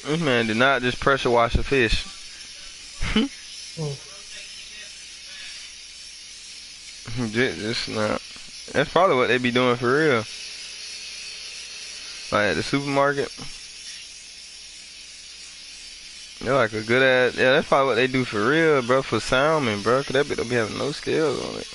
This man did not just pressure wash a fish. Just not. That's probably what they be doing for real. Like at the supermarket. They're like a good ass. Yeah, that's probably what they do for real, bro. For salmon, bro. Cause that bitch don't be having no scales on it.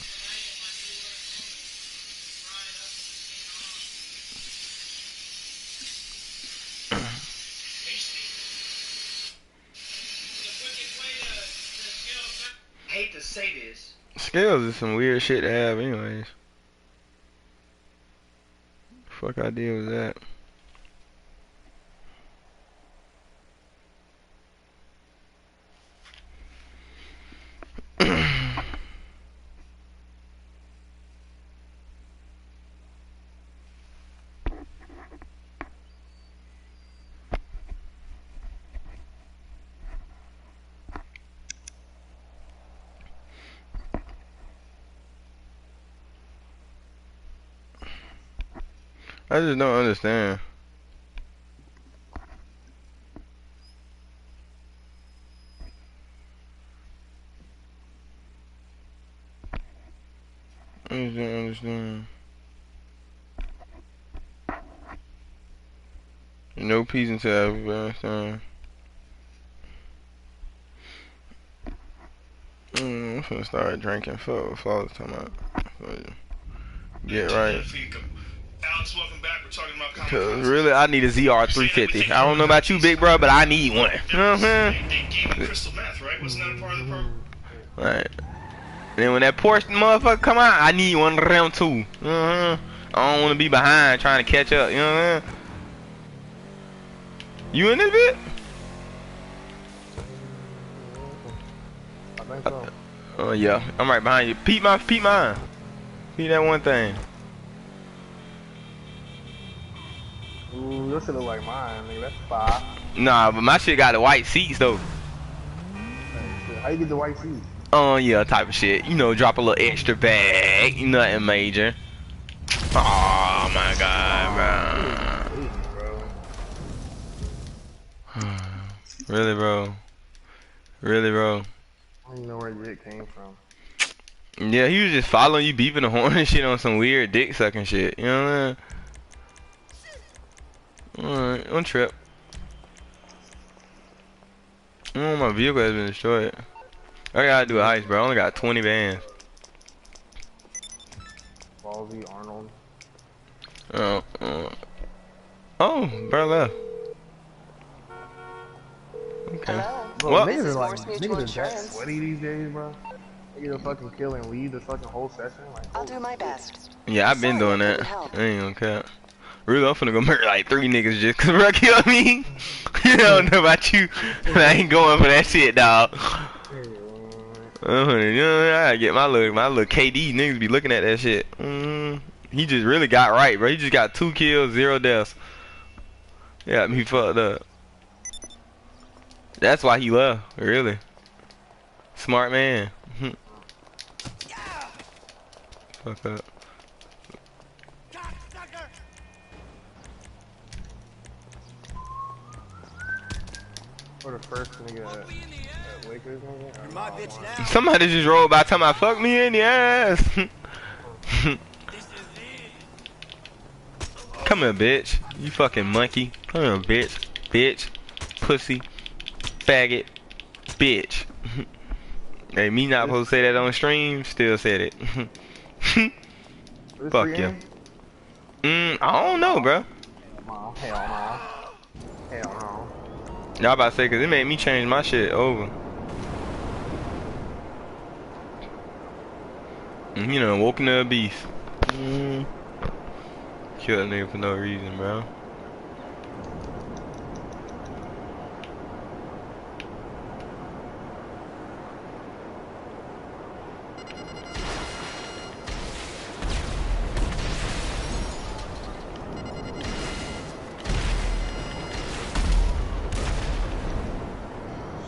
I hate to say this. Scales is some weird shit to have, anyways. Fuck idea was that? I just don't understand. I just don't understand. No peas until Afghanistan. I'm gonna start drinking. Fuck what Flawless talking about. Get right. Alex, welcome back. We're talking about Cause really, I need a ZR350. I don't know about you, big bro, but I need one. You know what I'm saying? They gave you crystal meth, right? Wasn't that a part of the program? Right. And then when that Porsche motherfucker come out, I need one of them too. I don't want to be behind trying to catch up. You know what I'm saying? You in this bit? I think so. Oh yeah, I'm right behind you. Peep mine. Peep that one thing. Ooh, your shit look like mine, nigga. That's fire. Nah, but my shit got the white seats though. How you get the white seat? Oh yeah, type of shit. You know, drop a little extra bag. Nothing major. Oh my god, bro. Really, bro. Really, bro. I don't even know where your hit came from. Yeah, he was just following you, beeping the horn and shit on some weird dick sucking shit. You know what I mean? Alright, on trip. Oh, my vehicle has been destroyed. I gotta do a heist, bro. I only got 20 bands. Ballsy, Arnold. Oh, bro left. Okay. Bro, Well, niggas are like, niggas are that sweaty these days, bro. Niggas will fucking kill and leave the fucking whole session. Like, I'll do my best. yeah, I've been doing that. I ain't gonna cut. Really, I'm finna go murder like 3 niggas just cause bro killed me. You don't know about you. I ain't going for that shit, dog. You know, I gotta get my little KD. Niggas be looking at that shit. He just really got right, bro. He just got 2 kills, 0 deaths. Got me fucked up. That's why he left, really. Smart man. Fuck up. For the first nigga at Lakers, nigga. My bitch now. Somebody just rolled by talking about fuck me in the ass. Come here, bitch. You fucking monkey. Come here, bitch. Bitch. Pussy. Faggot. Bitch. Hey, me not supposed to say that on stream, still said it. Fuck you. I don't know, bro. No, hell no. Hell no. Y'all about to say, cause it made me change my shit over. You know, woken up a beast. Kill that nigga for no reason, bro.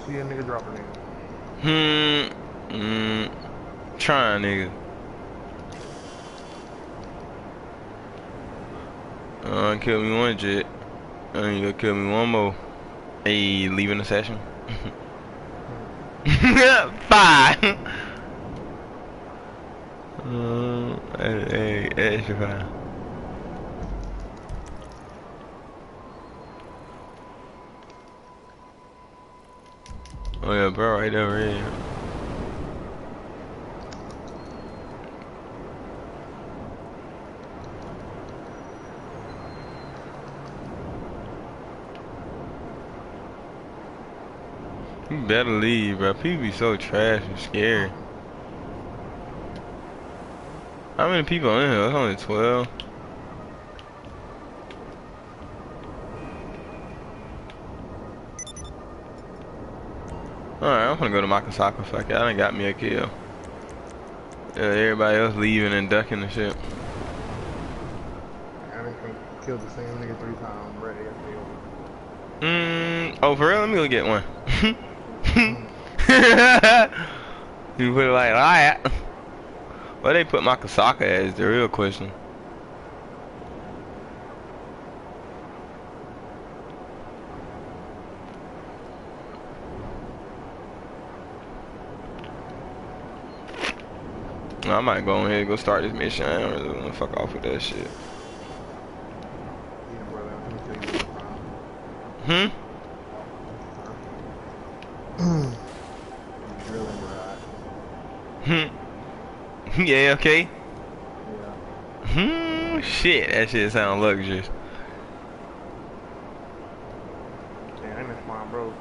See a nigga dropping in. Trying, nigga. Kill me one jet. I ain't gonna kill me one more. Hey, leaving the session. Bye. Hey, extra fine. Oh yeah, bro, right there, red. You better leave, bro. People be so trash and scary. How many people in here? It's only 12. Alright, I'm gonna go to Makasaka. Fuck it, I done got me a kill. Yeah, everybody else leaving and ducking and shit. I done killed the same nigga 3 times, bro. Oh, for real? Let me go get one. You put it like that. Why they put Makasaka as the real question? I might go ahead and go start this mission. I don't really wanna fuck off with that shit. Yeah, brother, I'm gonna tell you Hmm? drilling, bro. Yeah, okay. Yeah. Shit, that shit sound luxurious. Yeah, I miss mine, bro.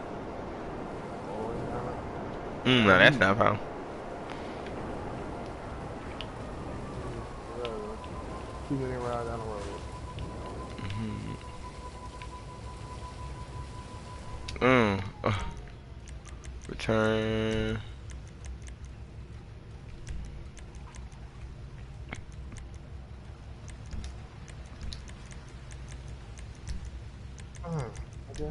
No, that's not a problem. Too many rides down the road. Return. Okay.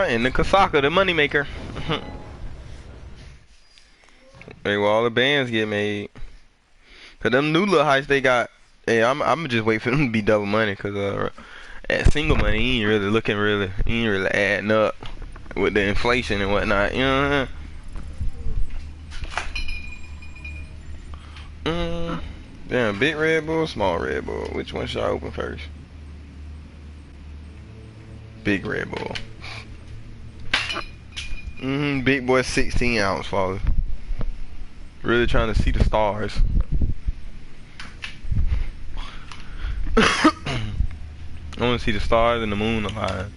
And the Kasaka, the moneymaker. Hey, well, all the bands get made. Cause them new little heists they got. Hey, I'm just wait for them to be double money. Cause at single money, he ain't really looking he ain't really adding up with the inflation and whatnot. You know what I'm saying? Damn, big Red Bull, small Red Bull. Which one should I open first? Big Red Bull. Big boy 16 ounce, father. Really trying to see the stars. I want to see the stars and the moon align.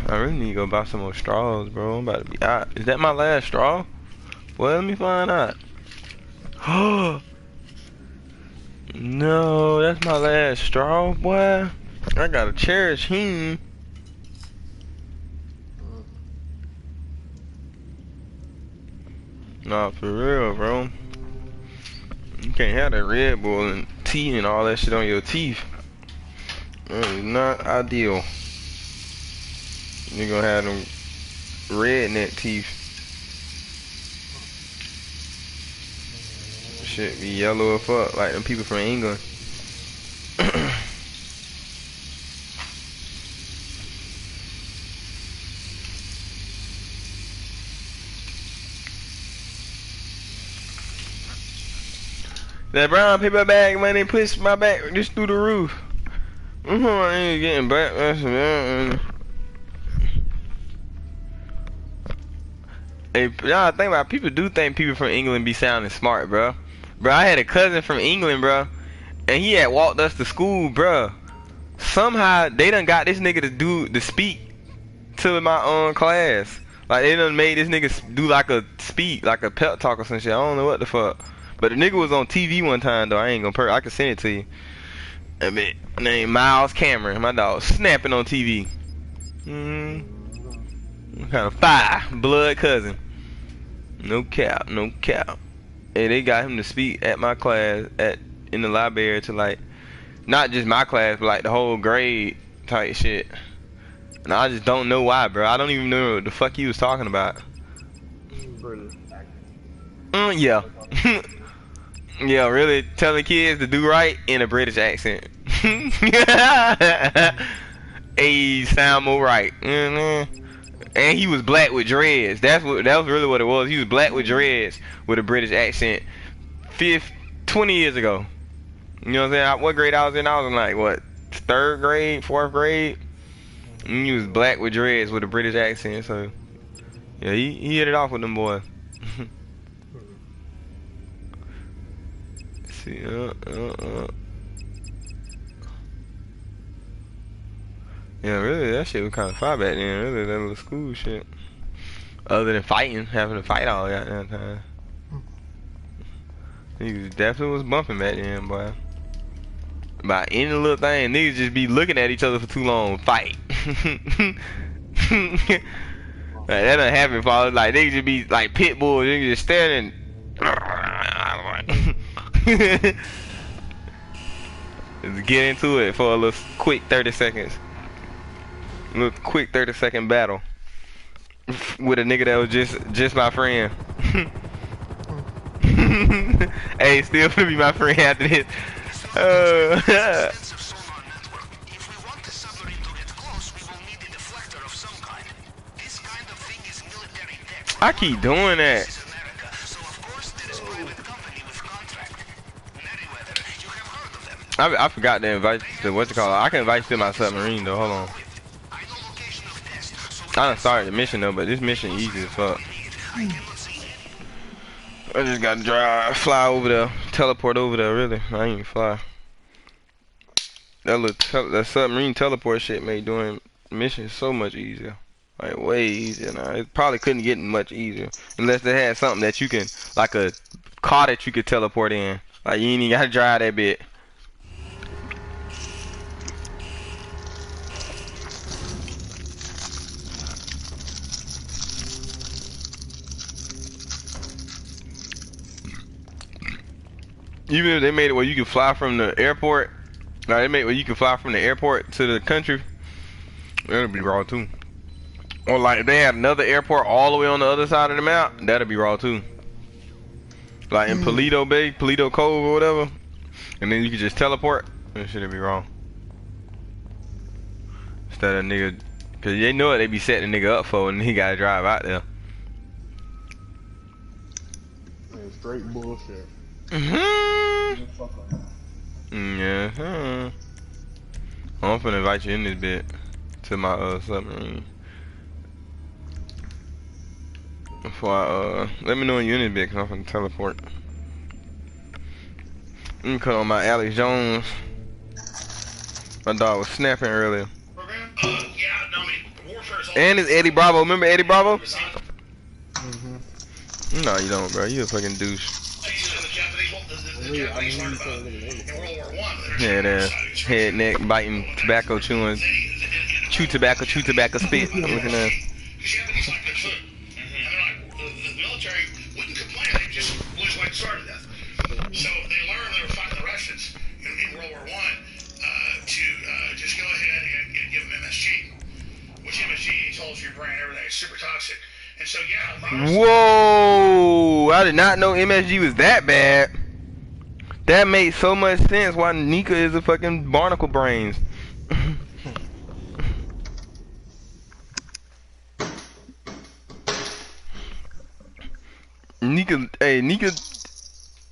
I really need to go buy some more straws, bro. I'm about to be out. Is that my last straw? Well, let me find out. No, that's my last straw, boy. I gotta cherish him. Nah, for real, bro. You can't have that Red Bull and tea and all that shit on your teeth. That is not ideal. You're gonna have them redneck teeth. Shit be yellow as fuck, like them people from England. That brown paper bag money pushed my back just through the roof. I ain't getting back. Hey, y'all think about it, people do think people from England be sounding smart, bro. Bro, I had a cousin from England, bro, and he had walked us to school, bro. Somehow they done got this nigga to speak to my own class. Like they done made this nigga do like a speak, like a pep talk or some shit. I don't know what the fuck. But the nigga was on TV one time though. I ain't gonna I can send it to you. A bit named Miles Cameron. My dog snapping on TV. Kind of fire, blood cousin. No cap, no cap. And they got him to speak at my class in the library to like not just my class but like the whole grade type shit. And I just don't know why, bro. I don't even know what the fuck he was talking about. British accent. Yeah. Yeah, really telling kids to do right in a British accent. Hey, sound more right. And he was black with dreads. That was really what it was. He was black with dreads with a British accent. 20 years ago. You know what I'm saying? What grade I was in? I was in like what, 3rd grade, 4th grade. And he was black with dreads with a British accent. So yeah, he hit it off with them boys. See, yeah, really, that shit was kind of fire back then. Really, that little school shit. Other than fighting, having to fight all that time. Niggas definitely was bumping back then, boy. About any little thing, niggas just be looking at each other for too long, fight. Like, that done happen, for like niggas just be like pit bulls, niggas just staring. Let's get into it for a little quick 30 seconds. A little quick 30-second battle with a nigga that was just my friend. Hey, still gonna be my friend after this. I keep doing that. I forgot to invite to what's it called. I can invite you to my submarine though. Hold on. I done started the mission though, but this mission easy as fuck. I just gotta fly over there, teleport over there. Really, I ain't even fly. That submarine teleport shit made doing missions so much easier. Like way easier now. It probably couldn't get much easier unless they had something that you can, like a car that you could teleport in. Like you ain't even gotta drive that bit. Even if they made it where you can fly from the airport, like they made it where you can fly from the airport to the country, that'd be raw too. Or like if they had another airport all the way on the other side of the map, that'd be raw too. Like in Paleto Bay, Paleto Cove or whatever, and then you could just teleport, that shit'd be wrong. Instead of nigga, cause they know what they be setting the nigga up for, and he gotta drive out there. Man, straight bullshit. Yeah. I'm finna invite you in this bit to my submarine. Before let me know when you're in this bit, cause I'm finna teleport. Let me cut on my Alex Jones. My dog was snapping earlier. And it's Eddie Bravo. Remember Eddie Bravo? No, you don't, bro. You a fucking douche. Yeah, that head, neck, biting, tobacco, chewing, chew tobacco, spit. Looking at. The military wouldn't complain, they just lose like started death. So they learned they were fighting the Russians in World War I to just go ahead and give them MSG. Which MSG holds your brain, everything. It's super toxic. And so, yeah. Whoa! I did not know MSG was that bad. That made so much sense why Nika is a fucking barnacle brains. Nika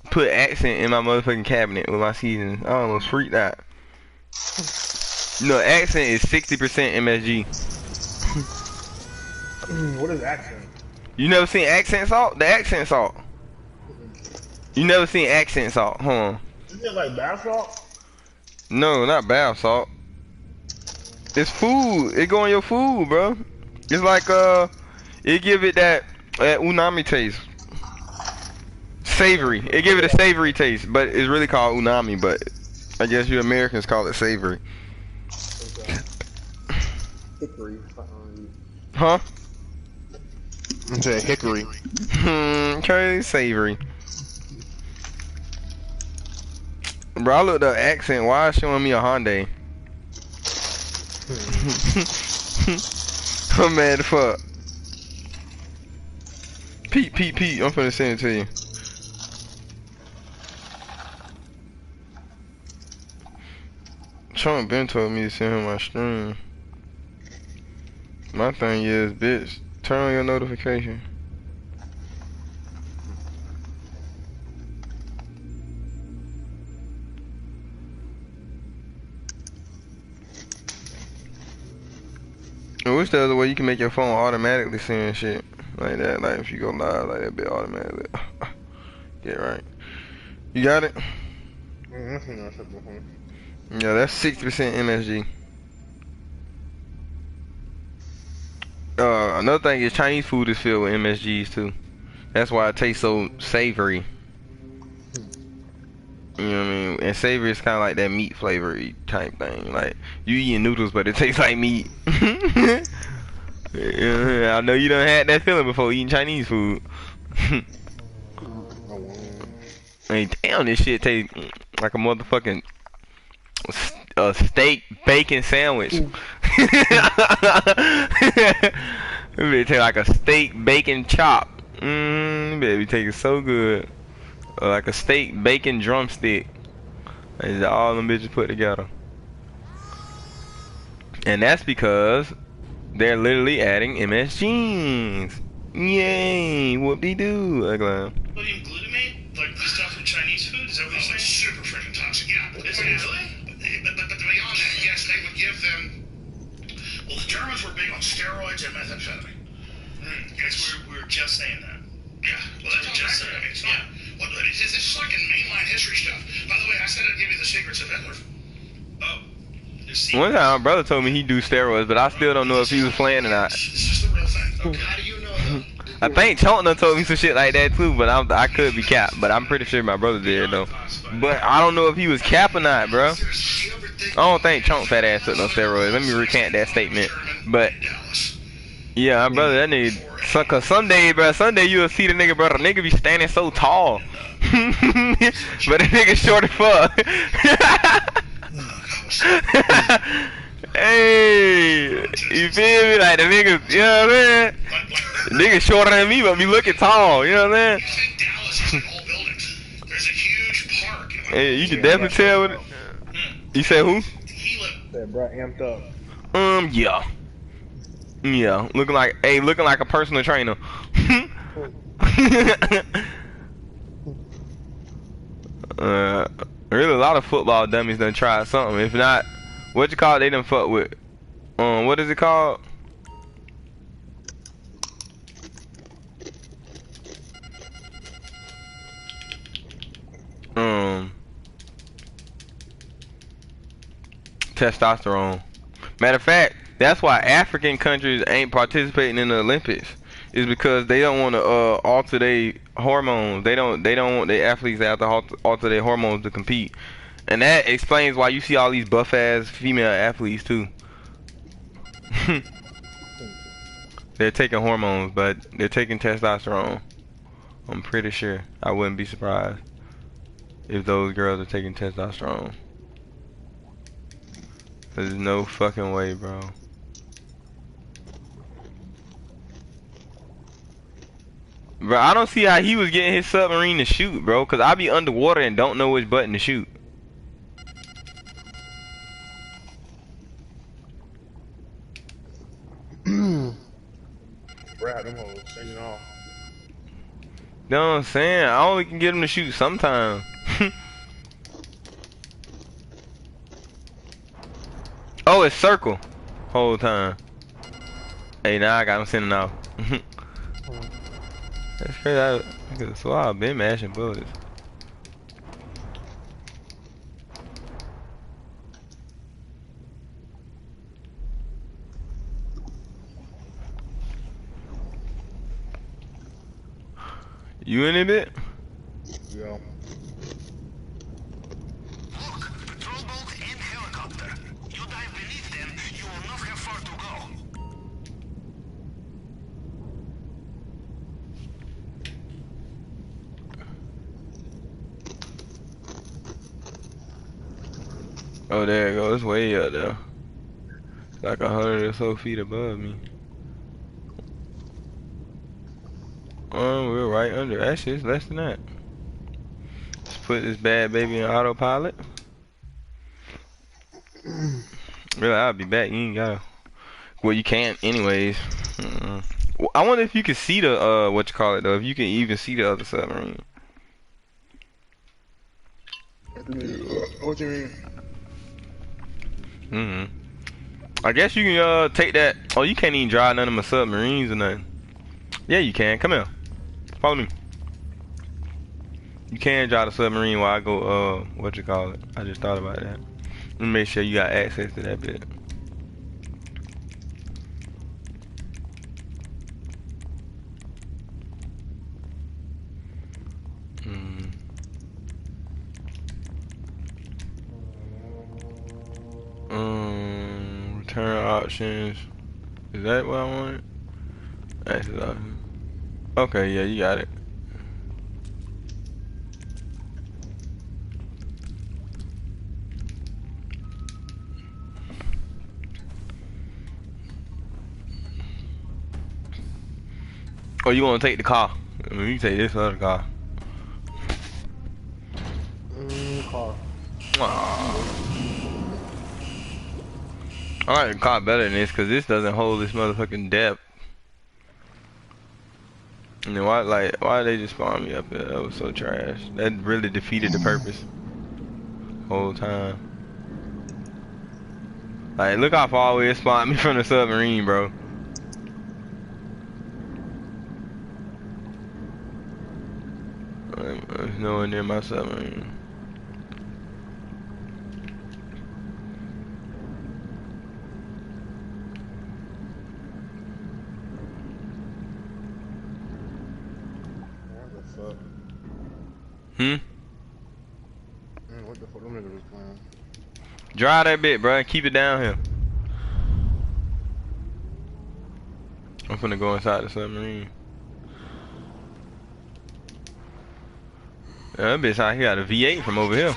put accent in my motherfucking cabinet with my seasons. I almost freaked out. No, accent is 60% MSG. What is accent? You never seen accent salt? The accent salt. You never seen accent salt? Hold on. Isn't it like bath salt? No, not bath salt. It's food. It go in your food, bro. It's like it give it that unami taste. Savory. It give it a savory taste, but it's really called unami. But I guess you Americans call it savory. Okay. Hickory. Huh? It's a hickory. Okay, savory. Bro, I looked up accent. Why is it showing me a Hyundai? I'm mad as fuck. Pete, Pete, Pete. I'm finna send it to you. Trump been told me to send him my stream. My thing is, bitch, turn on your notification. I wish there was a way you can make your phone automatically send shit like that. Like if you go live, like that bit automatically. Get right. You got it? Yeah, that's 60% MSG. Another thing is Chinese food is filled with MSGs too. That's why it tastes so savory. You know what I mean? And savory is kind of like that meat flavory type thing. Like you eating noodles, but it tastes like meat. Yeah, I know you done had that feeling before eating Chinese food. Hey, damn, this shit tastes like a motherfucking steak bacon sandwich. It taste like a steak bacon chop. Baby, tastes so good. Like a steak bacon drumstick. It's all them bitches put together. And that's because they're literally adding MSGs. Yay! Whoop-de-doo. Sodium glutamate? Like the stuff from Chinese food? Is that what you're saying? Super freaking toxic, yeah. Is it really? But beyond that, yes, they would give them... Well, the Germans were big on steroids and methamphetamine. Yes, we were just saying that. Yeah, well, that's all just saying. I mean, it's not... Well, this is like in mainline history stuff. By the way, I said I'd give you the secrets of Hitler. Oh. One time my brother told me he'd do steroids, but I still don't know if he was playing or not. This is the real thing. Okay. How do you know though? I think Chonta told me some shit like that too, but I could be capped. But I'm pretty sure my brother did though. But I don't know if he was capped or not, bro. I don't think Chonta fat ass took no steroids. Let me recant that statement. But yeah, my brother, that nigga. Cause someday, bro, someday you'll see the nigga, bro. The nigga be standing so tall, but the nigga short as fuck. Hey, you feel me? Like the niggas, you know what I mean? The nigga shorter than me, but me looking tall, you know what I mean? You think Dallas is like old buildings. There's a huge park. Hey, you can definitely tell what it. You say who? That bro amped up. Yeah. Yeah, looking like a personal trainer. Really a lot of football dummies done tried something. If not, what you call it, they done fuck with. What is it called? Testosterone. Matter of fact, that's why African countries ain't participating in the Olympics. Is because they don't want to alter their hormones. They don't want their athletes to have to alter their hormones to compete. And that explains why you see all these buff ass female athletes too. They're taking hormones, but they're taking testosterone. I'm pretty sure. I wouldn't be surprised if those girls are taking testosterone. There's no fucking way, bro. Bro, I don't see how he was getting his submarine to shoot, bro. Cause I be underwater and don't know which button to shoot. Brad, them hoes taking off. You know what I'm saying? I only can get him to shoot sometime. Oh, it's circle. Whole time. Hey, now I got him sending off. That's crazy. So I've been mashing bullets. You in a bit? Yeah. Patrol boat and helicopter. You dive beneath them, you will not have far to go. Oh, there it goes. It's way up there. Like 100 or so feet above me. We're right under. Actually, it's less than that. Let's put this bad baby in autopilot. Really, I'll be back. You ain't gotta. Well, you can't, anyways. Well, I wonder if you can see the what you call it though. If you can even see the other submarine. What you mean? I guess you can take that. Oh, you can't even drive none of my submarines or nothing. Yeah, you can. Come here. Follow me. You can drive the submarine while I go, what you call it? I just thought about that. Let me make sure you got access to that bit. Return options. Is that what I wanted? Access options. Okay, yeah, you got it. Oh, you want to take the car? I mean, you can take this other car. Car. I like the car better than this because this doesn't hold this motherfucking depth. And then why they just spawn me up here? That was so trash. That really defeated the purpose. Whole time. Like, look how far away it spawned me from the submarine, bro. There's no one near my submarine. What the fuck? Them niggas was playing. Drive that bit, bro. Keep it down here. I'm finna go inside the submarine. Yeah, that bitch out here got a V8 from over here.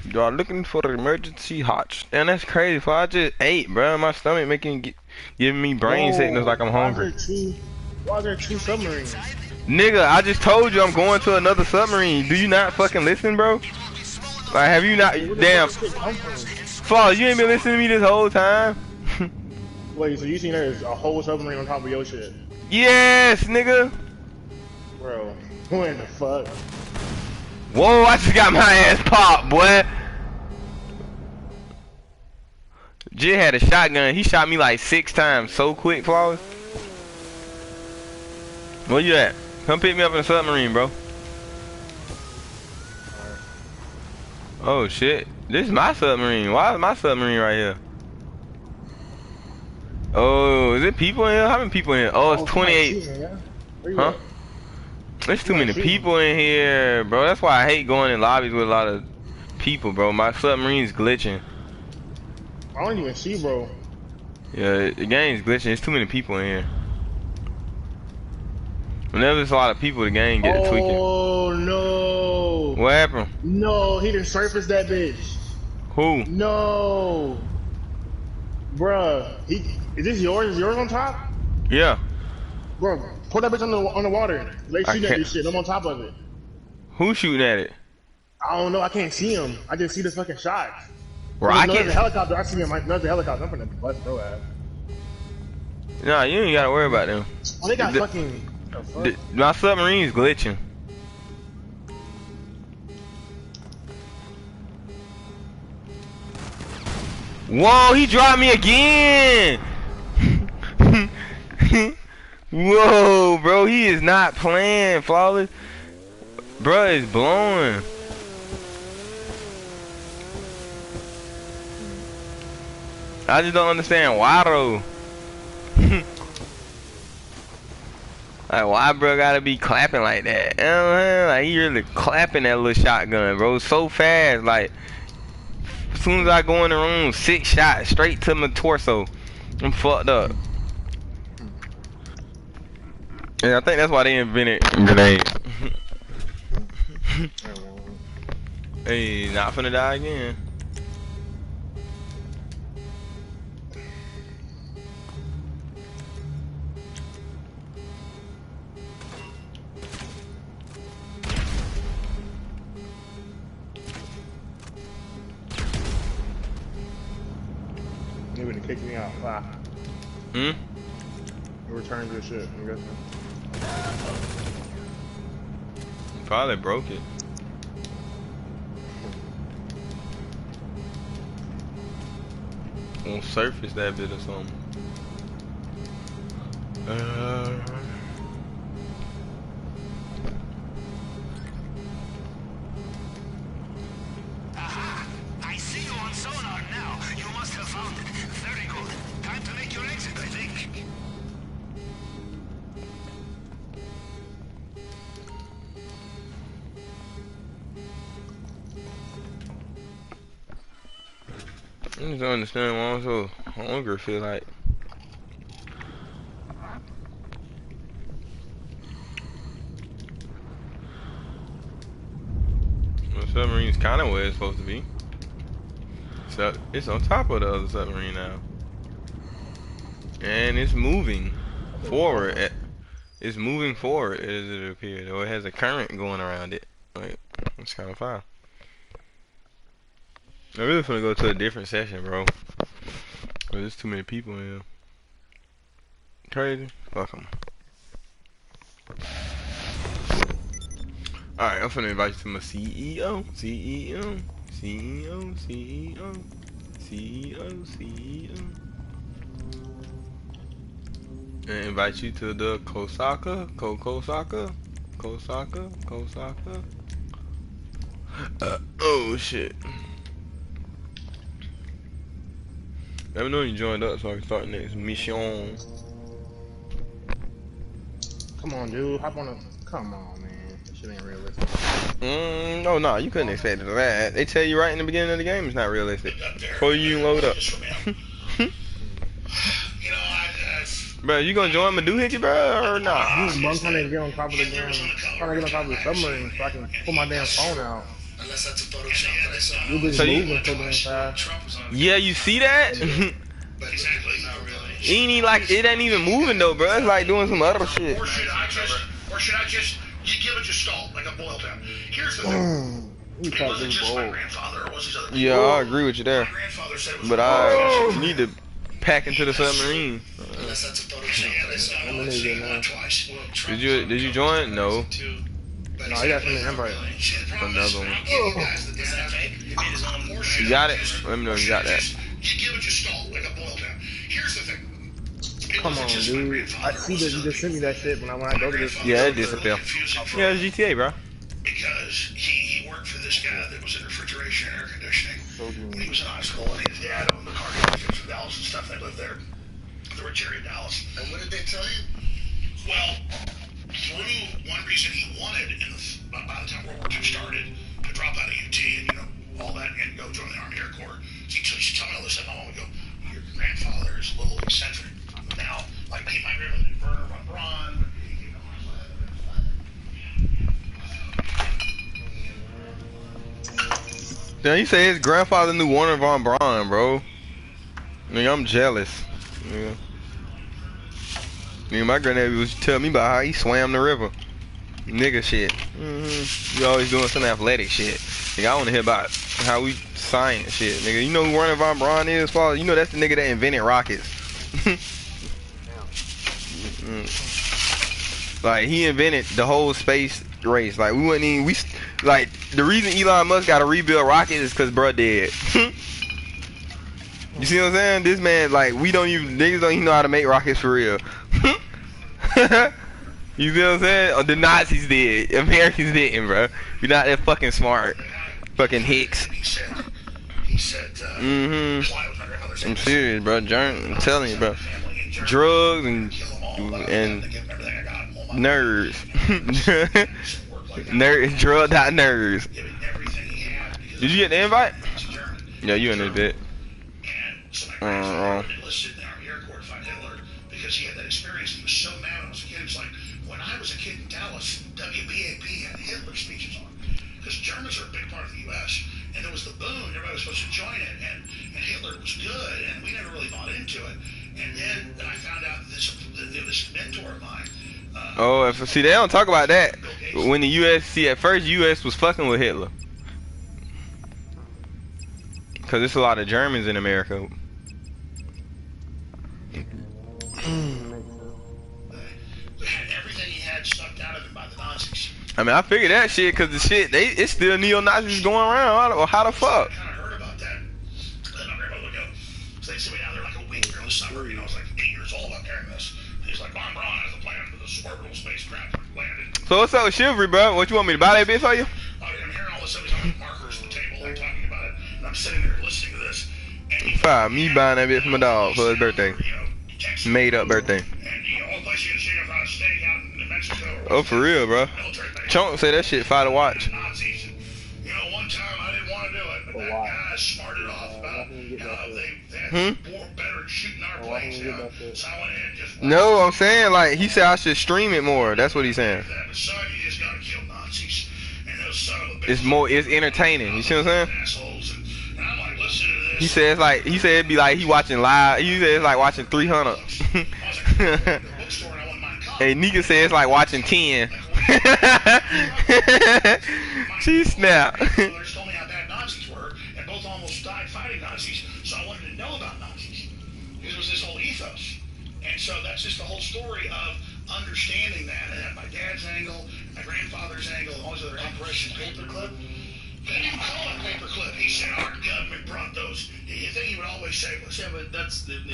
You are looking for the emergency hatch. And that's crazy. For I just ate, bro. My stomach giving me brain sickness like I'm hungry. Why are there two submarines? Nigga, I just told you I'm going to another submarine. Do you not fucking listen, bro? Like, have you not? Damn. Fall, you ain't been listening to me this whole time? Wait, so you seen there's a whole submarine on top of your shit? Yes, nigga. Bro, what the fuck? Whoa, I just got my ass popped, boy. Jit had a shotgun. He shot me like 6 times so quick, Flawless. Where you at? Come pick me up in the submarine, bro. Oh shit. This is my submarine. Why is my submarine right here? Oh, is it people in here? How many people in here? Oh, it's 28. Huh? There's too many people in here, bro. That's why I hate going in lobbies with a lot of people, bro. My submarine's glitching. I don't even see, bro. Yeah, the game's glitching. There's too many people in here. Whenever there's a lot of people, the game get to tweaking. Oh no! What happened? No, he didn't surface that bitch. Who? No, bruh. Is this yours? Is yours on top? Yeah. Bro, put that bitch on the water. They shooting at this shit. I'm on top of it. Who's shooting at it? I don't know. I can't see him. I just see this fucking shot. Bro, I can't. There's a helicopter. I see him. There's a helicopter. I'm gonna bust bro ass. Nah, you ain't gotta worry about them. Oh, they got fucking. My submarine's glitching. Whoa, he dropped me again! Whoa, bro, he is not playing, Flawless. Bro is blowing. I just don't understand why though. Like, why bro gotta be clapping like that? You know what I'm saying? Like, he really clapping that little shotgun, bro, so fast. Like, as soon as I go in the room, 6 shots straight to my torso. I'm fucked up. Yeah, I think that's why they invented grenades. Hey, not finna die again. kicked me out. Wow. Hmm? You returned your shit, I'm guessing. Probably broke it. On surface that bit or something. Aha! I see you on sonar now. You must have found it. Very good. Time to make your exit, I think. I just don't understand why I'm so hungry. Feel like the submarine's kind of where it's supposed to be. So it's on top of the other submarine now, and it's moving forward. It's moving forward as it appears, or it has a current going around it. Like, it's kind of fine. I really finna go to a different session, bro. There's too many people in here. Crazy. Fuck 'em. Alright, I'm finna invite you to my CEO. CEO. CEO. CEO. CEO. CEO. And invite you to the Kosaka. Kosaka. Oh shit. Let me know you joined up so I can start next mission. Come on, dude. Hop on the. Come on, man. That shit ain't realistic. No, you couldn't expect that. They tell you right in the beginning of the game it's not realistic. Before you even load up. Bro, you gonna join Meduhickey, bro, or not? I'm trying to get on top of the damn. Trying to get on top of the submarine so I can pull my damn phone out. Unless that's a Photoshop that I saw. You just So moving so damn fast. Yeah, you see that? But exactly, not really. It ain't even moving though, bro. It's like doing some other shit. Or should I just give it just stall, like a boil down? Here's the thing. You It talk wasn't this just my bold. grandfather, it was his other people. Yeah, I agree with you there. My grandfather said it was But you need to pack into the submarine. Unless that's a Photoshop that I saw. I'm gonna get now. Twice. Did you join? No. No, I got some invite. Another one. You You got it? Let me know if you got that. You give it just stall, like a boil down. Here's the thing. It Come wasn't on, just my dude. grandfather, I see that you just sent me that shit when I go to this. Yeah, it disappeared. Yeah, it's GTA, bro. Because he worked for this guy that was in refrigeration and air conditioning when he was in high school, and his dad owned the car dealerships in Dallas and stuff. They lived there. They were Jerry Dallas. And what did they tell you? Well, through one reason he wanted, by the time World War II started, to drop out of UT and all that and go join the Army Air Corps. So he used to tell me all this stuff. My mom would go, "Your grandfather is a little eccentric." Now, like he might really burn on Braun, but Yeah, he said his grandfather knew Warner Von Braun, bro. Nigga, I'm jealous. Nigga, my granddaddy was telling me about how he swam the river. Nigga shit. You always doing some athletic shit. Nigga, I want to hear about how we science shit. Nigga, you know who Warner Von Braun is, father? You know that's the nigga that invented rockets. Like, he invented the whole space race. Like, we wouldn't even, like, the reason Elon Musk got to rebuild rockets is because bruh dead. You see what I'm saying? This man, like, niggas don't even know how to make rockets for real. You see what I'm saying? Or the Nazis did. Americans didn't, bro. You're not that fucking smart. Fucking Hicks. he said, I'm serious, bro. I'm telling you, bro. Drugs and nerds. Drugged out nerds. Did you get the invite? Yeah, you in this bit. Enlisted in the Army Air Corps to fight Hitler because he had that experience. He was so mad when I was a kid. He was like, when I was a kid in Dallas, WBAP had Hitler speeches on. Because Germans are a big part of the U.S. And there was the boom. Everybody was supposed to join it. And Hitler was good. And we never really bought into it. And then I found out that this mentor of mine. See, they don't talk about that. When the U.S. at first, U.S. was fucking with Hitler. Because there's a lot of Germans in America. Everything he had sucked out of him by the Nazis. I mean, I figured that shit because the shit, it's still neo-Nazis going around. How the fuck? I kind of heard about that. Then my grandmother would go, so they sent me down there like a week during the summer. You know, I was like 8 years old up hearing this. He's like, Von Braun has a plan for this orbital spacecraft landed. So what's up with Chivalry, bro? What you want me to buy that bitch for you? I'm hearing all this stuff. He's on markers on the table, like talking about it. And I'm sitting there listening to this. Fine, me buying that bitch for my dog for his birthday. Made up birthday. And you know, all the place you can see is on a steak out in New Mexico. Oh, for real, bro. Chunk said that shit fire to watch. Nazis. You know, one time I didn't want to do it, but that guy smarted off about how they had more better at shooting our planes down. So I went ahead and just. No, I'm saying like he said I should stream it more. That's what he's saying. But son, you just gotta kill Nazis. And those son of a bitch. It's more. It's entertaining. You see what I'm saying? Assholes. And I'm like, listen to this. He said it's like it'd be like he watching live. He said it's like watching 300. Hey, Nika said it's like watching 10. She snapped. Brothers told me how bad Nazis were, and both almost died fighting Nazis. So I wanted to know about Nazis. Because it was this whole ethos, and so that's just the whole story of understanding that. And had my dad's angle, my grandfather's angle, and all these other Operation Paperclip. They didn't call it paperclip. He said our government brought those. The thing he would always say was, Yeah, but that's there was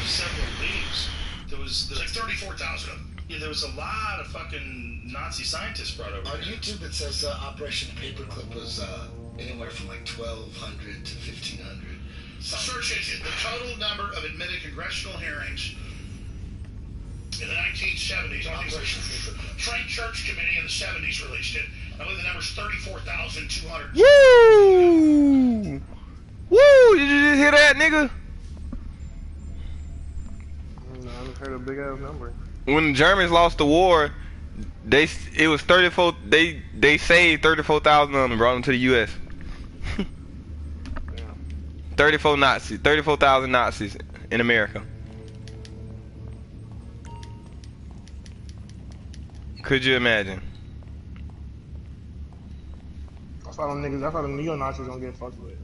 several leagues. There was like 34,000 of them. yeah, there was a lot of fucking Nazi scientists brought over. On YouTube, it says Operation Paperclip was anywhere from like 1,200 to 1,500. Search engine. The total number of admitted congressional hearings in the 1970s. I think it was Frank Church Committee in the 70s released it. I believe the number's 34,200. Woo! Woo! Did you just hear that, nigga? I just heard a big ass number. When the Germans lost the war, it was 34. They saved 34,000 of them and brought them to the U.S. 34,000 Nazis in America. Could you imagine? That's why them niggas. That's why the neo-Nazis don't get fucked with.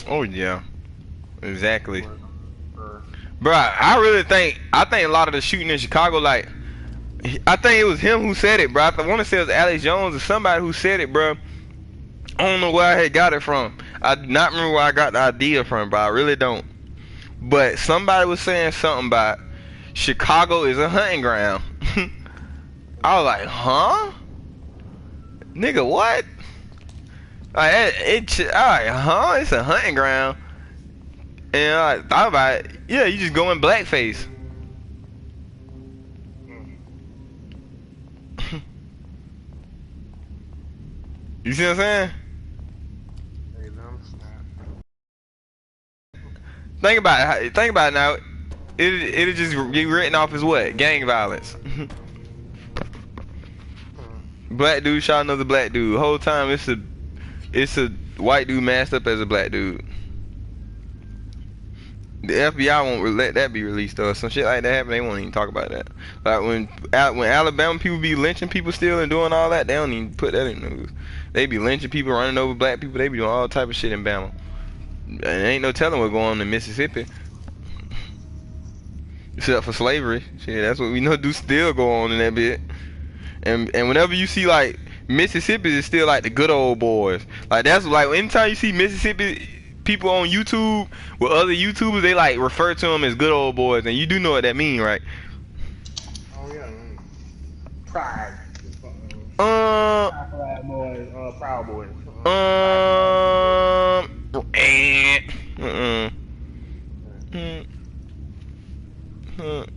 Oh yeah, exactly. Or Bruh, I think a lot of the shooting in Chicago, like, I think it was him who said it, bro. I want to say it was Alex Jones or somebody who said it, bro. I don't know where I had got it from. I do not remember where I got the idea from, bro. I really don't. But somebody was saying something about Chicago is a hunting ground. I was like, huh? Nigga, what? Like, huh? It's a hunting ground. And I thought about it. Yeah, you just go in blackface. You see what I'm saying? hey, them snap. Think about it. Think about it now. It'll just get written off as what? Gang violence. Black dude shot another black dude. The whole time it's a white dude masked up as a black dude. The FBI won't let that be released or some shit like that happen. They won't even talk about that. Like when Alabama people be lynching people still and doing all that, they don't even put that in the news. They be lynching people, running over black people. They be doing all type of shit in Bama. And there ain't no telling what's going on in Mississippi. Except for slavery. Shit, that's what we know do still go on in that bit. And whenever you see like Mississippi is still like the good old boys. Like that's like anytime you see Mississippi people on YouTube with other YouTubers, they like refer to them as good old boys, and you do know what that mean, right? Oh yeah. Pride. Proud boys. Proud boys.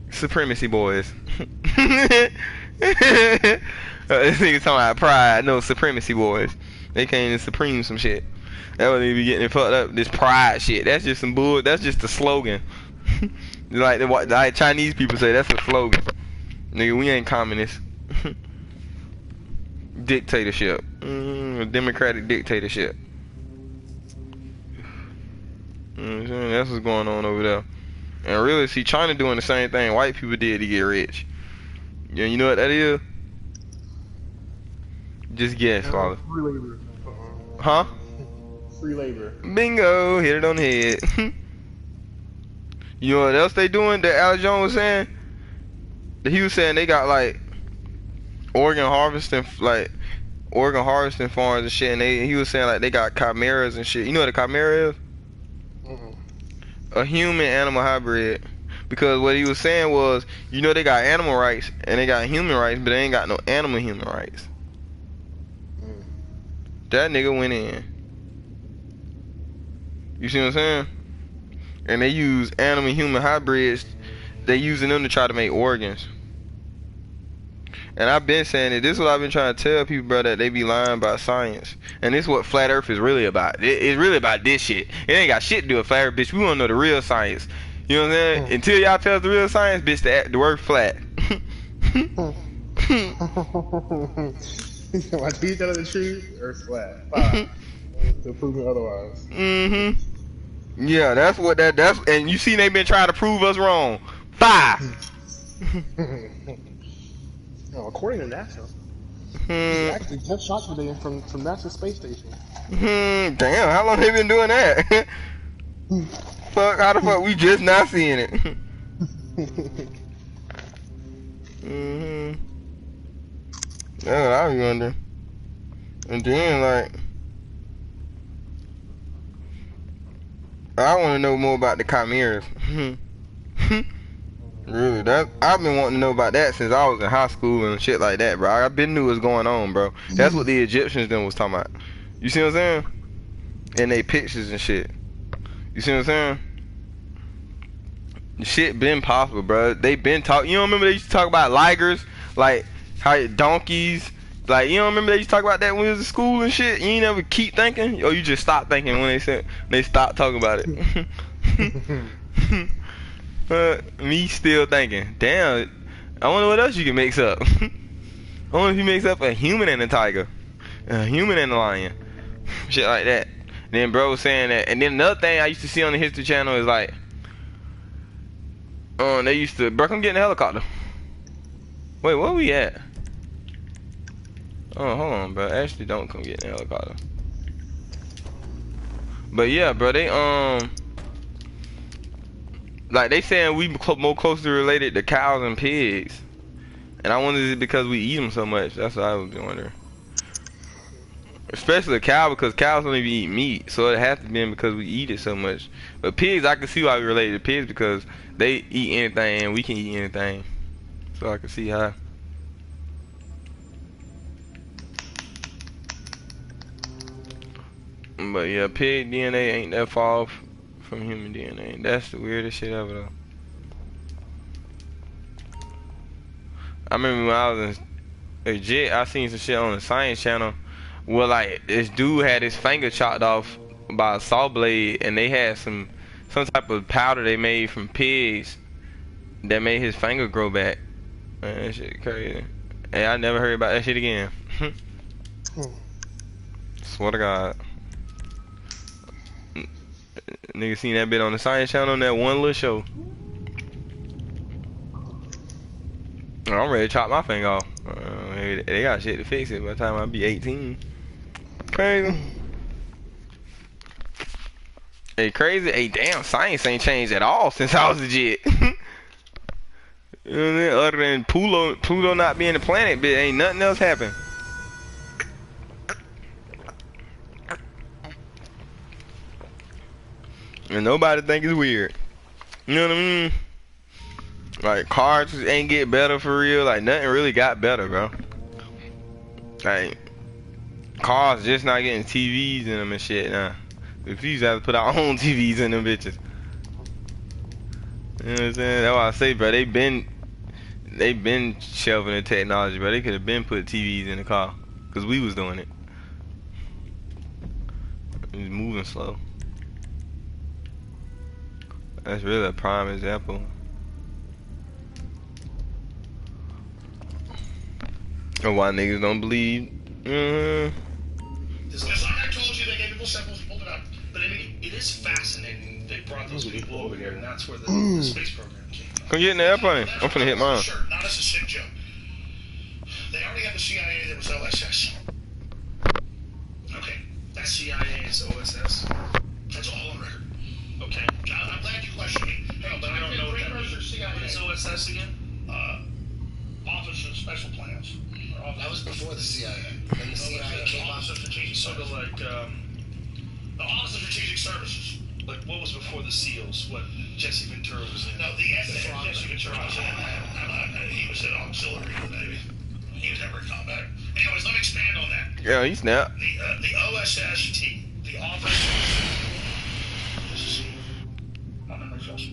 Supremacy boys. This nigga talking about pride. No, supremacy boys. They came to supreme some shit. That would be getting it fucked up. This pride shit. That's just some bull. That's just a slogan. like Chinese people say, that's a slogan. Nigga, we ain't communists. Dictatorship. A democratic dictatorship. That's what's going on over there. And really, see, China doing the same thing white people did to get rich. Yeah, you know what that is? Just guess, Father. Free labor. Huh? Free labor. Bingo! Hit it on the head. You know what else they doing that Alex Jones was saying? That he was saying they got like organ harvesting farms and shit, and he was saying like they got chimeras and shit. You know what a chimera is? Mm-mm. A human animal hybrid. Because what he was saying was, you know, they got animal rights and they got human rights, but they ain't got no animal human rights. Mm. That nigga went in. You see what I'm saying? And they use animal human hybrids. They using them to try to make organs. And I've been saying it. This is what I've been trying to tell people, bro, that they be lying about science. And this is what flat earth is really about. It's really about this shit. It ain't got shit to do with flat earth, bitch. We want to know the real science. You know what I'm saying? Until y'all tell us the real science, bitch, the word flat. My teeth tell the truth or flat. Fine. To prove me otherwise. Yeah, that's what that's. And you see, they been trying to prove us wrong. 5. No, according to NASA, actually just shot today from NASA's space station. Damn, how long they been doing that? Fuck, how the fuck we just not seeing it? That's what I was wondering. And then like, I want to know more about the chimeras. Really, that I've been wanting to know about that since I was in high school and shit like that, bro. I been knew what was going on, bro. That's what the Egyptians then was talking about. You see what I'm saying? And they pictures and shit. You see what I'm saying? The shit been possible, bro. They been talk. You don't remember they used to talk about ligers, like how donkeys. Like, you don't remember they used to talk about that when we was in school and shit? You ain't never keep thinking? Or you just stop thinking when they stopped talking about it? Me still thinking, damn, I wonder what else you can mix up. I wonder if you mix up a human and a tiger. A human and a lion. Shit like that. And then bro was saying that. And then another thing I used to see on the History Channel is like, they used to, bro, come get in the helicopter. Wait, where we at? Oh, hold on, bro. Actually, don't come get in the helicopter. But yeah, bro, they like they saying we more closely related to cows and pigs, and I wonder is it because we eat them so much? That's what I was wondering. Especially a cow, because cows don't even eat meat, so it has to be because we eat it so much. But pigs, I can see why we related to pigs because they eat anything and we can eat anything, so I can see how. But yeah, pig DNA ain't that far off from human DNA. That's the weirdest shit ever though. I remember when I was in legit, I seen some shit on the Science Channel where like this dude had his finger chopped off by a saw blade, and they had some type of powder they made from pigs that made his finger grow back. Man, that shit crazy. Hey, I never heard about that shit again. Swear to God. Nigga seen that bit on the Science Channel on that one little show. I'm ready to chop my finger off. They got shit to fix it by the time I be 18. Crazy. Hey, crazy. Hey, damn, science ain't changed at all since I was a jit. You know what I mean? Other than Pluto not being a planet, but ain't nothing else happened. And nobody think it's weird. You know what I mean? Like, cars ain't get better for real. Like, nothing really got better, bro. Like, cars just not getting TVs in them and shit now. If you have to put our own TVs in them bitches. You know what I'm saying? That's why I say, bro, they been shelving the technology, bro. They could have been put TVs in the car. Because we was doing it. It was moving slow. That's really a prime example. Of why niggas don't believe. Because like I told you, they gave people samples, pulled it out. But I mean, it is fascinating. They brought those people over here, and that's where the space program came from. Come get in the airplane. I'm finna hit mine. Sure, not as a sick joke. They already have the CIA, there was OSS. Okay, that's CIA, is OSS. That's all on record. Okay, I'm glad you questioned me. No, but I don't know what that means. What is OSS again? Office of Special Plans. That was before the CIA. Then the CIA came up. Office of Strategic Sort of Services. like, The Office of Strategic Services. like what was before the SEALs? What Jesse Ventura was in? No, the SAS. Jesse Ventura was in that. He was an auxiliary in the Navy. He was never in combat. Anyways, let me expand on that. Yeah, he snapped. The OSS, the Office. My memory fails.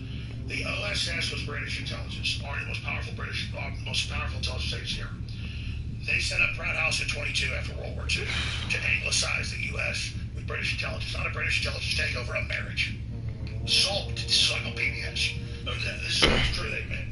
The OSS was British intelligence, or the most powerful intelligence agency here. They set up Pratt House in 22 after World War II to anglicize the U.S. with British intelligence, not a British intelligence takeover, a marriage. Salt, this is like on PBS. Okay, this is what's true they made.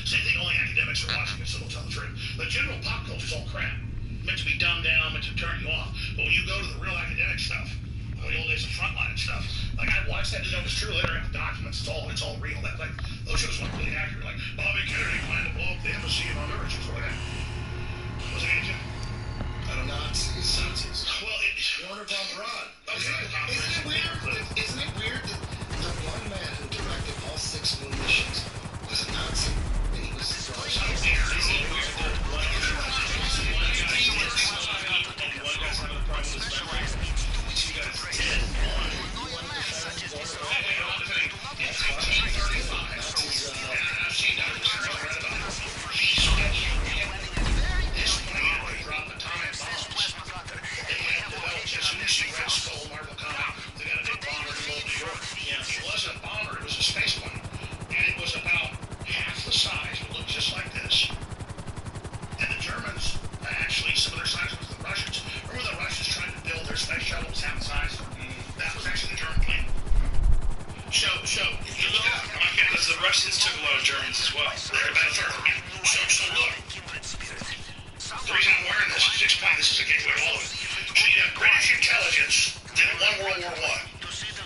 Same thing, only academics are watching it, so they'll tell the truth. The general pop culture is all crap. Meant to be dumbed down, meant to turn you off. But when you go to the real academic stuff, the old days of frontline stuff, like I watched that, it was true later in the documents, it's all real. That like those shows weren't really accurate. Like Bobby Kennedy planned to blow up the embassy in Honduras or something like that. Was it agent? I don't know. Nazis. Well, Warner von Braun. Okay. Isn't it weird that the one man who directed all 6 moon missions was a Nazi? And he was Isn't it weird that one guy's having a problem with his memory? Two guys dead. In 1935, I've seen documentaries about it. He sketched his plan to drop atomic bombs. They had developed as soon as you read Skull Marvel comic, they got a big bomber in New York. It wasn't a bomber, it was a space plane. And it was about half the size, it looked just like this. And the Germans, actually, some of their size was the Russians. Remember the Russians tried to build their space shuttle was half the size? That was actually the German plane. So, you look at it. Because the Russians took a lot of Germans as well. They're about a third. So look. The reason I'm wearing this is to explain this is a gateway to all of it. So you have British intelligence that won World War I.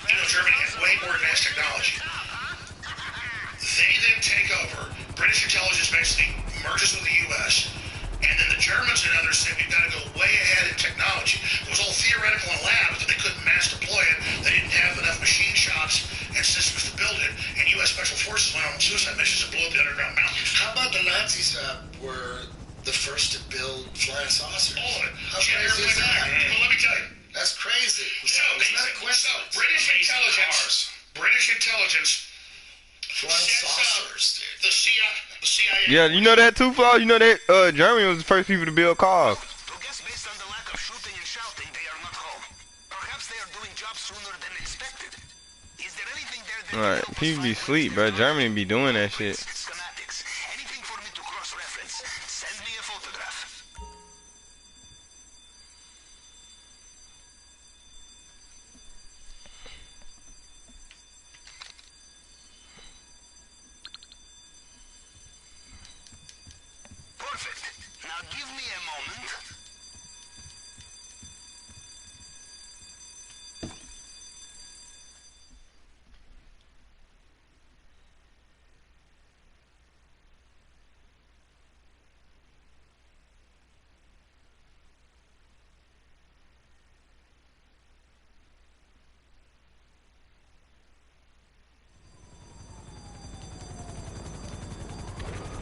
You know, Germany had way more advanced technology. They then take over. British intelligence basically merges with the U.S. And then the Germans and others say we've got to go way ahead in technology. It was all theoretical in labs, but they couldn't mass deploy it. They didn't have enough machine shops and systems to build it. And U.S. Special Forces went on suicide missions to blow up the underground mountains. How about the Nazis were the first to build flying saucers? All of it. How crazy is that? Well, let me tell you. That's crazy. So, It's not a question. British intelligence Flying sets saucers, up dude. the CIA. Yeah, you know that too, Flaw? You know that Germany was the first people to build cars. To guess based on the lack of shooting and shouting, they are not home. Perhaps they are doing jobs sooner than expected. Is there anything there that Alright, people be sleep, bro. Germany be doing that shit. Schematics. Anything for me to cross-reference. Send me a photograph. Perfect. Now give me a moment.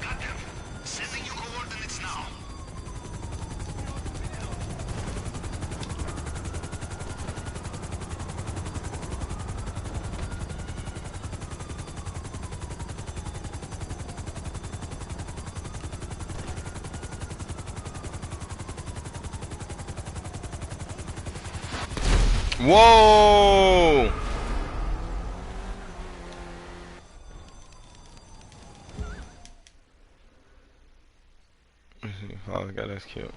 Got them. Sending you coordinates now. Whoa! Oh, God, that's cute.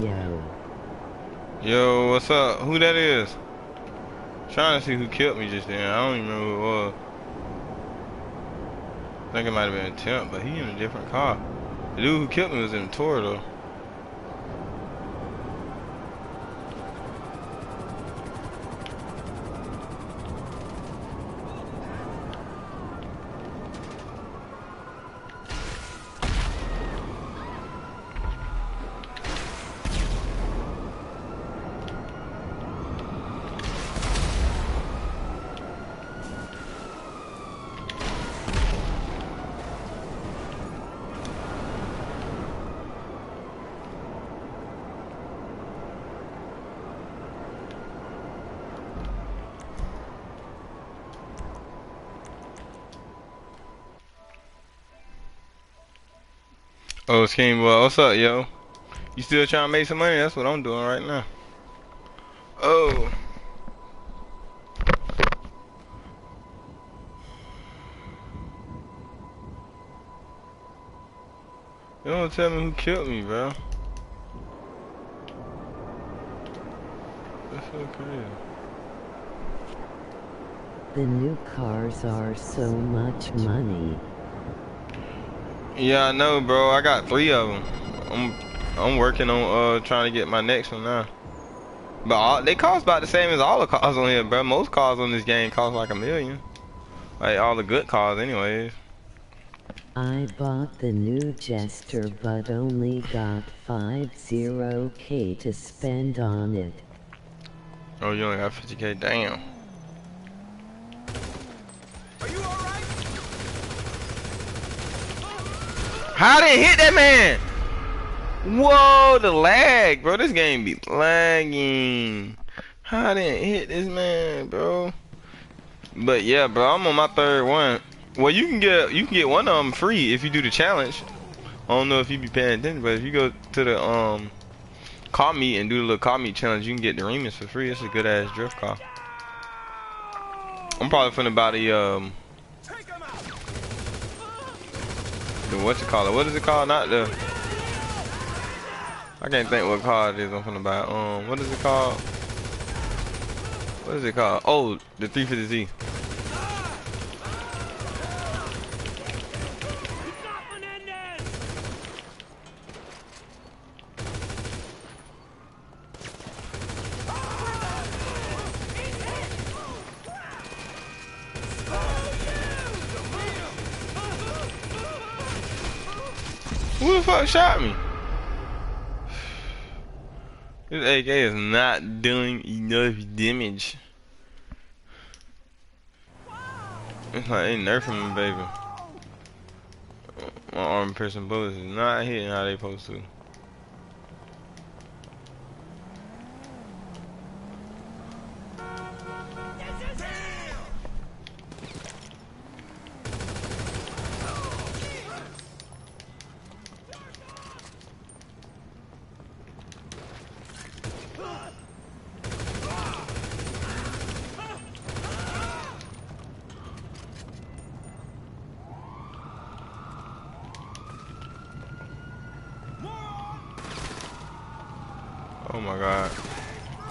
Yo. Yo, what's up? Who that is? Trying to see who killed me just then. I don't even remember who it was. I think it might have been a temp, but he in a different car. The dude who killed me was in a tour though. Oh, Scheme Boy, what's up, yo? You still trying to make some money? That's what I'm doing right now. Oh. You don't tell me who killed me, bro. That's so crazy. The new cars are so much money. Yeah, I know, bro. I got 3 of them. I'm working on trying to get my next one now. But they cost about the same as all the cars on here, bro. Most cars on this game cost like $1 million. Like all the good cars, anyways. I bought the new Jester but only got 50K to spend on it. Oh, you only got 50K. Damn. Are you alright? How did it hit that man? Whoa, the lag, bro. This game be lagging. How did it hit this man, bro? But yeah, bro, I'm on my 3rd one. Well, you can get one of them free if you do the challenge. I don't know if you be paying attention, but if you go to the car meet and do the little car meet challenge, you can get the remix for free. It's a good ass drift car. I'm probably finna buy the what you call it? What is it called? Not the. I can't think what car it is. I'm finna buy. What is it called? What is it called? Oh, the 350Z. Who the fuck shot me? This AK is not doing enough damage. It's like they nerfing me, baby. My arm piercing bullets is not hitting how they supposed to. Oh my god.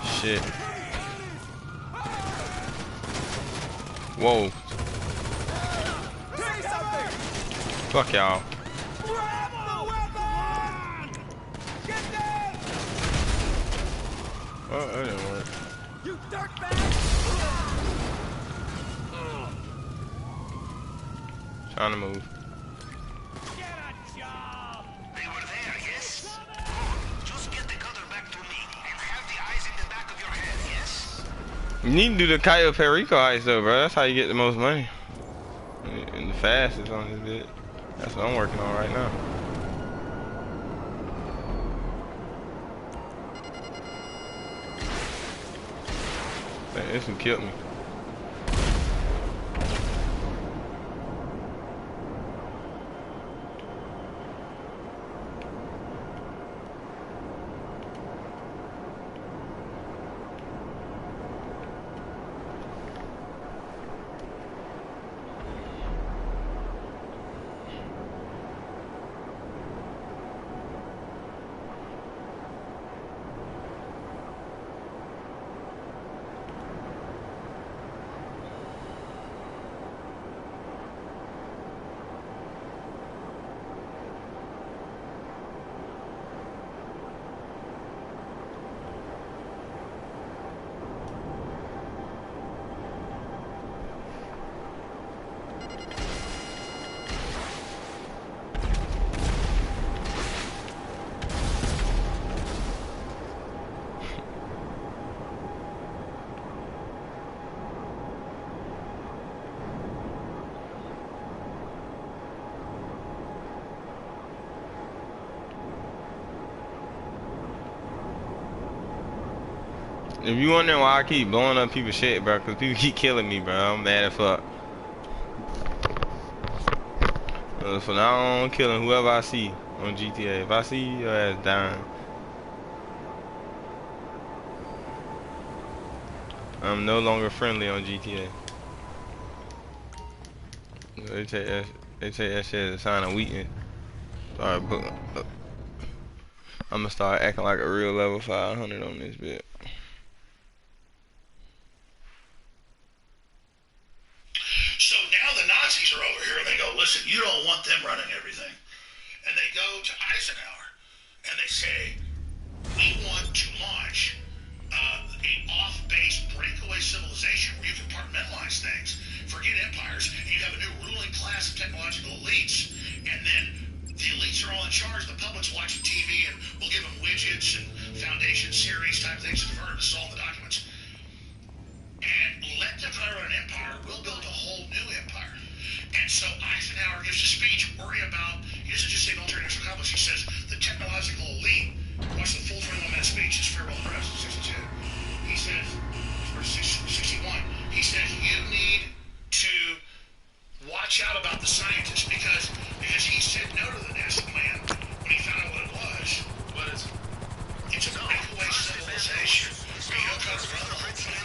Shit. Whoa. Fuck y'all. Oh, that didn't work. You dirtbag! Trying to move. They were there, yes? Just get the cutter back to me and have the eyes in the back of your head, yes? You need to do the Cayo Perico heist though, bro. That's how you get the most money. And the fastest on this bit. That's what I'm working on right now. Man, this one killed me. If you wondering why I keep blowing up people's shit, bro, cause people keep killing me, bro. I'm mad as fuck. So now I'm killing whoever I see on GTA. If I see you, your ass dying. I'm no longer friendly on GTA. They take that shit as a sign of weakness. Sorry, but I'm gonna start acting like a real level 500 on this bit. So now the Nazis are over here and they go, listen, you don't want them running everything. And they go to Eisenhower and they say, we want to launch an off-base breakaway civilization where you compartmentalize things, forget empires, and you have a new ruling class of technological elites, and then the elites are all in charge, the public's watching TV, and we'll give them widgets and foundation series type things to convert to solve the documents. And let them try to run an empire, we'll build a whole new empire. And so Eisenhower gives a speech worrying about, he doesn't just say military industrial complex, he says the technological elite. Watch the full 21-minute speech, his farewell address in 62. He says, or 61, he says, you need to watch out about the scientists because he said no to the NASA plan when he found out what it was. What is it? It's a breakaway civilization. You don't try to run the whole thing.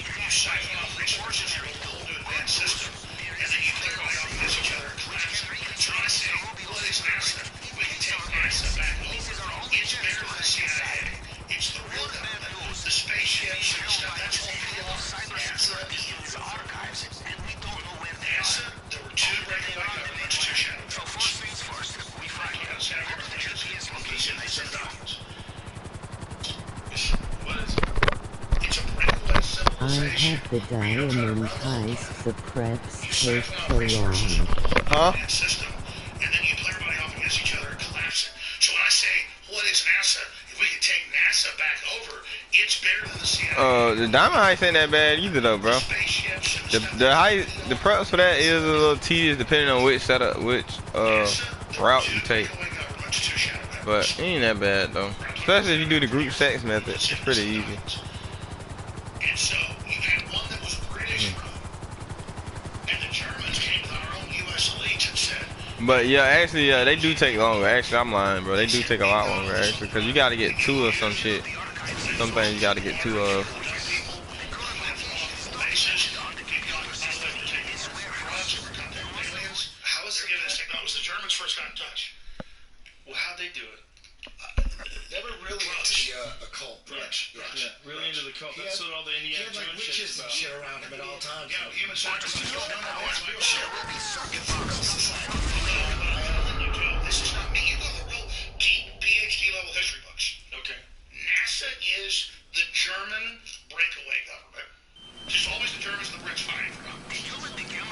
You siphon off resources, you build a whole new advanced system, and then you clear it off against each other and collapse it. So I say, what is NASA? We can take NASA back over. It's bigger than the CIA. It's the real government. The spaceships and stuff, that's all NASA. NASA, there were two breakaway governments, two shadow governments. What is it? It's a breakaway I civilization. have the diamond heist, the preps take too long. Huh? System, and then you play everybody off against each other and collapse it. So when I say, what is NASA? If we could take NASA back over, it's bigger than the CIA. The diamond heist ain't that bad either though, bro. The preps for that is a little tedious depending on which setup, which route you take. But it ain't that bad though. Especially if you do the group sex method, it's pretty easy. And so you had one that was British, and the Germans came to our own U.S. elites and said. But yeah, actually, they do take longer. Actually, I'm lying, bro. They do take a lot longer, actually, because you got to get two of some shit. Some things you got to get two of. How was it given this technology? Was the Germans first got in touch? Well, how'd they do it? Never really into the occult branch. Yeah, really into the cult. That's what all the He Indiana had like Jones witches shit and about. shit around him at all times. You know, human sacrifice. No, that's real shit. This is not me. You go to the real deep PhD level history books. Okay. NASA is the German breakaway government. There's always the Germans and the Brits fighting for government.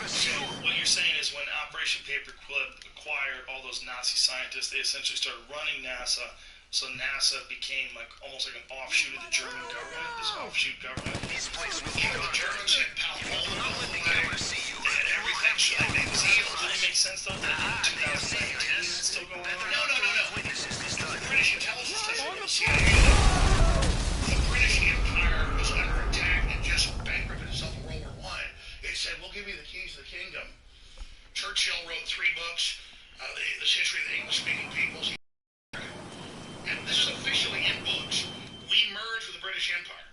So what you're saying is when Operation Paperclip acquired all those Nazi scientists, they essentially started running NASA. So NASA became like almost like an offshoot of the German government, this offshoot government. You know, the Germans had power all the way. They had everything, so they made deals. Does it make sense though that in 2019 it's still going on? No. The British intelligence station, the CIA, the British Empire was under attack and just bankrupted itself in World War I. It said, we'll give you the keys to the kingdom. Churchill wrote 3 books, this history of the English-speaking peoples. And this is officially in books. We merged with the British Empire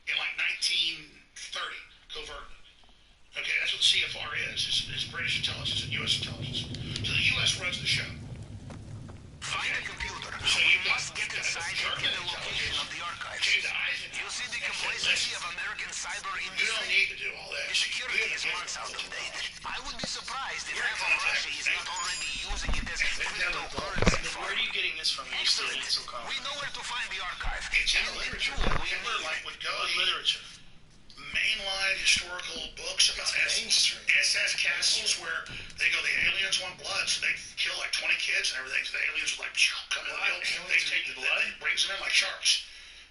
in like 1930, covertly. Okay, that's what the CFR is. It's British intelligence and U.S. intelligence. So the U.S. runs the show. Find a computer. So you must get inside and get the location of the archives. You see the complacency of American cyber You industry? don't need to do all that. The security is months out of date. I would be surprised if half of Russia is not already using it as cryptocurrency. Where are you getting this from? You still Excellent. need so We confident. know where to find the archive. It's in the literature. Remember, like with What Goey, literature? mainline historical books about SS castles where they go, the aliens want blood, so they kill like 20 kids and everything. So the aliens would like come in, they take the blood, it brings them in like sharks.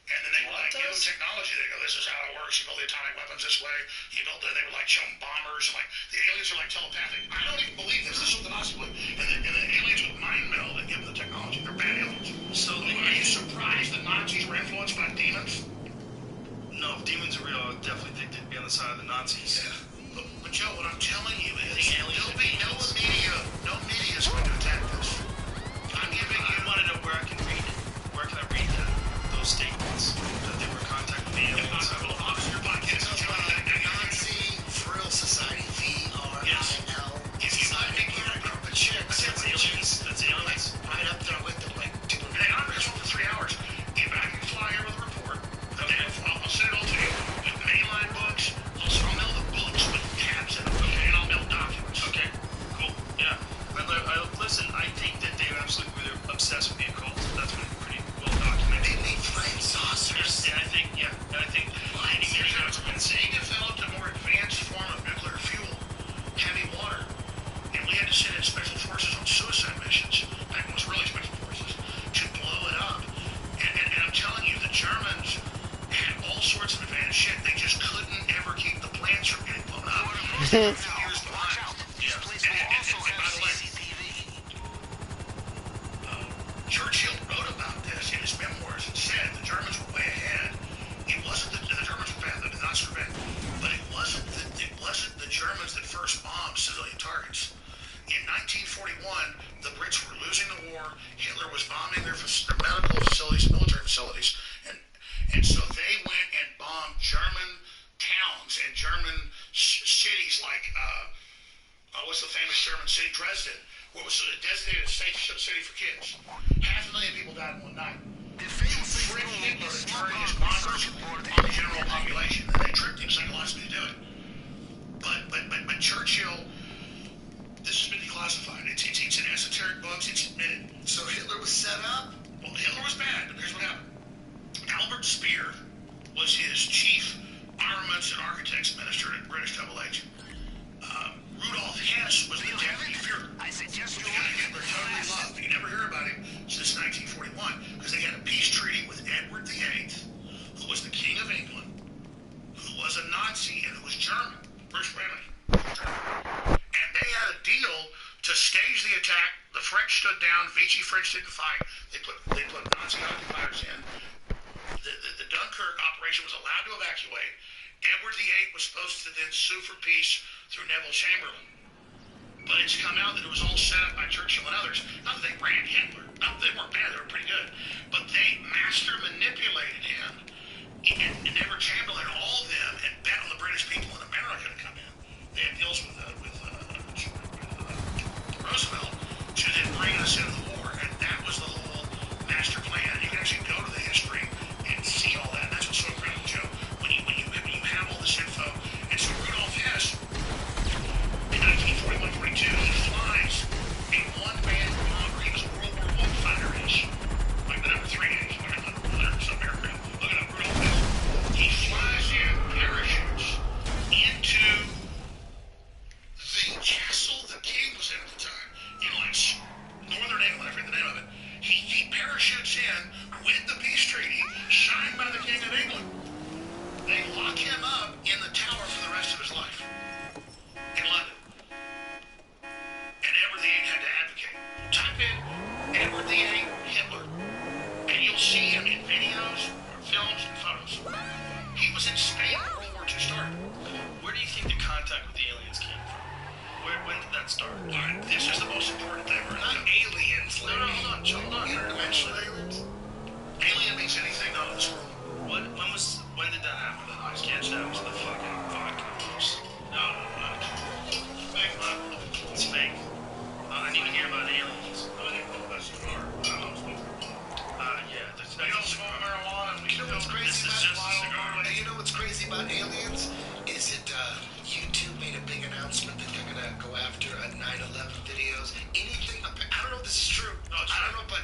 And then they would like give them technology. They go, this is how it works. You build the atomic weapons this way. You build it. They would like show them bombers. And like the aliens are like telepathic. I don't even believe this. This is what the Nazis believe. And the aliens would mind meld and give them the technology. They're bad aliens. So are you surprised the Nazis were influenced by demons? no, if demons are real, I would definitely think they'd be on the side of the Nazis. Yeah. But Joe, what I'm telling you is there'll be no media is going to attack this. I'm giving you. I want to know where I can read it. Where can I read those statements that they were in contact with the aliens? Officer podcast. Nazi Frill Society, VRIL. Yes. If you Society think you're for a group of chicks. That's aliens. That's aliens. Right up there with them, like doing. Hey, I'm rich for 3 hours. Get back and fly here with a report. Okay. I'll send it all to you. With mainline books. I'll mail the books with tabs in them. Okay. And I'll mail documents. Okay. Cool. Yeah. Listen, I think that they absolutely were obsessed with the occult. That's been pretty well documented. They made flying saucers. And I think, They developed a more advanced form of nuclear fuel, heavy water, and we had to send in special forces on suicide missions. Back when it was really special forces to blow it up. And I'm telling you, the Germans had all sorts of advanced shit. They just couldn't ever keep the plants from getting blown up. Years behind. Yeah. And by the way, Churchill wrote about this in his memoirs and said the Germans were way ahead. It wasn't the Germans were bad, the Nazis were bad, but it wasn't the Germans that first bombed civilian targets. In 1941, the Brits were losing the war. Hitler was bombing their medical facilities, military facilities, and so they went and bombed German towns and German cities like what's the famous German city, Dresden, where it was a designated safe city for kids. 500,000 people died in one night. Tricked Hitler to turn his bombers on the general population, and they tricked him psychologically to do it. But Churchill, this has been declassified. It's in esoteric books. It's admitted. So Hitler was set up. Well, Hitler was bad, but here's what happened. Albert Speer was his chief armaments and architects minister at British Double H. Rudolf Hess was the deputy Führer. I suggest The you guy Hitler totally loved. You never hear about him since 1941 because they had a peace treaty with Edward VIII, who was the King of England, who was a Nazi and who was German, British Germany. And they had a deal to stage the attack. The French stood down. Vichy French didn't fight. They put Nazi occupiers in. The Dunkirk operation was allowed to evacuate. Edward VIII was supposed to then sue for peace through Neville Chamberlain. But it's come out that it was all set up by Churchill and others. Not that they ran Hitler. Not that they weren't bad. They were pretty good. But they master manipulated him and Neville Chamberlain, all of them, and bet on the British people in America to come in. They had deals with Roosevelt to then bring us into the war. And that was the whole master plan. You can actually go to the history and see all that. And that's what's so incredible, Joe. When you have all this info. And so Rudolf Hess, in 1941-42, he flies a one-man bomber. He was a World War I fighter-ish, like the number 3 like some aircraft. Look it up, Rudolf Hess. He flies in parachutes into the castle the king was in at the time, in like northern England, I forget the name of it. He parachutes in with the peace treaty signed by the King of England. They lock him up in the tower for the rest of his life in London. And Edward VIII had to advocate. Type in Edward VIII Hitler, and you'll see him in videos, films, and photos. He was in Spain when World War II started. Where do you think the contact with the aliens came from? When did that start? All right, this is the most important thing. We're Not aliens, No, like hold on. interdimensional aliens. Alien means anything not of this world. When did that happen? I can't that was the fucking vodka juice. No. It's fake. I didn't even hear about aliens. Yeah, that's We don't smoke marijuana. We You know what's crazy This is about just a cigar. You know what's crazy about aliens is that YouTube made a big announcement that they're gonna go after 9/11 videos. Anything? I don't know if this is true. No, it's I not. don't know, but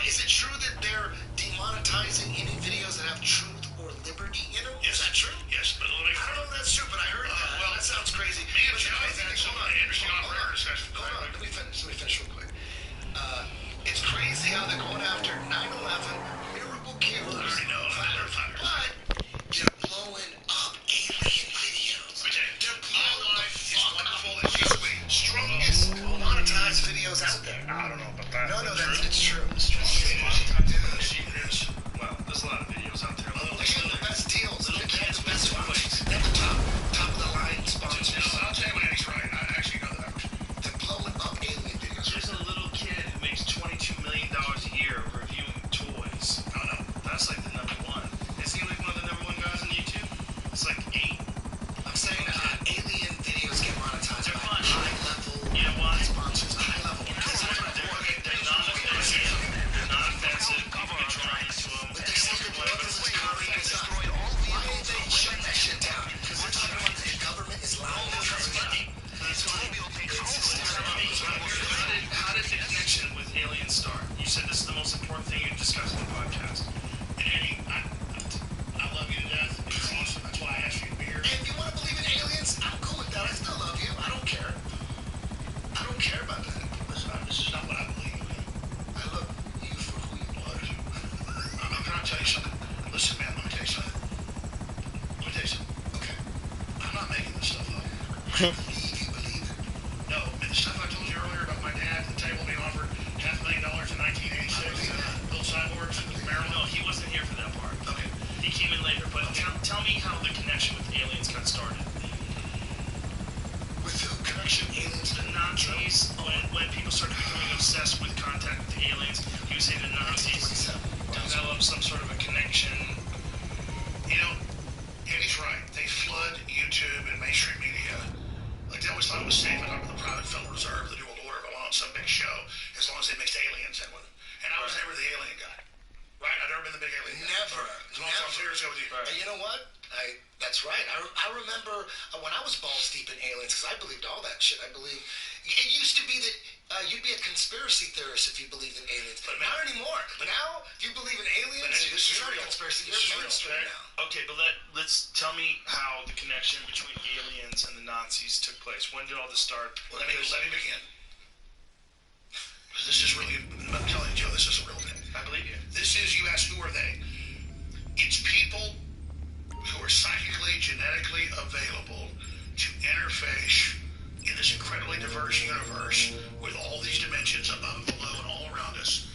is it true that they're demonetizing any videos that have truth or liberty in them? Yes. Is that true? Yes, but let me. I don't know if that's true, but I heard that. well, That sounds crazy. Me and But the Joe crazy have had thing- some hold on, interesting hold on, on-air discussions. Hold on, let me finish real quick. It's crazy how they're going after 9/11 miracle killers. I already know. But they're blowing up alien videos. They're blowing the fuck wonderful. up. It's the Strongest monetized videos out there. I don't know about that. No, it's true. It's true. It is. Well, there's a lot of videos out there. Look at the best deals. Look at believe it. No, and the stuff I told you earlier about my dad at the table being offered $500,000 in 1986 to build cyborgs in Maryland. No, he wasn't here for that part. Okay. He came in later, but tell me how the connection with aliens got started. With who? Connection aliens? The Nazis, when people started becoming obsessed with contact with the aliens, he was saying the Nazis developed some sort of a connection. You know, Andy's right. They flood YouTube and mainstream media. Like, they always thought it was safe. I talked to the Private Federal Reserve, the New World Order, going on some big show, as long as they mixed aliens in with it. And I was never the alien guy. Right? I've never been the big alien guy. Never. As long as I'm serious with you. And you know what? That's right. I remember when I was balls deep in aliens, because I believed all that shit. I believe it used to be that you'd be a conspiracy theorist if you believed in aliens, but not anymore. But now, if you believe in aliens, you're not a conspiracy. You're mainstream now. Okay, but let's tell me how the connection between aliens and the Nazis took place. When did all this start? Let me begin. This is really, I'm telling you, Joe, this is a real thing. I believe you. This is, you ask, who are they? It's people who are psychically, genetically available to interface in this incredibly diverse universe with all these dimensions above and below and all around us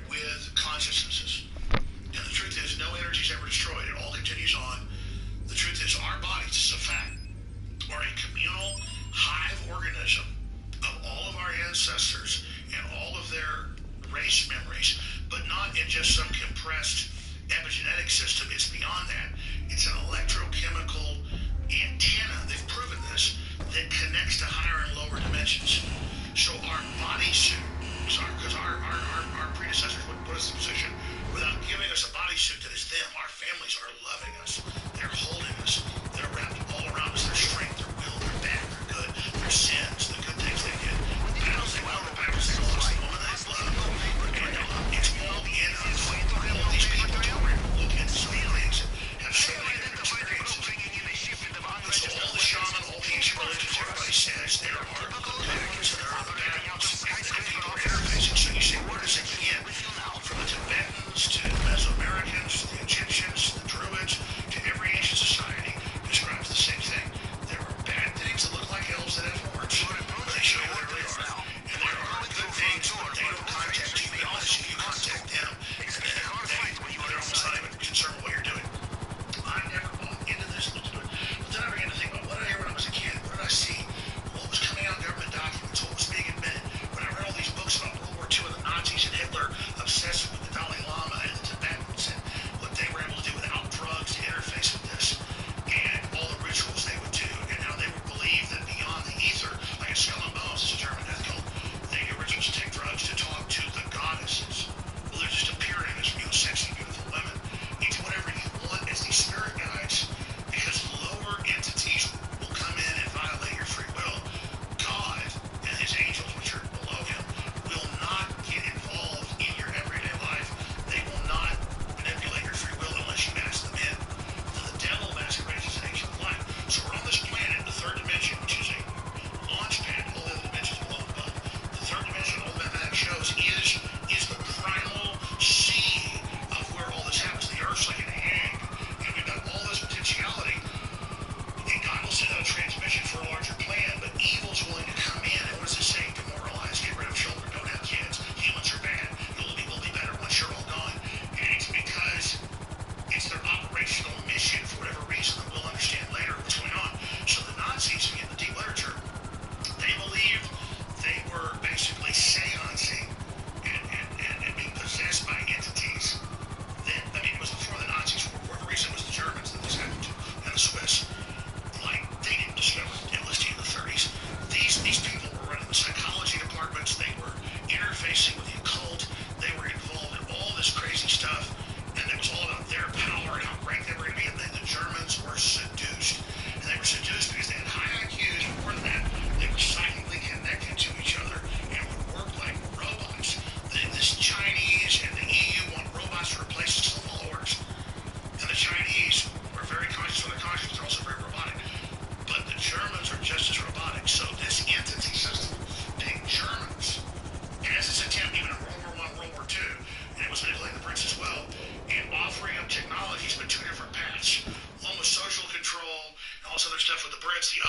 with consciousnesses. And the truth is, no energy is ever destroyed. It all continues on. The truth is, our bodies, this is a fact, are a communal hive organism of all of our ancestors and all of their race memories, but not in just some compressed epigenetic system. It's beyond that. It's an electrochemical antenna that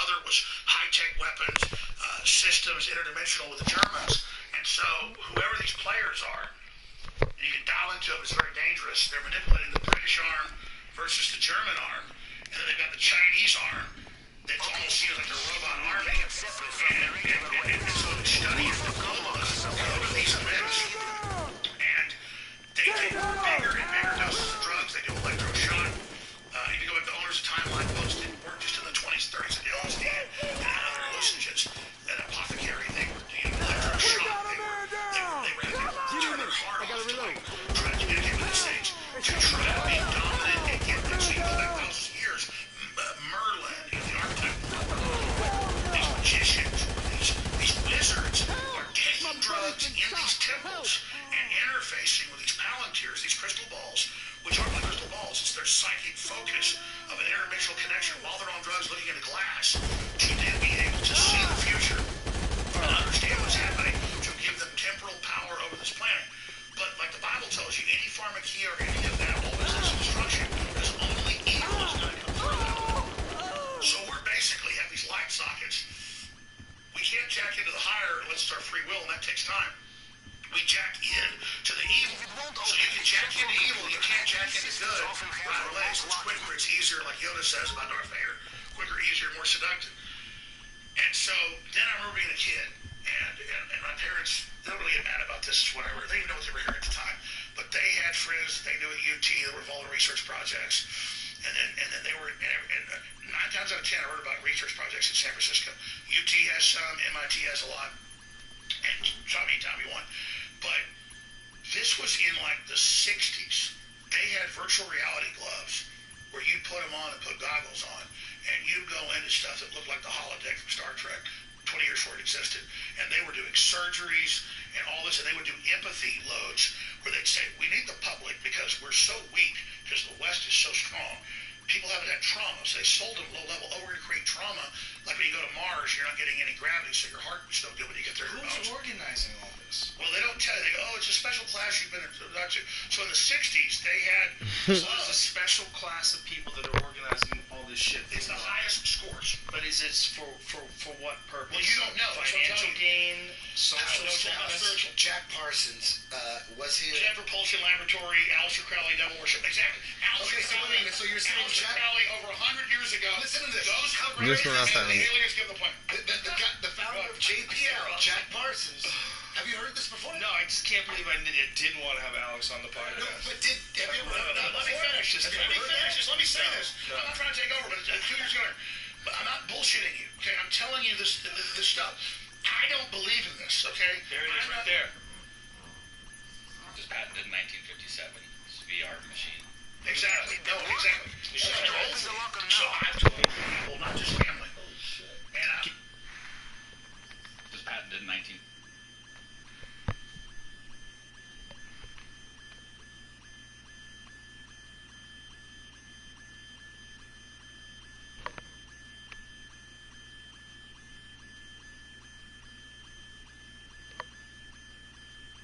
other was high-tech weapons, systems, interdimensional with the Germans. And so whoever these players are, you can dial into it, it's very dangerous. They're manipulating the British arm versus the German arm. And then they've got the Chinese arm that almost feels like a robot army. And so they're studying the globalists over these events. And they take bigger and bigger doses of drugs. They do electroshock. If you go back to Owner's timeline, folks didn't work just in the 20s, 30s, and LSD and other hallucinogens. An apothecary, they were doing electroshock. They were turn their heart off to like try to communicate with these things, to try to be dominant and get them. So you go back those years, Merlin, the archetype, these magicians, these wizards are taking drugs in these temples and interfacing with these palantirs, these crystal balls, which aren't like crystal balls, it's their psychic focus of an interdimensional connection while they're on drugs looking into glass to then be able to see the future and understand what's happening, to give them temporal power over this planet. But like the Bible tells you, any pharmakia or any of that always leads to destruction, because only evil is going to come through that. So we're basically have these light sockets. We can't jack into the higher unless it's our free will, and that takes time. We jack in to the evil. So you can jack into evil, you can't jack into good right away. So it's quicker, it's easier, like Yoda says about Darth Vader. Quicker, easier, more seductive. And so then I remember being a kid, and my parents, they don't really get mad about this, whatever. They didn't even know what they were hearing at the time. But they had friends that they knew at UT that were involved in research projects. And then they were, and 9 times out of 10 I heard about research projects in San Francisco. UT has some, MIT has a lot, and try me anytime you want. But this was in like the 60s. They had virtual reality gloves where you'd put them on and put goggles on, and you'd go into stuff that looked like the holodeck from Star Trek 20 years before it existed. And they were doing surgeries and all this, and they would do empathy loads where they'd say, we need the public because we're so weak, because the West is so strong. People haven't had trauma, so they sold them low level. Oh, we're going to create trauma. Like when you go to Mars, you're not getting any gravity, so your heart is no good when you get there. Who's organizing all this? Well, they don't tell you. They go, oh, it's a special class you've been introduced to. So in the 60s, they had So there's a special class of people that are organizing all this shit. it's the highest scores. But is it for what purpose? Well, you don't know. Financial gain, social status. Spiritual. Jack Parsons, was he? Jet Propulsion Laboratory, Aleister Crowley, Devil Worship. Exactly. Okay, so wait a minute, so you're saying Aleister Jack- Crowley over 100 years ago. Listen to this. Those Just when I the found it. aliens give the plan. The founder of JPL, Jack Parsons. Have you heard this before? No, I just can't believe I didn't want to have Alex on the No, podcast. but have you ever heard No, let me finish. Let me say this. No. I'm not trying to take over, but 2 years ago. But I'm not bullshitting you. Okay, I'm telling you this stuff. I don't believe in this. Okay. There it is, right there. It was patented in 1957. It's a VR machine. Exactly. No, exactly. You So, said it right. so I've told people, not just family. And It was patented in 19.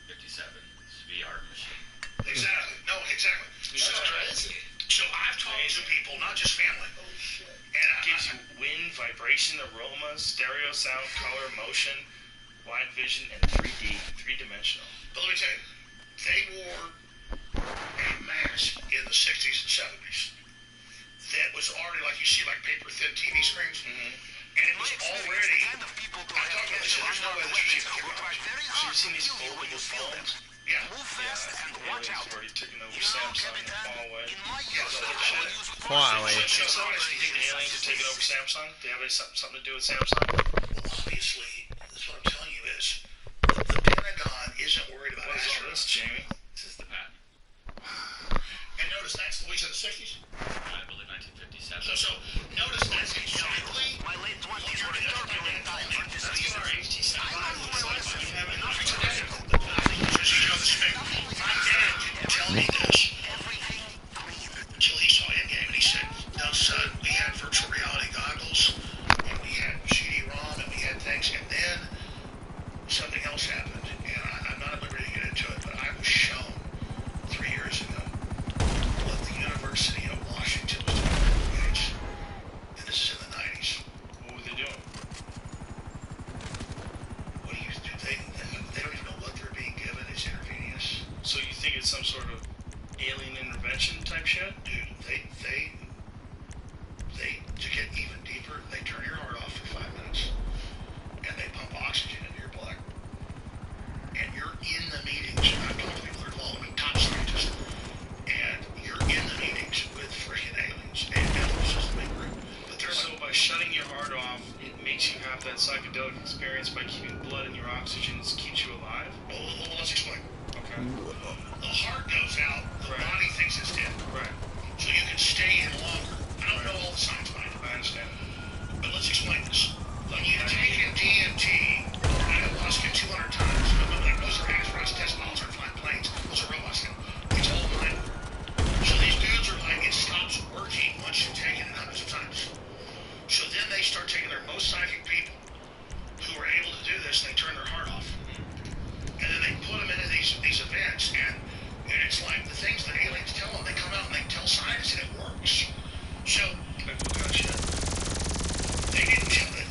It's a VR machine. exactly. No, exactly. So I've talked to people, not just family. And Gives you wind, vibration, aroma, stereo, sound, color, motion, wide vision, and 3D, three-dimensional. But let me tell you, they wore a mask in the 60s and 70s that was already like you see like paper thin TV screens. And it was already, I talked about this, there's no way this machine can get So you've seen these foldable phones? Yeah. Aliens already taken over Samsung and Huawei. Huawei. So you think the aliens are taking over Samsung? Do they have something to do with Samsung? Well, obviously, that's what I'm telling you is the Pentagon isn't worried about What is all this, astronauts. Jamie? This is the patent. And notice that's the in the 60s. I believe 1957. So notice that's exactly My late 20s were a turbulent time. My dad didn't tell me this until he saw Endgame, and he said, "No, son, we had virtual reality goggles, and we had CD-ROM, and we had things, and then something else happened, and I'm not at liberty to get into it, but I was shown 3 years ago what the University of Washington was doing with Gates, and this is in the 90s. What were they you have that psychedelic experience by keeping blood in your oxygen keeps you alive? Well, let's explain. Okay. The heart goes out, the Right. body thinks it's dead. Right. So you can stay in longer. I don't know all the science behind it. I understand. But let's explain this. When you've taken DMT, ayahuasca 200 times, like those are asteroids, testicles, or flying planes, those are ayahuasca. It's all mind. So these dudes are like, it stops working once you've taken it hundreds of times. So then they start taking their most psychic people who are able to do this, and they turn their heart off. And then they put them into these events, and it's like the things that aliens tell them, they come out and they tell scientists, and it works. So, Like what kind of shit? they didn't tell it.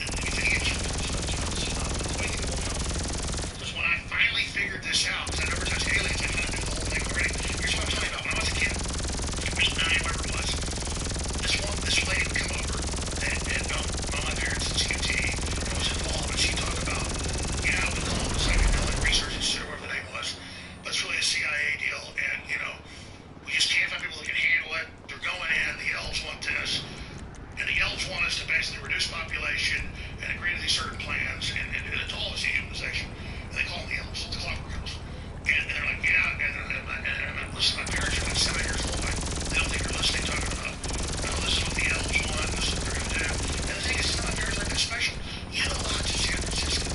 Because when I finally figured this out, because I never touched aliens, I kind of knew the whole thing already. Here's what I'm telling you about. When I was a kid, 8, 9, whatever it was, this lady would come over that had known my parents in CUT and was involved, and she'd talk about, yeah, we call it psychedelic research institute, whatever the name was, but it's really a CIA deal, and, you know, we just can't find people that can handle it. They're going in, the elves want this, and the elves want us to basically reduce population and agree to these certain plans, and it's all a dehumanization. And they call them the elves, the clockwork elves. And they're like, yeah, and listen, my parents are like 7 years old. They don't think they're listening, talking about, no, this is what the elves want, this is what they're going to do. And the thing is, my parents aren't that special. You know a lot to San Francisco.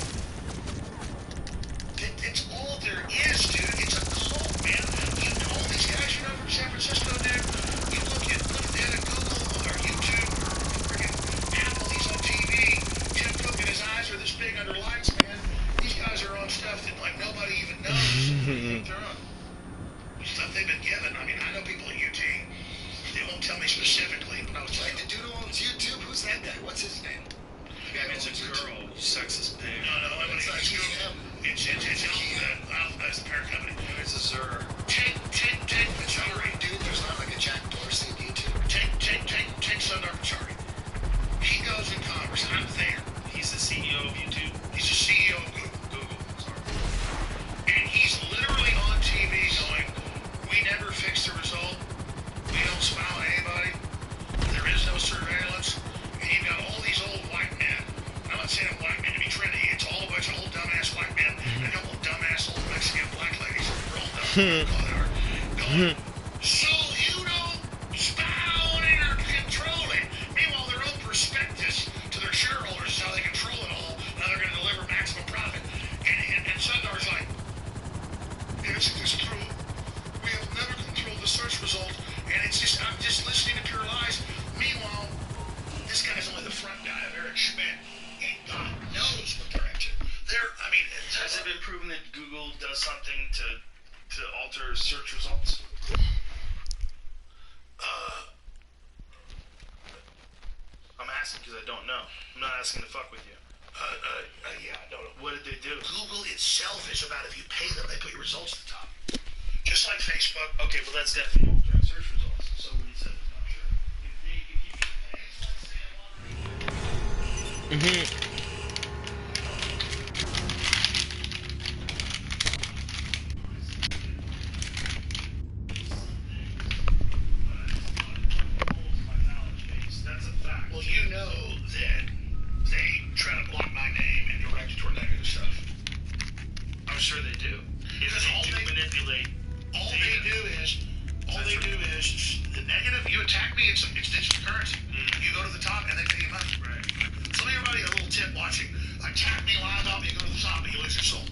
It's all there is, dude. It's a cult, man. You know all these guys you know from San Francisco, dude. You look at the other Google or YouTube or freaking Apple, he's on TV. Tim Cook and his eyes are this big under lights, man. These guys are on stuff that like nobody even knows. They're on stuff they've been given. I mean, I know people at UT. They won't tell me specifically, but I was Like like, the dude who owns YouTube? Who's that guy? What's his name? The guy who It's a owns YouTube. girl, sexist pig. no, I mean, It's not GM. it's Alpha, that's the parent company. It's a Zer. Take Sorry, Pachari. dude, there's not like a Jack Dorsey of YouTube. Take Sundar Pachari. He goes in Congress. I'm there. He's the CEO of YouTube. He's the CEO of Google. Sorry. And he's literally on TV going, we never fix the result. We don't spy on anybody. There is no surveillance. And you've got all these old white men. I'm not saying white men to be trendy. It's all a bunch of old dumbass white men and a couple of dumbass old Mexican black ladies. They're all dumb. Going, so you don't spy on it or control it. Meanwhile, their own prospectus to their shareholders is how they control it all. Now they're going to deliver maximum profit. And Sundar's like, yes, it is true. We have never controlled the search result, and I'm just listening to pure lies. Meanwhile, this guy's only the front guy of Eric Schmidt, and God knows what they're into. Has it been proven that Google does something to alter search results? I'm asking because I don't know. I'm not asking to fuck with you. Yeah, I don't know. What did they do? Google itself is about if you pay them, they put your results at the top. Just like Facebook. Okay, well that's definitely altering search results. So what he said is not true. If you pay, it's like saying That's a fact. Well, you know that they try to block my name and direct it toward negative stuff. I'm sure they do. Because all they manipulate. All they do is the negative. You attack me, it's digital currency. You go to the top and they pay you money. Right. So everybody, a little tip watching. Attack me, lie about me, you go to the top, but you lose your soul.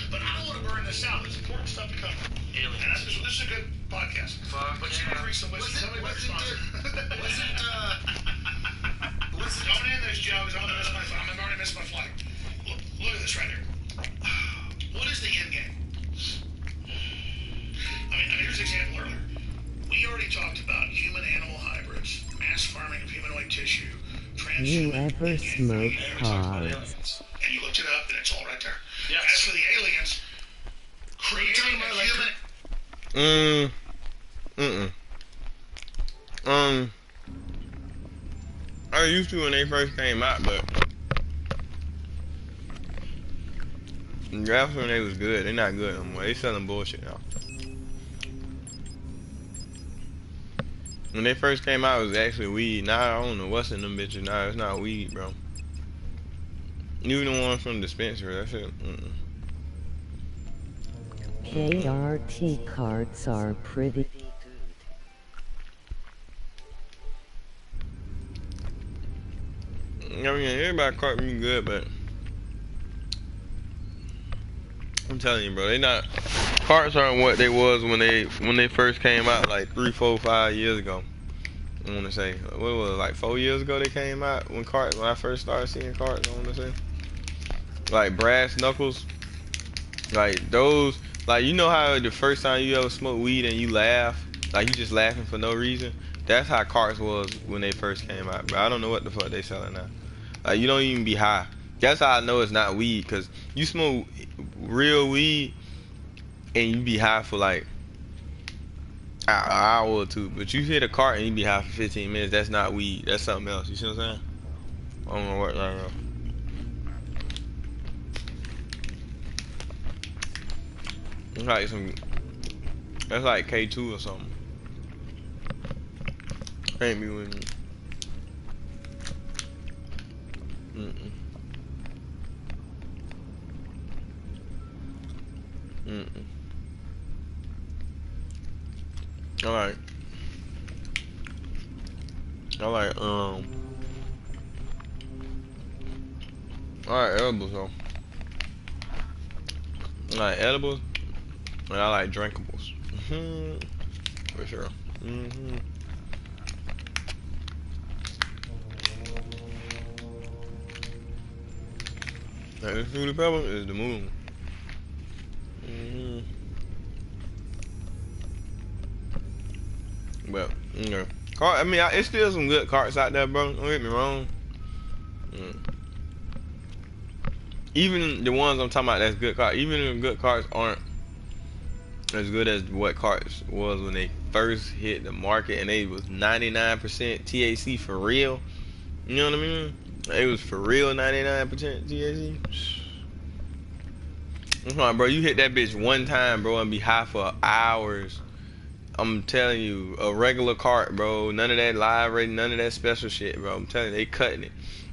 But I don't want to burn this out. There's important stuff to cover. Aliens. And this is a good podcast. Fuck But you yeah. can read some wisdom. Tell me about your sponsor. Don't end this, Joe, because I'm already missed my flight. Look at this right here. What is the end game? I mean, here's an example earlier. We already talked about human-animal hybrids, mass farming of humanoid tissue, You transhuman. ever smoke pods? And you looked it up, and it's all right there. Yes. As for the aliens, creating a human... I used to when they first came out, but that's when they was good. They're not good no more. They selling bullshit now. When they first came out, it was actually weed. Now I don't know what's in them bitches. Now it's not weed, bro. Even the ones from the dispensary, that shit. KRT carts are pretty good. I mean, everybody cart me good, but I'm telling you, bro, they not. Carts aren't what they was when they first came out, like 3, 4, 5 years ago. I want to say, what was it, like 4 years ago they came out when I first started seeing carts. I want to say, like brass knuckles, like those, like you know how the first time you ever smoke weed and you laugh, like you just laughing for no reason. That's how carts was when they first came out, bro. I don't know what the fuck they selling now. Like you don't even be high. That's how I know it's not weed, cause you smoke real weed and you be high for like an hour or two, but you hit a cart and you be high for 15 minutes. That's not weed. That's something else. You see what I'm saying? I don't know what that is. It's like some. That's like K2 or something. Ain't me with me. Mm-mm. Mm-mm. I like edibles though. I like edibles and I like drinkables. For sure. Like this fruity pebble is the moon. But you know, I mean, it's still some good carts out there, bro. Don't get me wrong. Even the ones I'm talking about, that's good carts. Even the good carts aren't as good as what carts was when they first hit the market, and they was 99% THC for real. You know what I mean? It was for real 99% THC. Come on, bro. You hit that bitch one time, bro, and be high for hours. I'm telling you, a regular cart, bro. None of that live rating, none of that special shit, bro. I'm telling you, they cutting it.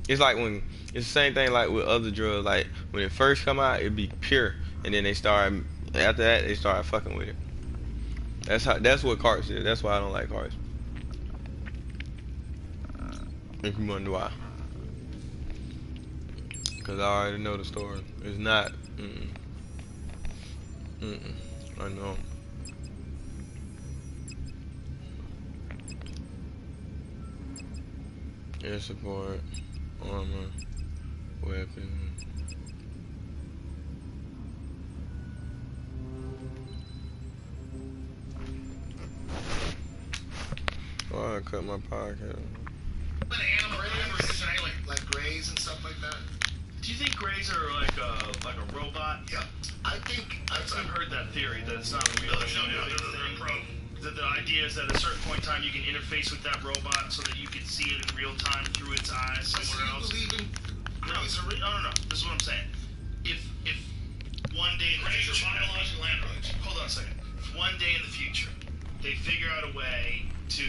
It's like when it's the same thing like with other drugs. Like when it first come out, it'd be pure, and then they start after that they start fucking with it. That's what carts is. That's why I don't like carts. If you wonder why, cause I already know the story. It's not. I know. Air support, armor, weapon. Oh, I cut my podcast. An animal like grays and stuff like that. Do you think Greys are like a robot? Yeah, I've heard that theory that it's not real. The idea is that at a certain point in time you can interface with that robot so that you can see it in real time through its eyes somewhere else. No. This is what I'm saying. If one day in the future, hold on a second. If one day in the future they figure out a way to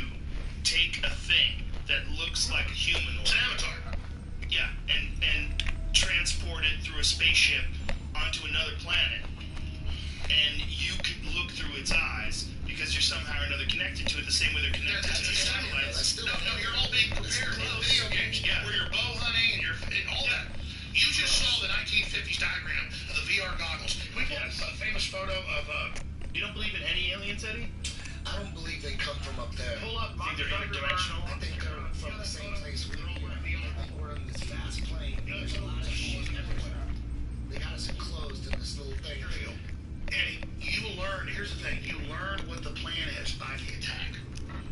take a thing that looks like a humanoid, It's an avatar. yeah, and transport it through a spaceship onto another planet, and you could look through its eyes because you're somehow or another connected to it the same way they're connected to the satellites. No, you're all being prepared for video games. Yeah. Where you're bow hunting and all that. You just saw the 1950s diagram of the VR goggles. We put a famous photo of. You don't believe in any aliens, Eddie? I don't believe they come from up there. Pull up. Think they're interdimensional? I think they're from the same place we are. I think we're in this fast plane. There's a lot of shit everywhere. They got us enclosed in this little thing. Eddie, you learn. Here's the thing. You learn what the plan is by the attack.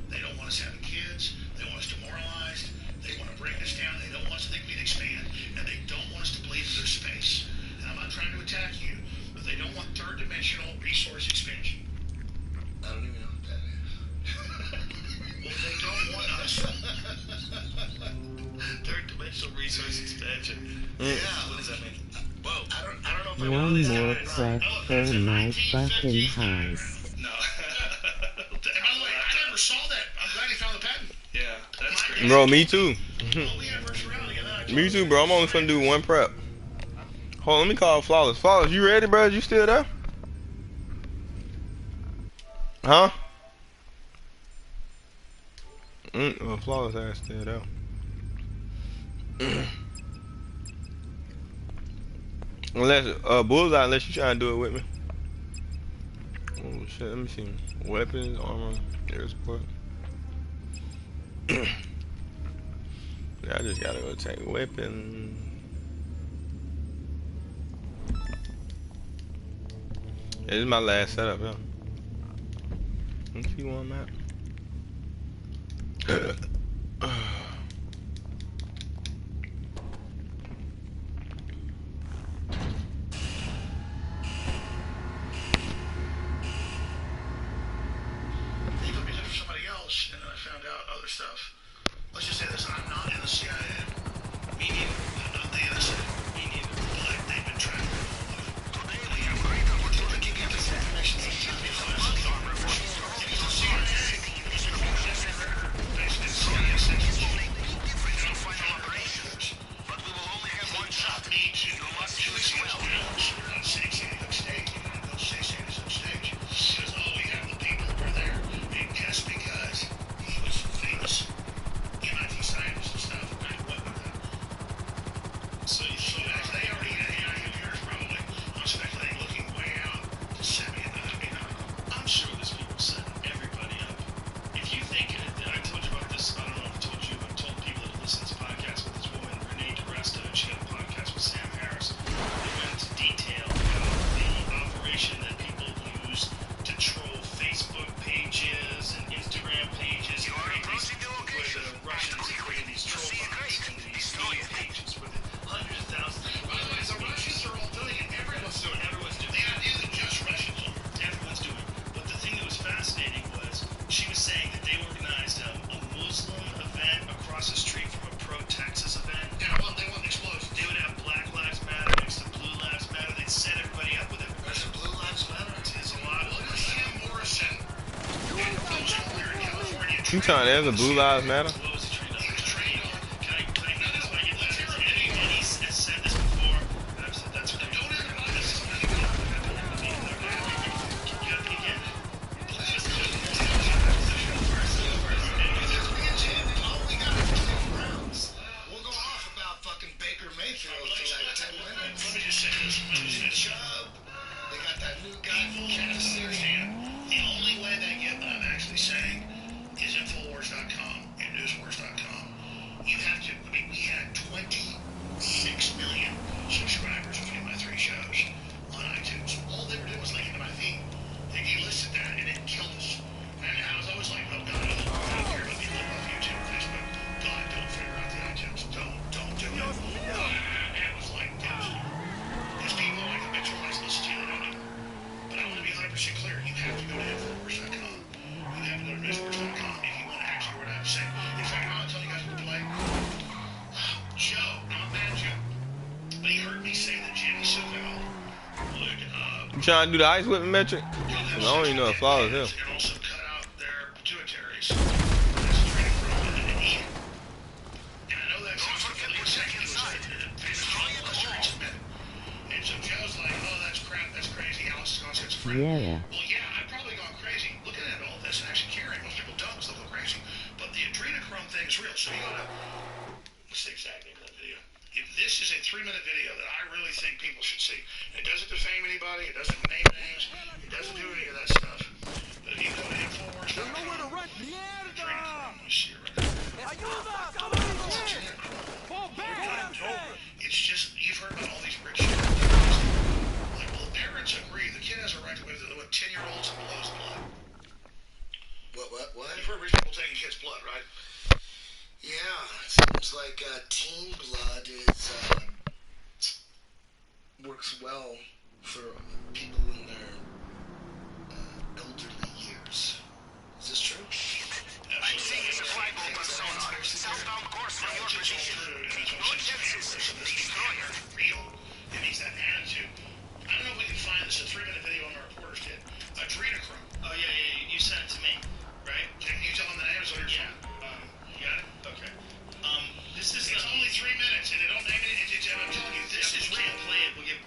They don't want us having kids. They want us demoralized. They want to bring us down. They don't want us to think we'd expand. And they don't want us to believe there's space. And I'm not trying to attack you, but they don't want third-dimensional resource expansion. I don't even know what that is. Well, they don't want us. Third-dimensional resource expansion. Yeah. What does that mean? Whoa. I don't know if I One want more this. crack for my fucking heist. No. And by the way, I never saw that. I'm glad he found the patent. Yeah, that's great. Bro, me too. Oh, we had virtual reality. Me too, bro. I'm only gonna do one prep. Hold on, let me call Flawless. Flawless, you ready, bro? You still there? Huh? Well, Flawless ass still there. Unless, Bullseye, unless you trying to do it with me. Oh shit, let me see. Weapons, armor, air support. Yeah, I just gotta go take weapon. Yeah, this is my last setup, yeah. Let's see where I'm at. He put me in for somebody else, and then I found out other stuff. Let's just say this: I'm not in the CIA. Me neither. I'm not in the NSA. Me neither. But they've been tracking me all over. Today we have great opportunity to get this information from China. If he's a CIA, basically the CIA central chief. Final operations. But we will only have one shot. Me to choose his balance. We're not saying anything upstage. Don't say anything upstage. Because we have the people who were there. And just because he was famous MIT scientist and stuff, I went with that. So as they already had AI computers probably, I'm speculating looking way out to set me I'm sure there's people setting everybody up. If you think, and I told you about this, I don't know if I told you, but I told people that listen to this podcast with this woman, Renee DeResta, and she had a podcast with Sam Harris. They went into detail about the operation that people use to troll Facebook pages and Instagram pages. Where the Russians create these troll bots and these media pages with hundreds of thousands of people. By the way, the Russians are all doing it. Everyone's doing it. Everyone's doing The it. idea that just Russians are. Everyone's doing it. But the thing that was fascinating was she was saying that they organized a Muslim event across the street from a pro-Texas event. Yeah, well, they want explosions. They would have Black Lives Matter next to Blue Lives Matter. They'd set everybody up with it. There's a Blue Lives Matter. There's a lot of Look at Sam Morrison. Here in California. You trying to have the Blue Lives Matter? What was he trained on? He was trained on. Can I get this? Can I get this? And he has said this before. And I've said that's what Don't ever lie. This is what he again. We'll go off about fucking Baker Mayfield for like 10 minutes. Let me just say this. Chubb. They got that new guy from Kansas City. The only way they get what I'm actually saying is Infowars.com and Newswars.com. You have to, I mean, we had 26 million subscribers between my three shows on iTunes. All they were doing was linking to my feed. They delisted that and it killed us. And I was always like, oh God, I don't care about people on YouTube and Facebook. God, don't figure out the iTunes. Don't do it. It was like, because people like habitualized listen to you, they don't do it. But I want to be 100% clear. You have to go to Infowars.com. You have to go to Newswars.com if you want to actually hear what I have to say. In fact, I'll tell you guys what to play. Joe, not bad Joe, but he heard me say that Jimmy Savile would, You trying to do the ice whipping metric? I don't even know if Flawless here. and also cut out their pituitaries. That's training for and eat it. And I know that sounds really second inside. And so Joe's like, oh, that's crap, that's crazy. Alice is going schizophrenic. Yeah. Well, yeah, I've probably gone crazy looking at all this and actually caring. Most people don't because they'll go crazy. But the adrenochrome thing is real. So you go to, what's the exact name of that video? If this is a 3-minute video that I really think people should see. It doesn't defame anybody. It doesn't name names. It doesn't do any of that stuff. But if you go to Infowars.com, adrenochrome, let me see it right now. It's just, you've heard about all these rich like, well, the parents agree. The kid has a right to live with 10-year-olds and blows blood. What? You've heard rich people taking kids' blood, right? Yeah, it seems like teen blood is works well for people in their elderly years. Is this true? I'm seeing a supply boat on sonar. Southbound course from your position. No chances. Destroyer. Real. It means that attitude. I don't know if we can find this. A 3-minute video on the reporters did. Adrenochrome. Oh yeah. You sent it to me, right? Can you tell them the name? So Yeah. You got it? Okay. This is it's only 3 minutes, and they don't name it. I'm telling you, this is we real. can't play it. We'll get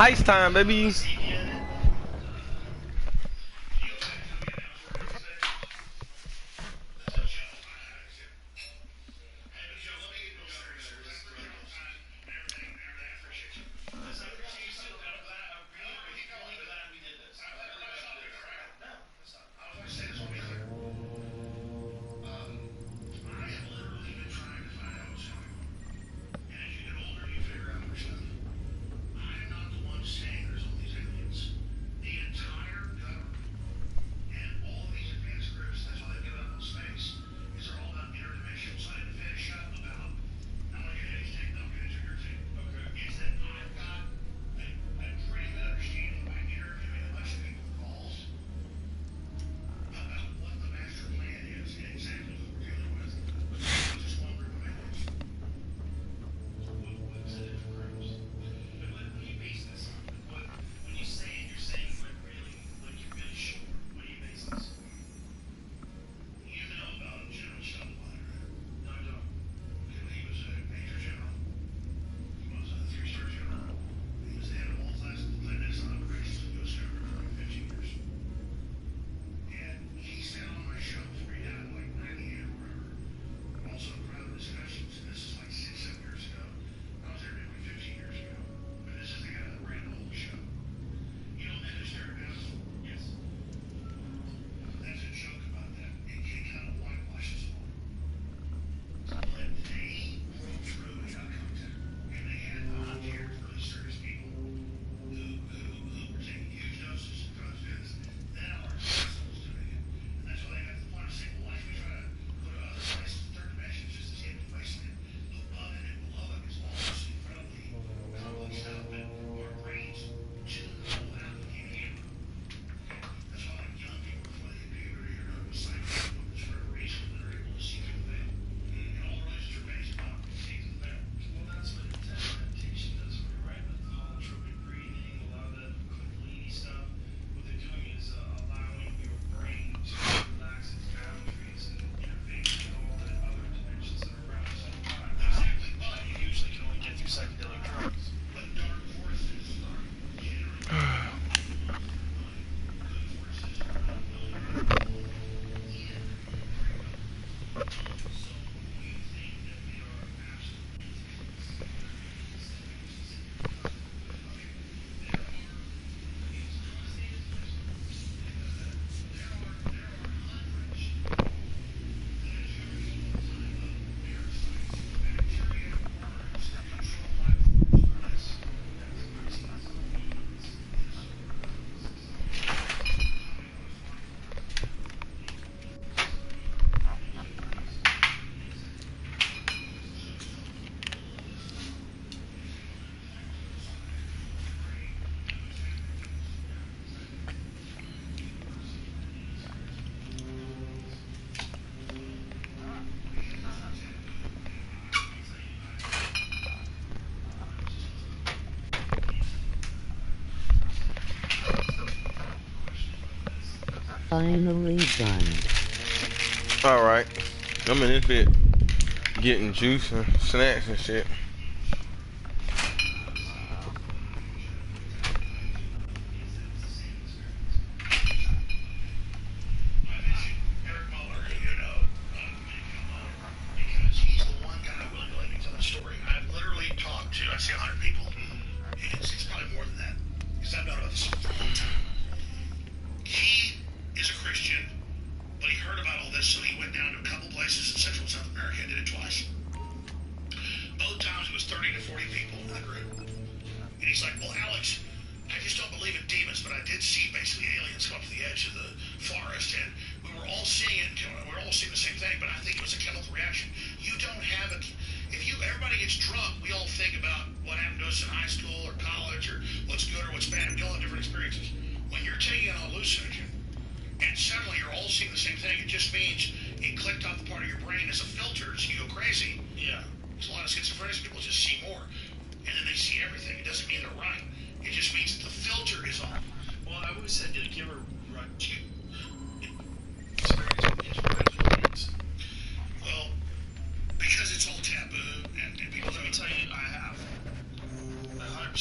Heist time, baby. Finally done. Alright. I'm in this bit getting juice and snacks and shit.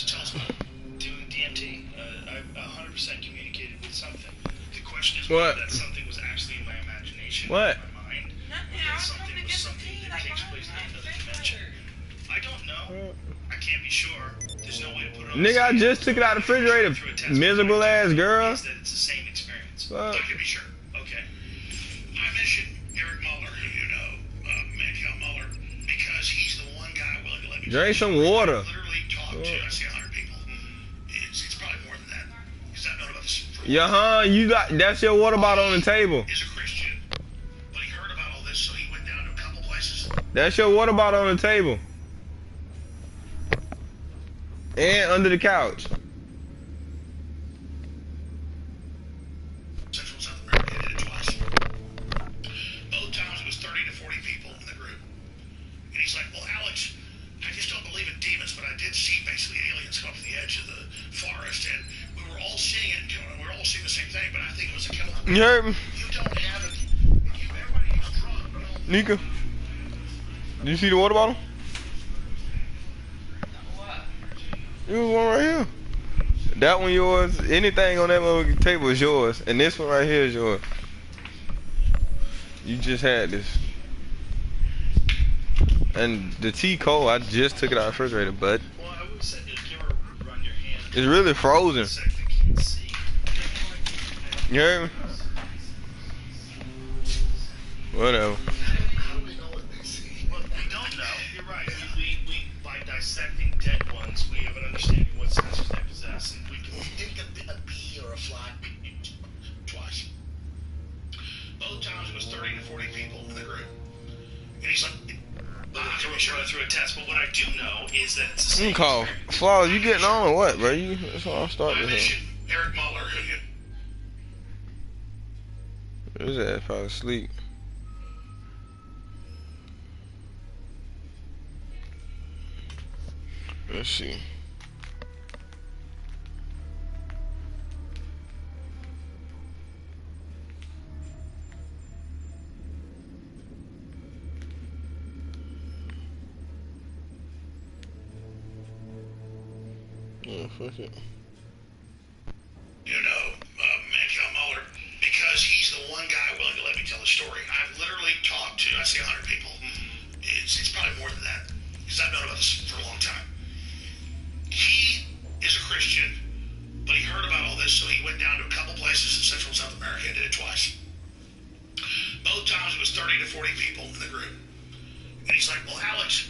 Tell us about doing What? that something was actually in my imagination, What? in my mind, or that something was something that takes place in another dimension. I don't know. I can't be sure. There's no way to put it on. Nigga, I just took it out of the refrigerator. Miserable ass girl. That it's the same experience. Fuck. I can be sure. Okay. I mentioned Eric Muller, who you know, Mantel Muller, because he's the one guy willing to let me Drink some water. I literally talked to, I say 100 people. It's probably more than that. Because I've known about this for You got that's your water bottle on the table. He's a Christian, but he heard about all this, so he went down to a couple places. That's your water bottle on the table. And under the couch. Central and South America did it twice. Both times it was 30 to 40 people in the group. And he's like, well, Alex, I just don't believe in demons, but I did see basically aliens come up to the edge of the forest, and we were all seeing it, and we were all seeing the same thing, but I think it was a chemical. You heard me? You don't have it. Everybody is drunk. Nika? Did you see the water bottle? You was one right here. That one yours. Anything on that motherfucking table is yours. And this one right here is yours. You just had this. And the tea cold, I just took it out of the refrigerator, bud. Well, I would say if you ever run your hand. It's really frozen. Can't see. You heard me? Whatever. How do we know what they see? Well, we don't know. You're right. We by dissecting dead ones, we have an understanding of what senses they possess, and we can. We think a bee or a fly. Twice. Both times it was 30 to 40 people in the group. And he's like, Through a test, but what I do know is that it's the same. You can call. Flawless, you getting on or what, bro? That's why I'll start I with mentioned him. Eric Muller, who you His ass probably asleep. Let's see. Oh, fuck it. you know, Mantel Muller, because he's the one guy willing to let me tell the story. I've literally talked to, I say 100 people. It's probably more than that, because I've known about this for a long time. He is a Christian, but he heard about all this, so he went down to a couple places in Central and South America and did it twice. Both times it was 30 to 40 people in the group. And he's like, well, Alex,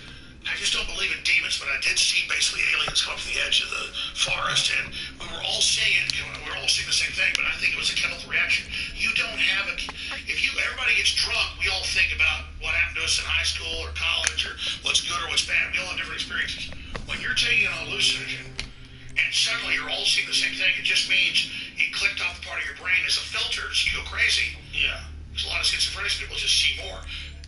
I just don't believe in demons, but I did see basically aliens come up to the edge of the forest, and we were all seeing it, we were all seeing the same thing, but I think it was a chemical reaction. You don't have it. If everybody gets drunk, we all think about what happened to us in high school or college, or what's good or what's bad. We all have different experiences. When you're taking a hallucinogen, and suddenly you're all seeing the same thing, it just means it clicked off the part of your brain as a filter, so you go crazy. Yeah. There's a lot of schizophrenic people just see more,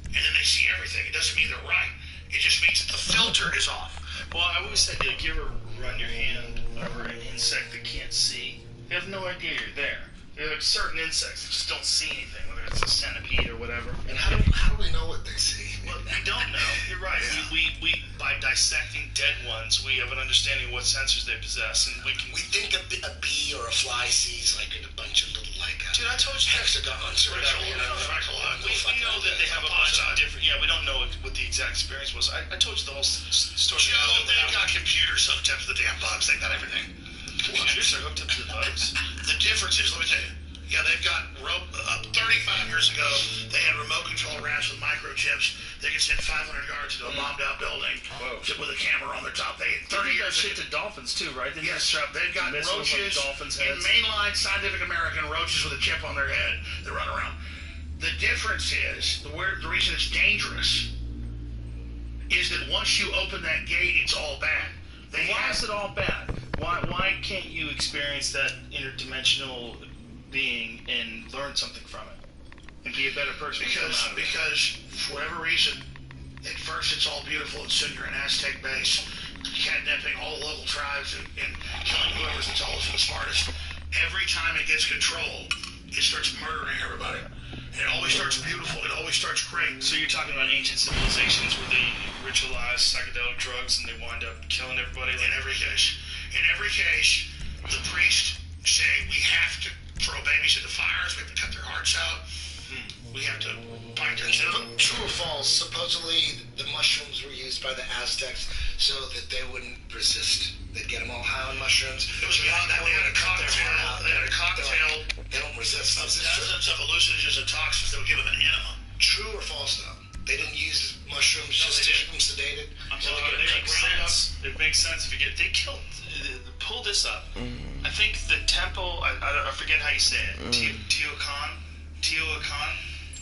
and then they see everything. It doesn't mean they're right. It just means that the filter is off. Well, I always said, like, you ever run your hand over an insect that can't see? They have no idea you're there. There are certain insects that just don't see anything, whether it's a centipede or whatever. And how do we know what they see? Well, we don't know. You're right. Yeah. We by dissecting dead ones, we have an understanding of what sensors they possess, and we can. We think a bee or a fly sees like a bunch of little Dude, I told you. hexagons or whatever. You know, We know that they have a bunch of different. Yeah, we don't know what the exact experience was. I told you the whole story. Joe, they've got computers hooked up to the damn bugs. They've got everything. Computers are hooked up to the bugs. The difference is, let me tell you. Yeah, they've got 35 years ago, they had remote control rats with microchips. They could send 500 yards to a bombed out building with a camera on their top. They 30 years shit to dolphins too, right? Yes, they've got roaches dolphins' in heads. mainline Scientific American, roaches with a chip on their head that run around. The difference is, the reason it's dangerous is that once you open that gate, it's all bad. Why is it all bad? Why can't you experience that interdimensional being and learn something from it and be a better person? Because for whatever reason, at first it's all beautiful, and soon you're an Aztec base, catnapping all the local tribes and killing whoever's the tallest and the smartest. Every time it gets controlled, it starts murdering everybody. And it always starts beautiful. It always starts great. So you're talking about ancient civilizations where they ritualize psychedelic drugs and they wind up killing everybody? In every case, the priests say we have to throw babies into fires. We have to cut their hearts out. We have to bite their teeth. True or false? Supposedly the mushrooms were used by the Aztecs so that they wouldn't resist. They'd get them all high on mushrooms. It was beyond that. They had a cocktail. They had a cocktail. They don't resist. Of dozens of hallucinogens and toxins that would give them an enema. True or false, though? They didn't use mushrooms just to keep them sedated. It makes sense if you get. They killed. Pull this up. I think the temple. I forget how you say it. Teotihuacan.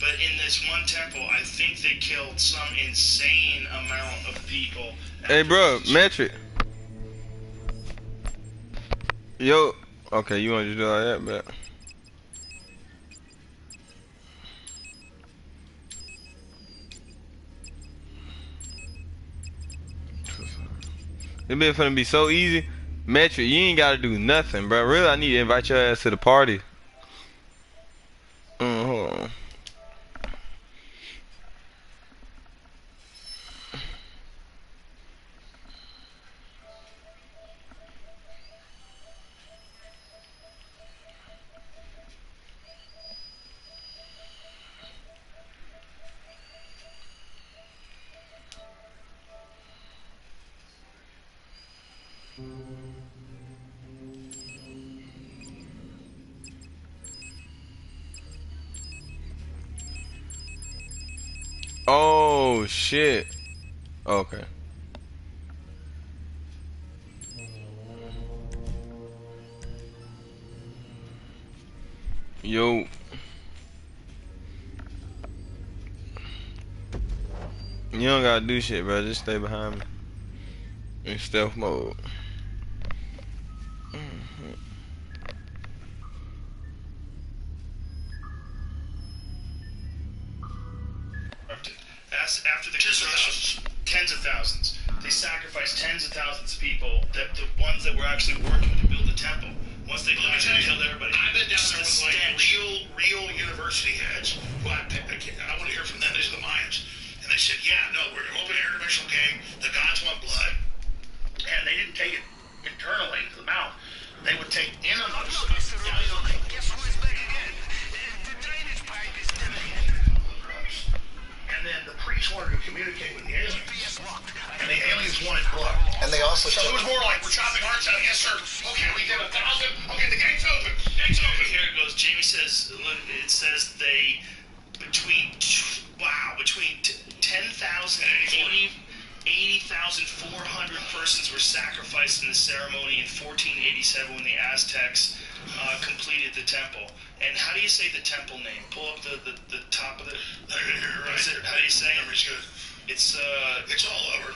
But in this one temple, I think they killed some insane amount of people. Hey, bro, metric. Yo, okay, you want to do all that, but. It been finna be so easy. Metric, you ain't gotta do nothing, bro. Really, I need to invite your ass to the party. Hold on. Oh shit. Okay. Yo. You don't gotta do shit, bro. Just stay behind me. In stealth mode. After the construction, tens of thousands. They sacrificed tens of thousands of people. The ones that were actually working to build the temple. Once they Let me tell you, killed everybody. I've been down there with like real university heads. Who I want to hear from them. These are the Mayans, and they said, "Yeah, no, we're an open interdimensional game. The gods want blood, and they didn't take it internally to the mouth. They would take enemas." Guess who is back again? The drainage pipe is dead again. And then the priests wanted to communicate with the aliens, GPS locked. and the aliens wanted blood. And they also So it was more like, we're chopping hearts out. Yes, sir. Okay, we did 1,000. Okay, the gate's open. Gate's open. Here it goes. Jamie says, it says they, between 10,000 and 80,400 persons were sacrificed in the ceremony in 1487 when the Aztecs completed the temple. And how do you say the temple name? Pull up the top of it. Right. How do you say it? Memory's good. It's It's all over.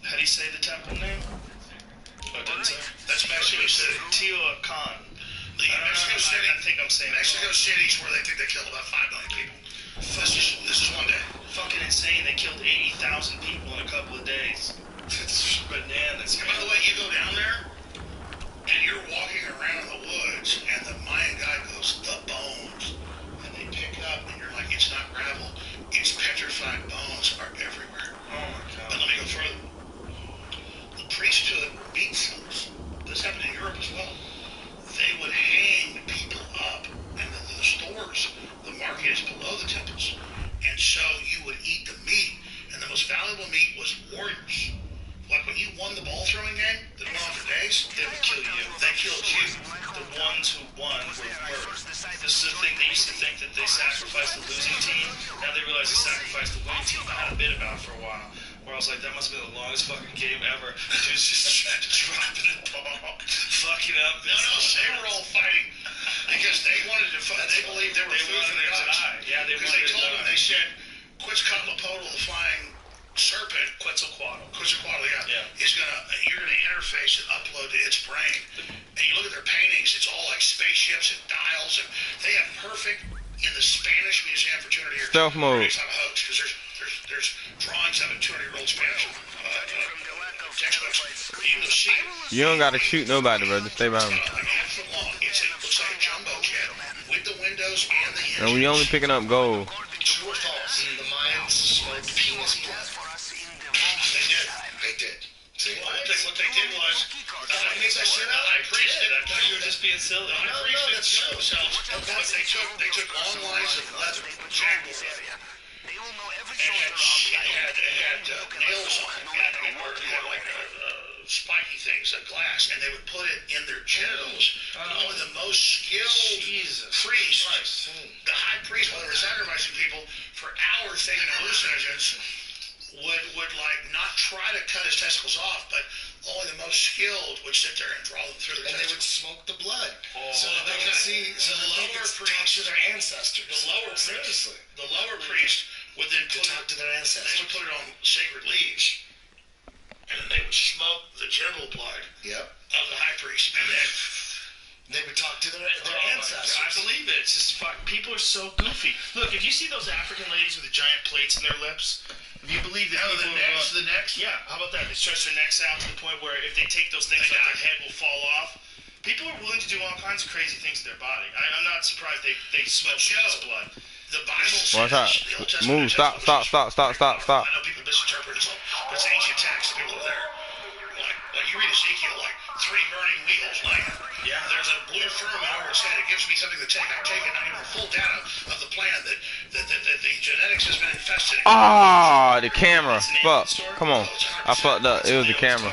how do you say the temple name? Oh, it didn't say. That's Mexico City. Teotihuacan. Mexico City. I think I'm saying it Mexico wrong. City's where they think they killed about 5 million people. This is one day. Fucking insane. They killed 80,000 people in a couple of days. It's bananas. And by the way, you go down there, and you're walking around in the woods, and the Mayan guy goes, the bones. And they pick up, and you're like, it's not gravel. It's petrified bones are everywhere. Oh my god. But let me go further. The priesthood beats those. This happened in Europe as well. They would hang people up, and the stores, the market is below the temples. And so you would eat the meat, and the most valuable meat was warriors. Like when you won the ball throwing game that went on for days, They would kill you. they killed you. The ones who won were murdered. This is the thing. They used to think that they sacrificed the losing team. Now they realize they sacrificed the winning team. I had a bit about it for a while, where I was like, that must have been the longest fucking game ever. Dude's just dropping a ball, fucking up. No, they were all fighting because they wanted to fight. They believed they were food for the gods. Yeah, they Because they wanted told to them, die. they said, Quetzalcoatl, the flying serpent, Quetzalcoatl, you're gonna interface and upload to its brain. And you look at their paintings, it's all like spaceships and dials, and they have perfect in the Spanish Museum for 200 years. Stealth mode. It's not a hoax because there's drawings of it, 200-year-old Spanish textbooks. You can go see it. You don't gotta shoot nobody, bro. Just stay behind me. Like half foot long. It looks like a jumbo jet with the windows and the And we only picking up gold. True or false? The Mayans smoked penis blood. They did. They did. See, what they did was, I guess I said I preached it. I thought you were just being silly. I preached it to show themselves. But they took long lines of leather, jackal leather, They will know every and shoulder on the had island. nails on it, or had like spiky things, glass, and they would put it in their genitals. And only the most skilled priest, the high priest, while they were sacrificing people for hours taking hallucinogens, would like not try to cut his testicles off, but only the most skilled would sit there and draw them through their And they would testicles. smoke the blood, so that they could see, so that they could talk to their ancestors. The lower priest would then talk to their ancestors. They would put it on sacred leaves, and then they would smoke the genital blood of the high priest, and then they would talk to their ancestors. I believe it. It's just fuck. People are so goofy. Look, if you see those African ladies with the giant plates in their lips, if you believe that people the necks. Yeah, how about that? They stretch their necks out to the point where if they take those things out, their head will fall off. People are willing to do all kinds of crazy things to their body. I'm not surprised they smoke this blood. The Bible says, Watch out. the Old Testament Move. Stop. I know people misinterpret it, but it's ancient text. People are there. Like you read Ezekiel, like 3 burning wheels. Like, yeah, there's a blue firmament over its head. It gives me something to take. I'm taking full data of the plan that the genetics has been infested. Ah, the camera. Fuck. Come on. I fucked up. It was the camera.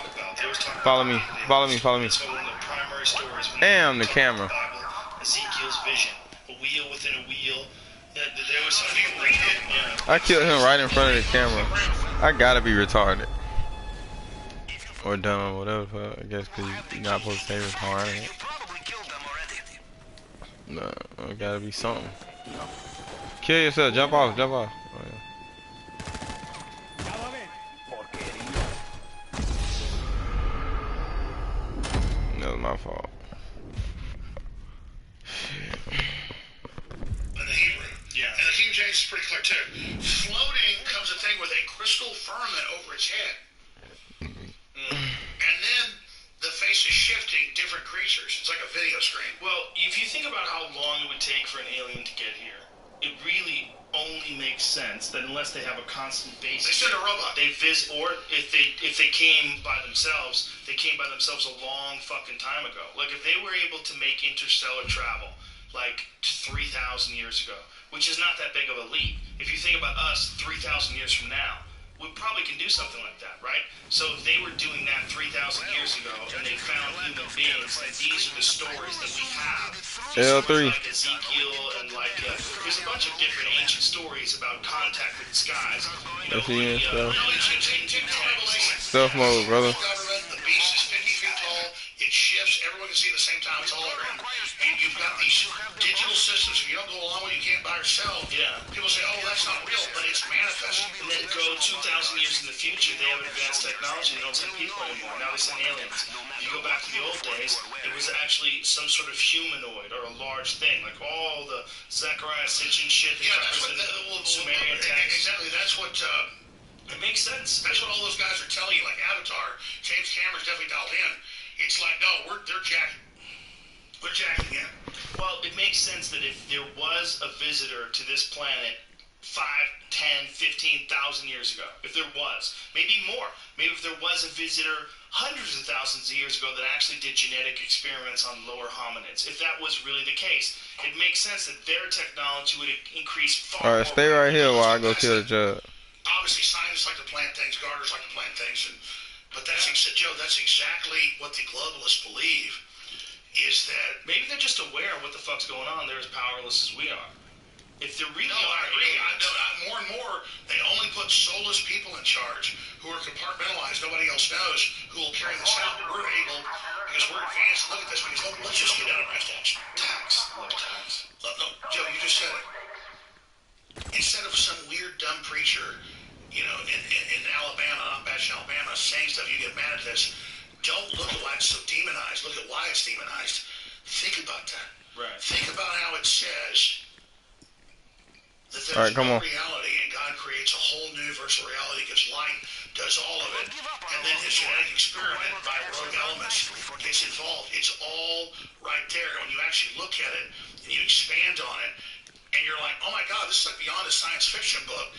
Follow me. Follow me. Follow me. That's one of the primary stories. Damn, the camera. Ezekiel's vision. A wheel within a wheel. There was some people read it. Yeah. I killed him right in front of the camera. I gotta be retarded. Or dumb, whatever. I guess because you're not supposed to say retarded. You probably killed them already. No, it gotta be something. Kill yourself. Jump off. Jump off. Oh, yeah. That was my fault. In the Hebrew. Yeah. And the King James is pretty clear too. Floating comes a thing with a crystal firmament over its head. And then the face is shifting different creatures. It's like a video screen. Well, if you think about how long it would take for an alien to get here, it really only makes sense that unless they have a constant base, They send a robot. they visit, or if they came by themselves, they came by themselves a long fucking time ago. Like if they were able to make interstellar travel like 3,000 years ago, which is not that big of a leap. If you think about us 3,000 years from now, we probably can do something like that, right? So if they were doing that 3,000 years ago and they found human beings, and these are the stories that we have. L3. Like Ezekiel and like, there's a bunch of different ancient stories about contact with the skies. You know, Yes, he is, bro. Revelation. Stealth mode, brother. Government, the beast is 50 feet tall. It shifts. Everyone can see it at the same time. It's a hologram. And you've got these digital systems. If you don't go along with it, you can't buy or sell. Yeah. People say, oh, that's not real, but it's manifest. And then go 2,000 years in the future, they have advanced technology. They don't send people anymore. Now they send aliens. If you go back to the old days, it was actually some sort of humanoid or a large thing, like all the Zechariah Sitchin shit that Yeah, that's what represented Sumerian text. exactly. That's what It makes sense. that's what all those guys are telling you. Like Avatar, James Cameron's definitely dialed in. It's like, no, they're jacking. We're jacking in. Well, it makes sense that if there was a visitor to this planet 5, 10, 15,000 years ago, if there was, maybe more, maybe if there was a visitor hundreds of thousands of years ago that actually did genetic experiments on lower hominids, if that was really the case, it makes sense that their technology would increase far more. Alright, stay right here while I go kill the judge. Obviously, scientists like to plant things, gardeners like to plant things, but that's Joe. That's exactly what the globalists believe. Is that Maybe they're just aware of what the fuck's going on. They're as powerless as we are. If they're really no, I agree. More and more, they only put soulless people in charge who are compartmentalized. Nobody else knows who will carry this out. But we're able, because we're advanced. Look at this. Because let's just get out of brass tacks. Tax. No, Joe, you just said it. Instead of some weird, dumb preacher, you know, in Alabama, Alabama, saying stuff, you get mad at this. Don't look at why it's so demonized. Look at why it's demonized. Think about that. Right. Think about how it says that there's Alright, come no on. reality, and God creates a whole new virtual reality, gives light, does all of it, and then his genetic experiment by rogue elements gets involved. It's all right there. When you actually look at it and you expand on it, and you're like, oh my God, this is like beyond a science fiction book.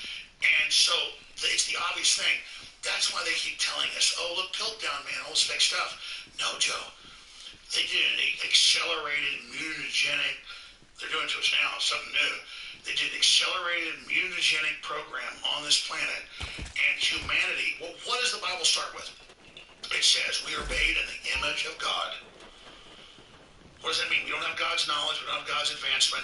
And so it's the obvious thing. That's why they keep telling us, oh, look, Piltdown, man, all this fake stuff. No, Joe. They did an accelerated mutagenic, they're doing it to us now, something new. They did an accelerated mutagenic program on this planet, and humanity, well, what does the Bible start with? It says, we are made in the image of God. What does that mean? We don't have God's knowledge, we don't have God's advancement.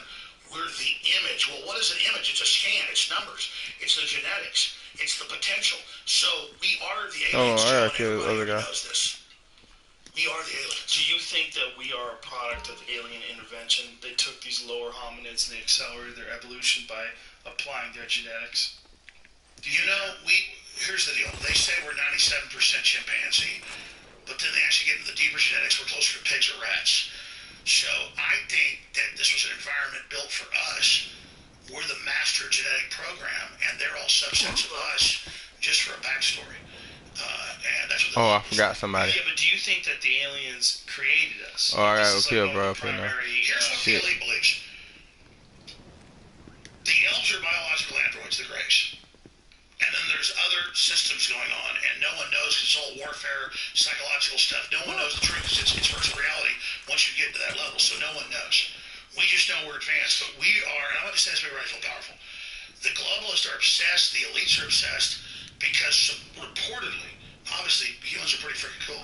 We're the image. Well, what is an image? It's a scan, it's numbers, it's the genetics, it's the potential. So we are the aliens, Joe, and everybody knows this. We are the aliens. Do you think that we are a product of alien intervention? They took these lower hominids and they accelerated their evolution by applying their genetics? Do you know, here's the deal. They say we're 97% chimpanzee, but then they actually get into the deeper genetics, we're closer to pigs or rats. So I think that this was an environment built for us. We're the master genetic program, and they're all subsets of us, just for a backstory. And that's what I forgot somebody. Yeah, but do you think that the aliens created us? Oh, I gotta go kill, like bro. Here's what the elite believes. The elves are biological androids, the Greys. And then there's other systems going on, and no one knows, because it's all warfare, psychological stuff. No one knows the truth, because it's virtual reality once you get to that level, so no one knows. We just know we're advanced, but we are, and I want to say this to everybody feel powerful, the globalists are obsessed, the elites are obsessed, because reportedly, obviously, humans are pretty freaking cool.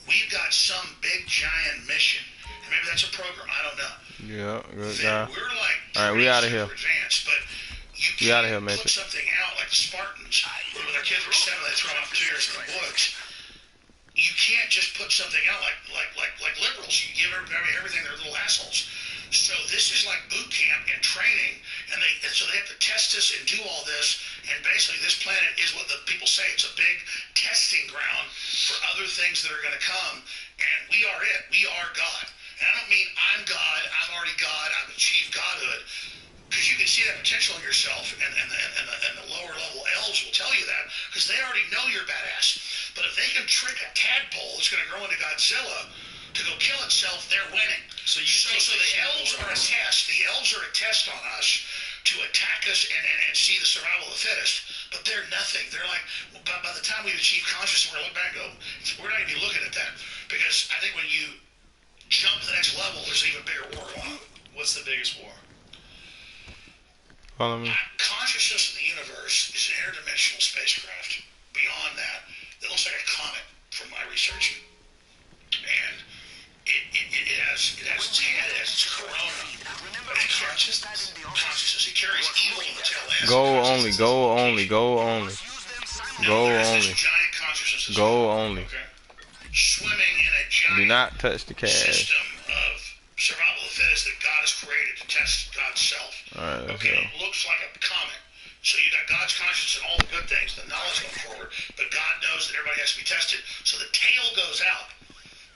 We've got some big, giant mission, and maybe that's a program, I don't know. Yeah, good guy. We're like, all right, we out of here. Advanced, but you can't put something out like the Spartans, where when their kids were 7, they throw them off for 2 years in the woods. You can't just put something out like liberals. You give everybody everything, they're little assholes. So this is like boot camp and training, and so they have to test us and do all this, and basically this planet is what the people say, it's a big testing ground for other things that are going to come, and we are it. We are God. And I don't mean I'm God, I'm already God, I've achieved godhood, because you can see that potential in yourself, and the lower level elves will tell you that, because they already know you're badass. But if they can trick a tadpole that's going to grow into Godzilla to go kill itself, they're winning. So the elves are a test. The elves are a test on us to attack us and see the survival of the fittest. But they're nothing. They're like, well, by the time we've achieved consciousness, we're going to look back and go, we're not going to be looking at that. Because I think when you jump to the next level, there's an even bigger war going on. What's the biggest war? Follow me. Consciousness in the universe is an interdimensional spacecraft. Beyond that looks like a comet from my research. And it has its head, it has its corona, but it carries consciousness. It carries evil in the tail end. Go only, go only, go only. Go only. Giant consciousness. Go only. Okay. Swimming in a giant Do not touch the cash. system of survival of the fittest that God has created to test God's self. Alright, let's okay, go. it looks like a comet. So you got God's conscience and all the good things, the knowledge going forward, but God knows that everybody has to be tested. So the tail goes out.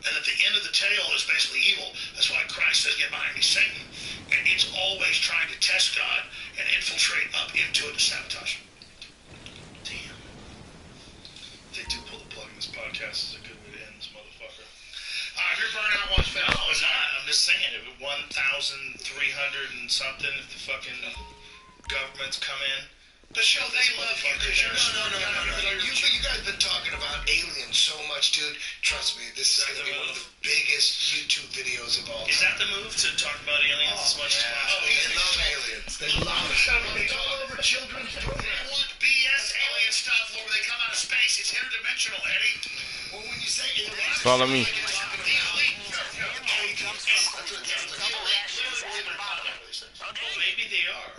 And at the end of the tail is basically evil. That's why Christ says, get behind me, Satan. And it's always trying to test God and infiltrate up into it to sabotage him. Damn. They do pull the plug in this podcast. Is a good way to end this motherfucker. If you're burnout once fell, No, it's not. I'm just saying, if 1,300 and something, if the fucking governments come in. But show they love you because you're No. You guys been talking about aliens so much, dude. Trust me, this is going to be one of the biggest YouTube videos of all time. Is that the move, to talk about aliens as much as possible? They love aliens. They love it. It's all over children's books. They want BS alien stuff where they come out of space. It's interdimensional, Eddie. Well, when you say Follow me. Well, maybe they are.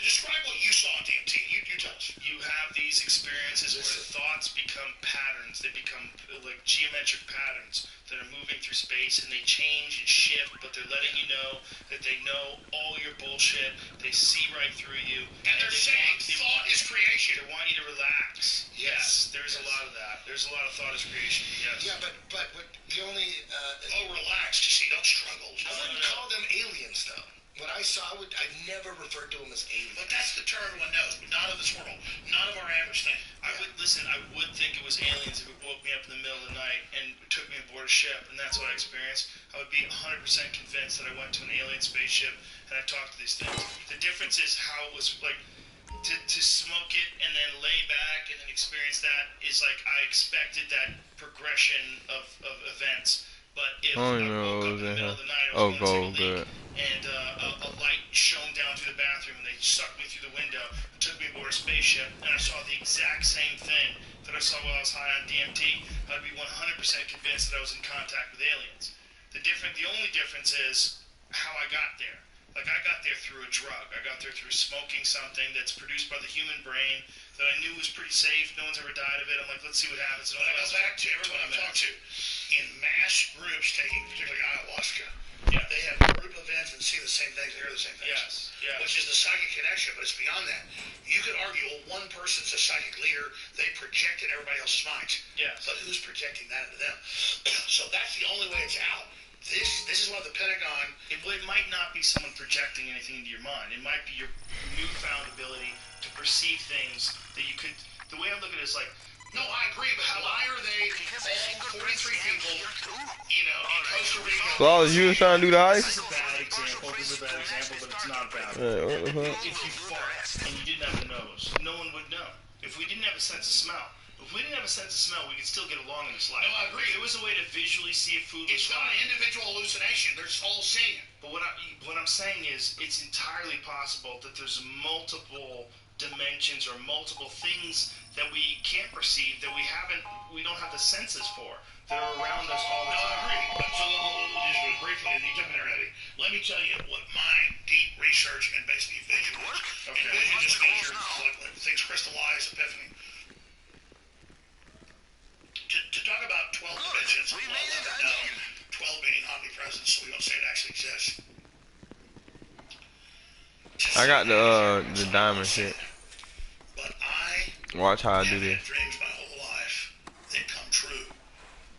Describe what you saw on DMT. You tell us. You have these experiences where thoughts become patterns. They become like geometric patterns that are moving through space, and they change and shift, but they're letting you know that they know all your bullshit. They see right through you. And they're saying thought is creation. They want you to relax. Yes, there's a lot of that. There's a lot of thought is creation. Yes. Yeah, but the only relax. You see, don't struggle. I wouldn't call them aliens though. What I saw, I never referred to them as aliens. But that's the term everyone knows, but not of this world. Not of our average thing. I would think it was aliens if it woke me up in the middle of the night and took me aboard a ship, and that's what I experienced. I would be 100% convinced that I went to an alien spaceship and I talked to these things. The difference is how it was, like, to smoke it and then lay back and then experience that is like I expected that progression of events. But if I woke up in the middle of the night, I was going to take a leak, and a light shone down through the bathroom, and they sucked me through the window, took me aboard a spaceship, and I saw the exact same thing that I saw while I was high on DMT, I'd be 100% convinced that I was in contact with aliens. The only difference is how I got there. Like, I got there through a drug. I got there through smoking something that's produced by the human brain that I knew was pretty safe. No one's ever died of it. I'm like, let's see what happens. But I go back to everyone I've talked to. In mass groups taking, particularly ayahuasca, they have group events and see the same things, hear the same things. Yes. Which is the psychic connection, but it's beyond that. You could argue, well, one person's a psychic leader, they projected everybody else's minds. Yes. But who's projecting that into them? So that's the only way it's out. This is why the Pentagon... It might not be someone projecting anything into your mind. It might be your newfound ability to perceive things that you could... The way I look at it is like... No, I agree, but why are they all 43 people, you know, in Costa Rica... So you was trying to do the heist? This is a bad example, but it's not bad. If you fought and you didn't have a nose, no one would know. If we didn't have a sense of smell... If we didn't have a sense of smell, we could still get along in this life. No, I agree. There was a way to visually see if food was It's not an individual hallucination. They're all seeing it. But what I'm saying is, it's entirely possible that there's multiple dimensions or multiple things that we can't perceive that we don't have the senses for that are around us all the time. I agree. But so just briefly, and you jump in there, Eddie. Let me tell you what my deep research and basically vision was. Okay. And vision just means like things crystallize, epiphany. To talk about 12 dimensions, 12 meaning omnipresence, so we don't say it actually exists. I got the diamond shit. But I Watch how I do have this. had dreams my whole life that come true.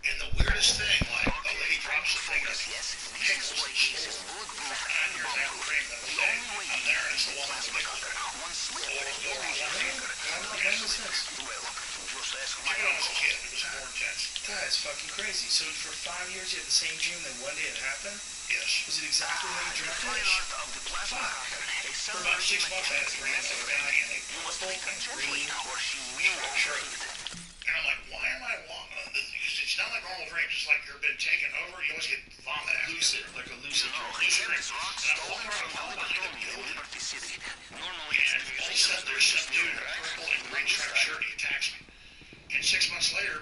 And the weirdest thing, like, a lady drops a thing of pickles and shit. And I hear that dream the other day. I'm there and it's the woman with the pickles. Check it out as a kid. It was more intense. That's fucking crazy. So for 5 years you had the same dream, then one day it happened? Yes. Was it exactly how you dreamt it? For about 6 months I had a dream of a guy in a purple and green shirt. And I'm like, why am I walking? Because it's not like normal dreams. It's like you've been taken over. You always get vomit after. Lucid, like a lucid dream. Lucid dream. And I'm walking around a wall behind a building. And all of a sudden there's some dude in a purple and green striped shirt. He attacks me. And 6 months later,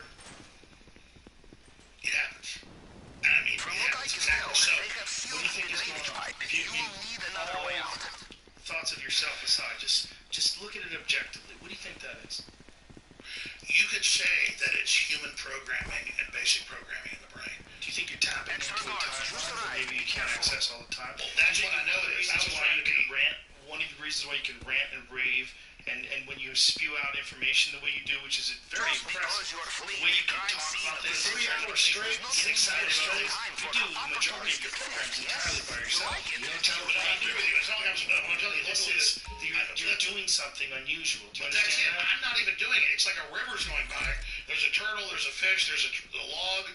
it happens. And I mean, it happens exactly so. What do you think is going on? All thoughts of yourself aside, just look at it objectively. What do you think that is? You could say that it's human programming and basic programming in the brain. Do you think you're tapping into a timeline that maybe you can't access all the time? Well, that's what I know it is. One of the reasons why you can rant and rave and when you spew out information the way you do, which is very impressive. The way you can talk about this. 3 hours straight, get excited about it. You do the majority of your programs entirely by yourself. You don't tell me. I agree with you. It's not like I'm telling you, look at this. You're doing something unusual. Do you But that's understand it. that? I'm not even doing it. It's like a river's going by. There's a turtle, there's a fish, there's a log.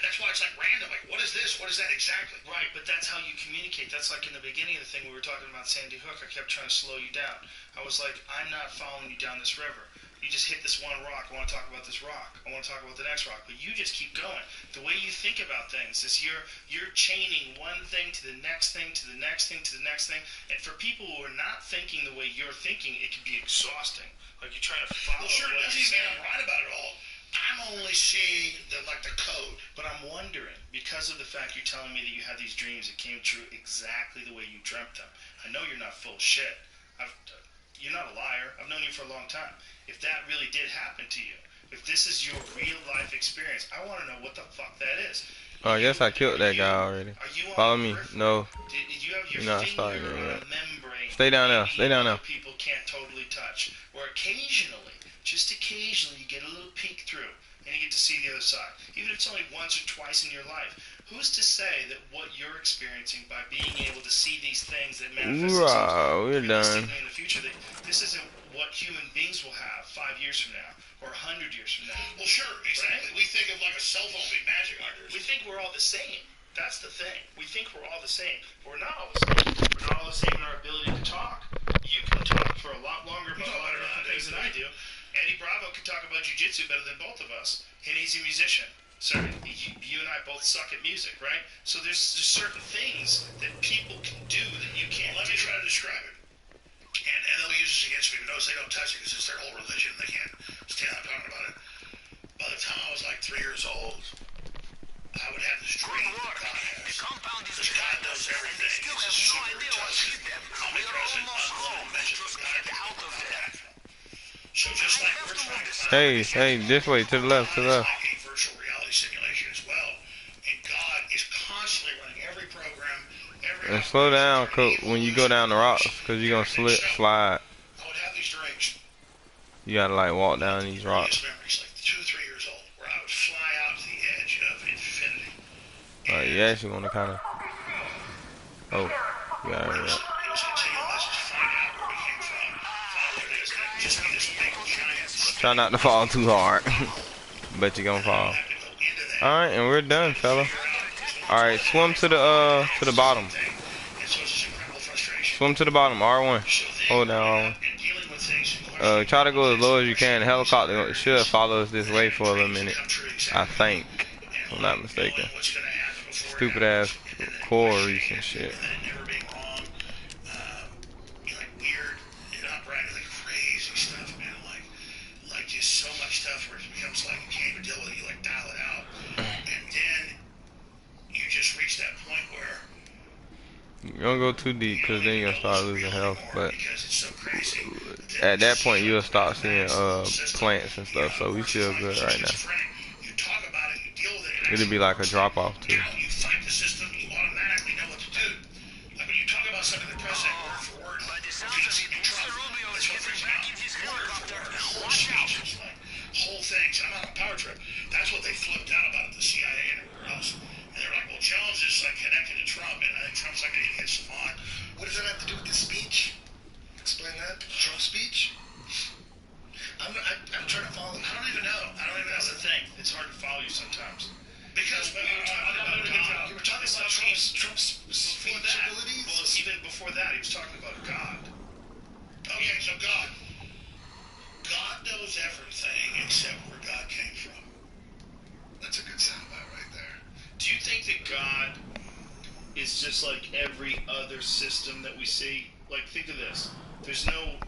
That's why it's like random. Like, what is this? What is that exactly? Right, but that's how you communicate. That's like in the beginning of the thing we were talking about Sandy Hook. I kept trying to slow you down. I was like, I'm not following you down this river. You just hit this one rock. I want to talk about this rock. I want to talk about the next rock. But you just keep going. The way you think about things is you're chaining one thing to the next thing to the next thing to the next thing. And for people who are not thinking the way you're thinking, it can be exhausting. Like you're trying to follow Well, sure, it what doesn't you're even mean saying. I'm right about it all. I'm only seeing the code. But I'm wondering, because of the fact you're telling me that you had these dreams that came true exactly the way you dreamt them. I know you're not full of shit. You're not a liar. I've known you for a long time. If that really did happen to you, if this is your real life experience, I want to know what the fuck that is. Oh, I guess I killed that guy already. Follow me. No. Did you have your You're not finger starting on yet. a membrane? Stay down there. Stay down there. People can't totally touch. Or occasionally, just occasionally, you get a little peek through and you get to see the other side. Even if it's only once or twice in your life. Who's to say that what you're experiencing by being able to see these things that manifest Wow, we're done. in the future, that this isn't what human beings will have 5 years from now or 100 years from now? Well, sure, exactly. We think of like a cell phone being magic. We think we're all the same. That's the thing. We think we're all the same, but we're not all the same. We're not all the same in our ability to talk. You can talk for a lot longer about a lot of different things than I do. Eddie Bravo can talk about jiu-jitsu better than both of us, and he's a musician. So you and I both suck at music, right? So there's certain things that people can do that you can't. Let me try to describe it. And they'll use this against me, but notice they don't touch it because it's their whole religion. They can't stand up talking about it. By the time I was like 3 years old, I would have this dream that God has. This God knows everything. He's a super intelligent, omnipresent, unlimited measure of God. So just like we're trying to Hey, this way, to the left, to the left. like a virtual reality simulation as well. And God is constantly running every program, every And slow down when you go down the rocks, cause you're gonna slide. I would have these dreams. You gotta like walk down these rocks. Memories, like 2 or 3 years old, where I would fly out to the edge of infinity. You actually wanna kinda. Oh, you gotta hurry up. It was until let's just find out where we came from, find out what it is, and it would just be this big giant Try not to fall too hard. Bet you're gonna fall. Alright, and we're done, fella. Alright, swim to the bottom. Swim to the bottom, R1. Hold down R1. Try to go as low as you can. The helicopter should follow us this way for a little minute. I think. If I'm not mistaken. Stupid ass coral reefs and shit. You don't go too deep, because then you'll start losing health, but at that point you'll start seeing plants and stuff, so we feel good right now. It'll be like a drop off too. You fight the system, you automatically know what to do. Like when you talk about something that president word for word, whole things. I'm on a power trip. That's what they flipped out about at the CIA and everywhere else. And they're like, well, Jones is like connected to Trump, and I think Trump's like an idiot savant. What does that have to do with the speech? Explain that. Trump's speech? I'm trying to follow. I don't even know. That's the thing. It's hard to follow you sometimes. Because we were talking about God. You were talking about Trump's speech abilities. Well, even before that, he was talking about God. Okay, so God. God knows everything except where God came from. That's a good soundbite right there. Do you think that God is just like every other system that we see? Like, think of this. There's no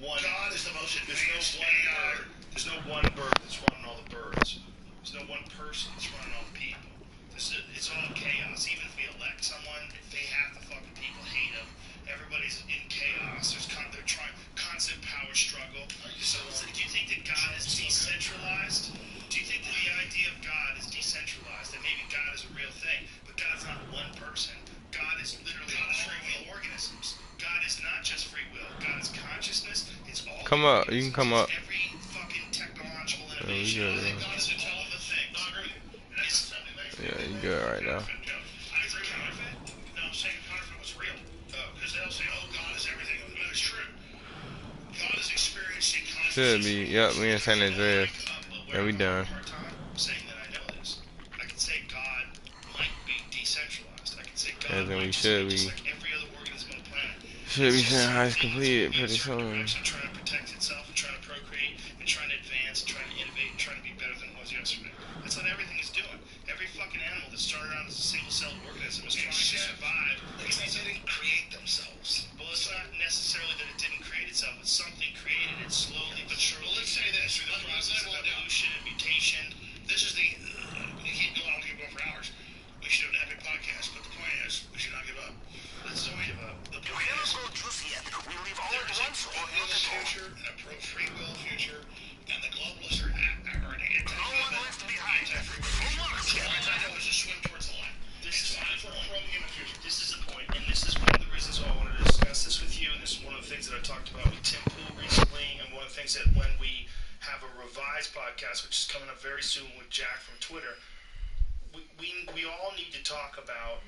one. God is the most advanced bird. There's no one bird that's running all the birds. There's no one person that's running all the people. It's all chaos. Even if we elect someone, if they half the fucking people hate them, everybody's in chaos. They're trying constant power struggle. So do you think that God is decentralized? Do you think that the idea of God is decentralized? That maybe God is a real thing, but God's not one person. God is literally all free will organisms. God is not just free will. God is consciousness. It's all. Come up. You can come up. Every fucking technological innovation. I think God is in all of the things. Yeah, you good right now. I agree counterfeit. No, I'm saying counterfeit was real. Because they'll say, oh, God is everything. That is true. God is experiencing consciousness. Should be. Yep, we in San Andreas. Yeah, we done. Saying that I know this. I can say God might be decentralized. I can say God As in we might should be be. just like every other organism on the planet. Should be saying Heist completed pretty soon. And trying to protect itself and trying to procreate and trying to advance and trying to innovate and trying to be better than it was yesterday. That's what everything is doing. Every fucking animal that started out as a single-celled organism is trying to survive. They didn't create themselves. Well, it's not necessarily that it didn't create itself, but something created it slowly but surely. Well, let's say this. Through the process of evolution and mutation. This is the... we keep going for hours. We should have an epic podcast, but the point is, we should not give up. Let's don't give up. The point is, there is a pro future and a pro-free will future, and the globalists are an anti-free will future. All I know is just swim towards the light. This is the point, and this is one of the reasons why I wanted to discuss this with you, and this is one of the things that I talked about with Tim Pool recently, and one of the things that when we have a revised podcast, which is coming up very soon with Jack from Twitter, we all need to talk about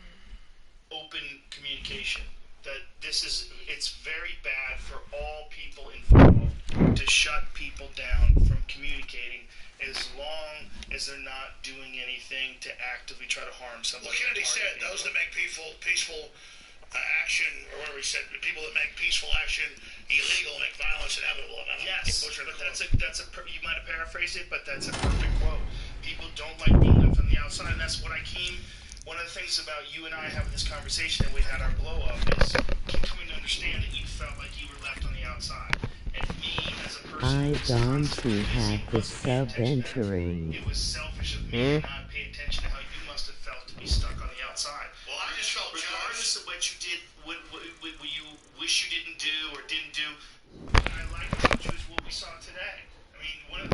open communication. That it's very bad for all people involved to shut people down from communicating as long as they're not doing anything to actively try to harm somebody. Well, Kennedy said those that make peaceful action, or whatever he said, the people that make peaceful action illegal make violence inevitable. Yes, but you might have paraphrased it, but that's a perfect quote. People don't like being left on the outside, and that's what I came. One of the things about you and I having this conversation, and we had our blow up, is coming to understand that you felt like you were left on the outside. And me, as a person, to have the sub entering. it was selfish of me to not pay attention to how you must have felt to be stuck on the outside. Well, I just felt regardless of what you did, what you wish you didn't do or didn't do. I like what we saw today. I mean,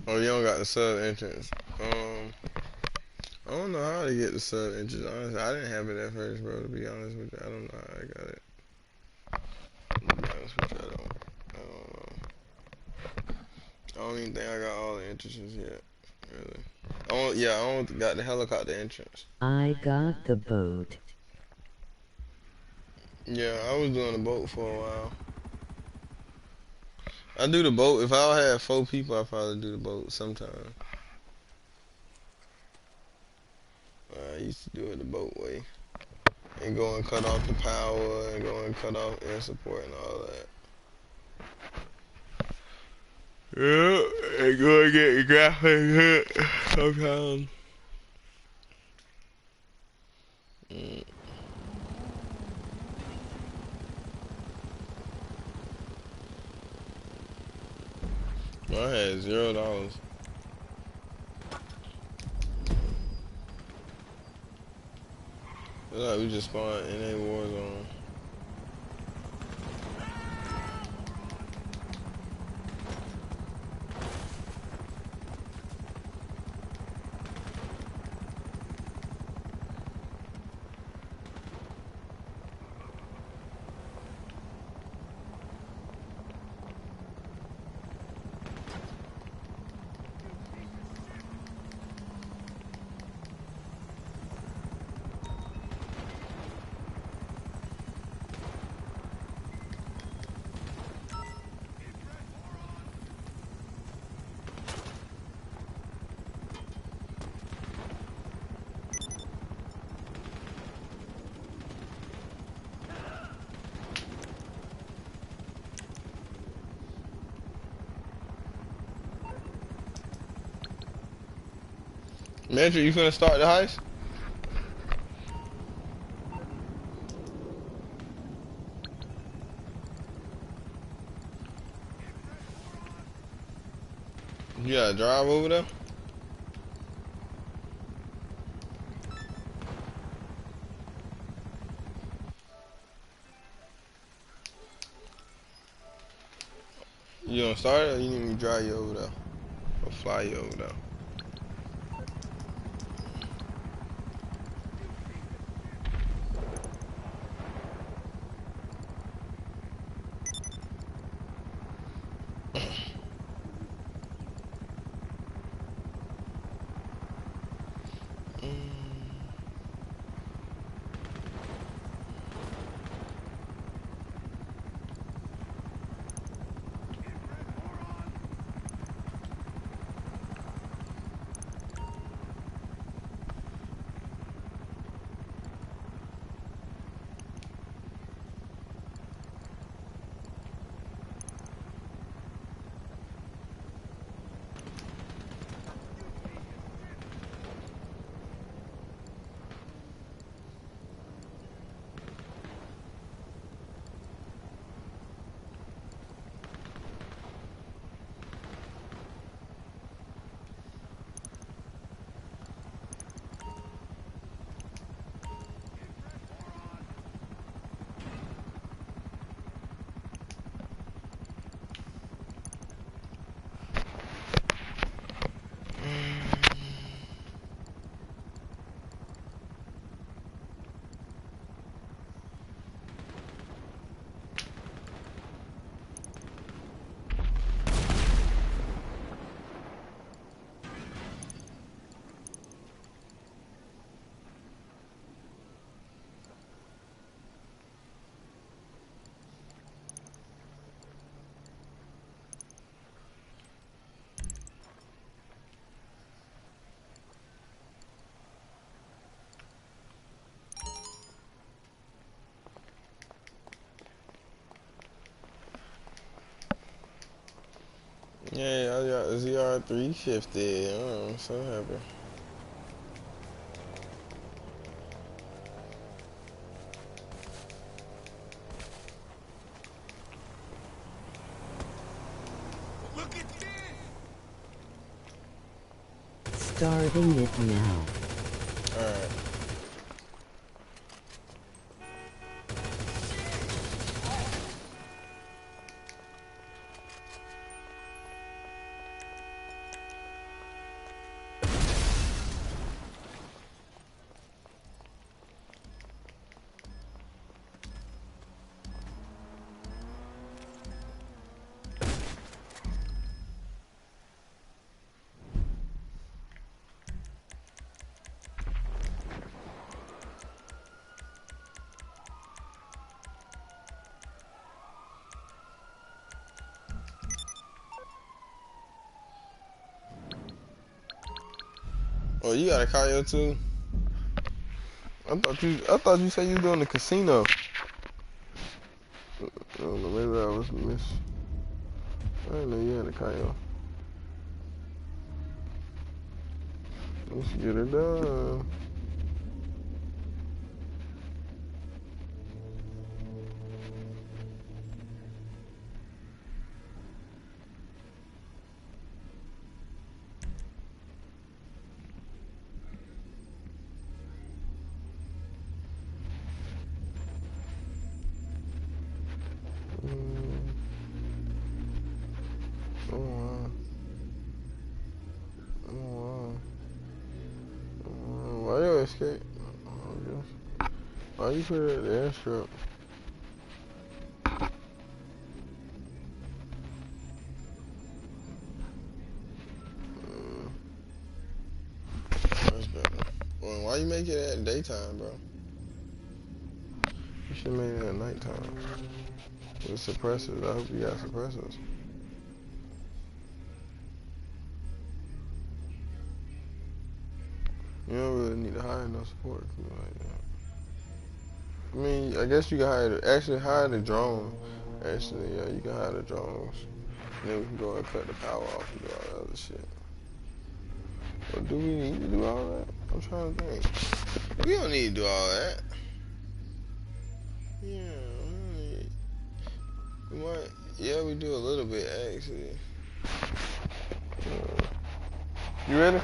oh, you don't got the sub entrance. I don't know how to get the sub entrance. Honestly, I didn't have it at first, bro. To be honest with you, I don't know how I got it. To be honest with you, I don't know. I don't even think I got all the entrances yet. Really. I only got the helicopter entrance. I got the boat. Yeah, I was doing the boat for a while. I do the boat. If I had 4 people, I'd probably do the boat sometime. I used to do it the boat way. And go and cut off the power, and go and cut off air support and all that. Yeah, and go and get your graphics hit sometimes. I had $0. It's like we just spawned in a war zone. Metro, you finna start the heist? You gotta drive over there? You gonna start it, or you need me to drive you over there? Or fly you over there? Yeah, I got the ZR350. Oh, I'm so happy. Starting it now. Alright. Oh, you got a kayo too? I thought you said you was doing the casino. I don't know, maybe I was miss. I didn't know you had a kayo. Let's get it done. Oh wow. Oh wow. Why you escape? Why you put it at the airstrip? That's better. Well, why you make it at daytime, bro? You should make it at nighttime. With suppressors. I hope you got suppressors. You don't really need to hire no support crew like that. I mean, I guess you can hire the drone. Actually, yeah, you can hire the drones. And then we can go and cut the power off and do all that other shit. But do we need to do all that? I'm trying to think. We don't need to do all that. Yeah, we don't need. We might. Yeah, we do a little bit actually. You ready?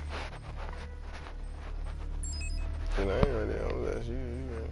Cause I ain't ready. I'm gonna ask you. You ready?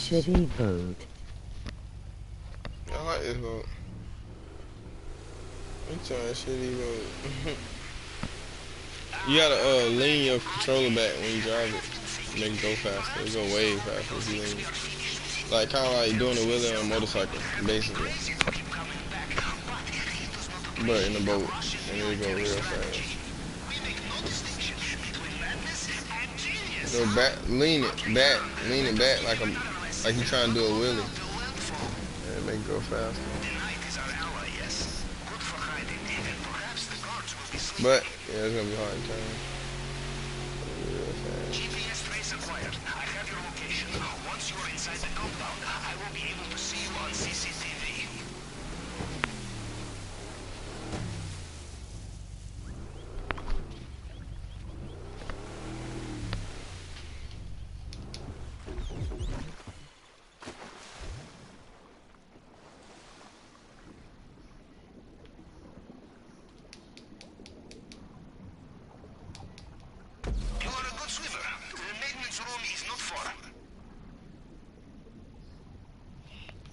Shitty boat. I like this boat. I'm trying shitty boat. You gotta lean your controller back when you drive it. Make it go faster. It go way faster if you lean it. Like kinda like doing a wheelie on a motorcycle, basically. But in a boat. And it'll go real fast. Go back, lean it back like you trying to do a wheelie. And make it go faster. But yeah, it's gonna be hard to turn. Real fast. GPS trace acquired. I have your location. Once you're inside the compound, I will be able to see you on CCTV.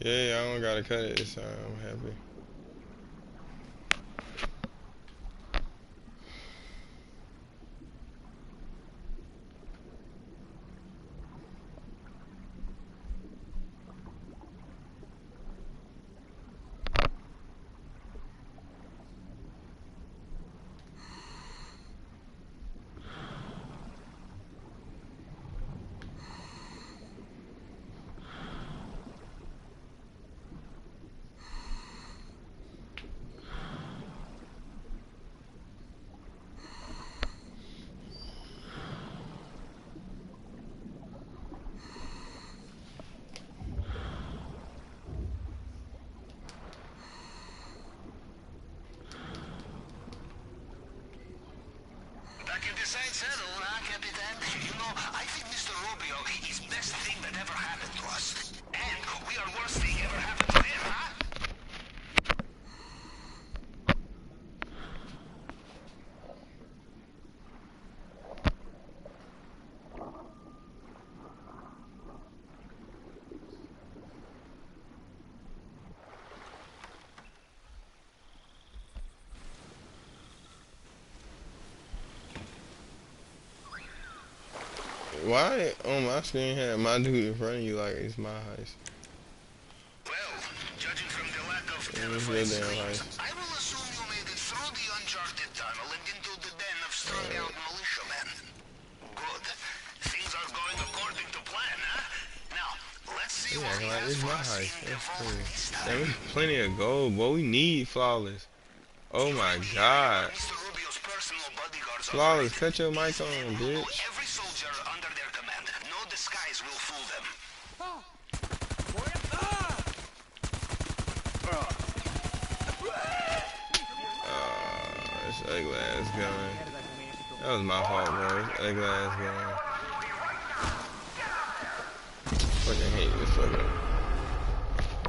Yeah, I don't gotta cut it this time. I'm happy. Back in the same saddle, huh, Capitan? You know, I think Mr. Rubio is best thing that ever happened to us. And we are worst thing ever happened to him, huh? Why on my screen had my dude in front of you like it's my heist? Well, judging from the lack of It was terrified your damn screams, heist. I will assume you made it through the uncharted tunnel and into the den of strung-out militiamen. Good. Things are going according to plan, huh? Now, let's see He what acting he like has it's for my us heist. in the That's vault crazy. this Damn, time. there's plenty of gold, boy. We need flawless. Oh my god. Mr. Rubio's personal bodyguards Flawless, operate. cut your mic These men on, will know bitch. every soldier under their command. No disguise will fool them. This ugly ass gun. That was my fault, bro. This ugly ass gun. Fucking hate this fucking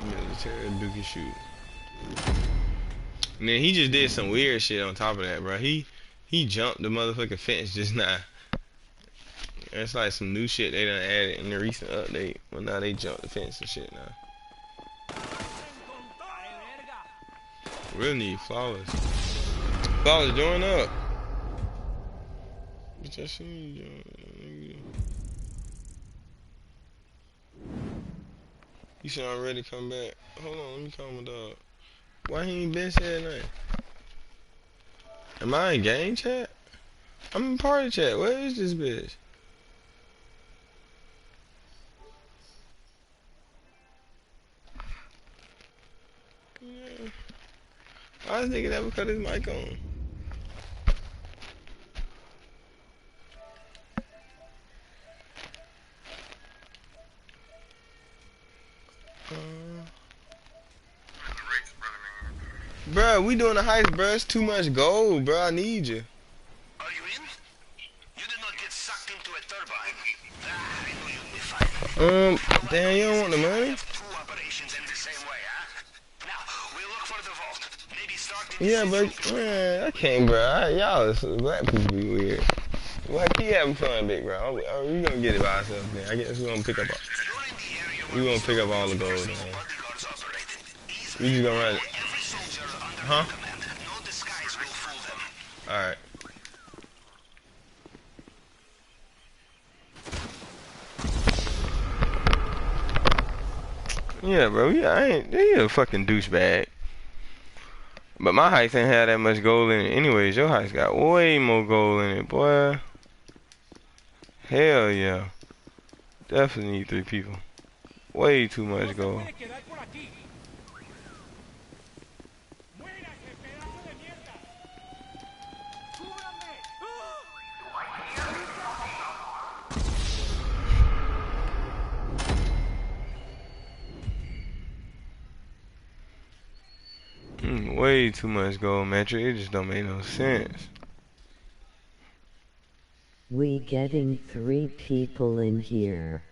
military dookie shoot. And then he just did some weird shit on top of that, bro. He jumped the motherfucking fence just now. It's like some new shit they done added in the recent update. Well, now they jumped the fence and shit now. Really need flawless. Flawless, join up. Bitch, I seen you join. You should already come back. Hold on, let me call my dog. Why he ain't been said nothing? Am I in game chat? I'm in party chat. Where is this bitch? Yeah. I was thinking that would cut his mic on. Bruh, we doing a heist, bruh. It's too much gold, bruh. I need you. Are you in? You did not get sucked into a turbine. I knew you'd be fine. Damn, you don't want the money? Two operations in the same way, huh? Now, we'll look for the vault. Maybe start in Yeah, but man, I can't, bruh. Y'all, black people be weird. Well, keep having fun, big bro. We gonna get it by ourselves, man. I guess we gonna pick up. We gonna pick up all the gold, man. We just gonna run it. Huh? Alright. Yeah, bro. They a fucking douchebag. But my heist ain't had that much gold in it. Anyways, your heist got way more gold in it, boy. Hell yeah. Definitely need 3 people. Way too much gold. Way too much gold, metric. It just don't make no sense. We getting 3 people in here.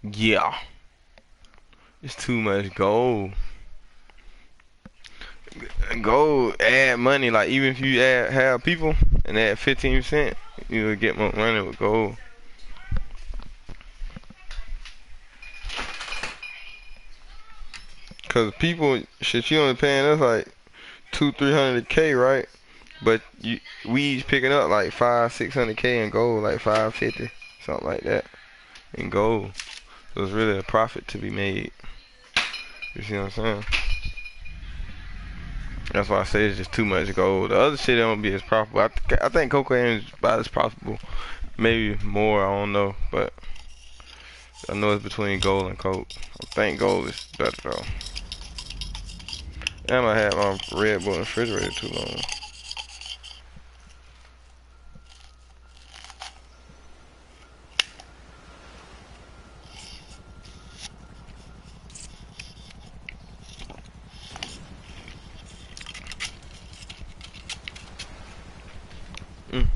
Yeah. It's too much gold. Gold add money. Like even if you have people and add 15%, you will get more money with gold. Cause people, shit, you only paying us like 200-300K, right? But we picking up like 500-600K in gold, like 550, something like that in gold. So it's really a profit to be made. You see what I'm saying? That's why I say it's just too much gold. The other shit don't be as profitable. I think cocaine is about as profitable, maybe more. I don't know, but I know it's between gold and coke. I think gold is better though. Damn, I had my Red Bull in the refrigerator too long. Mm.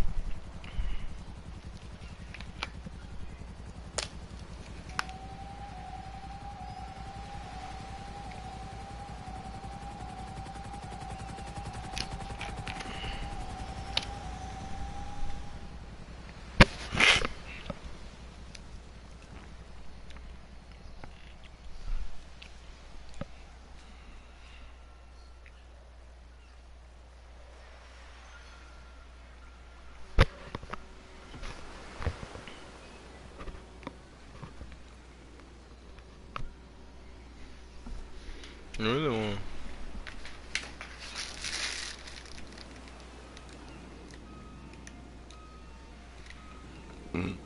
Really one. Mm.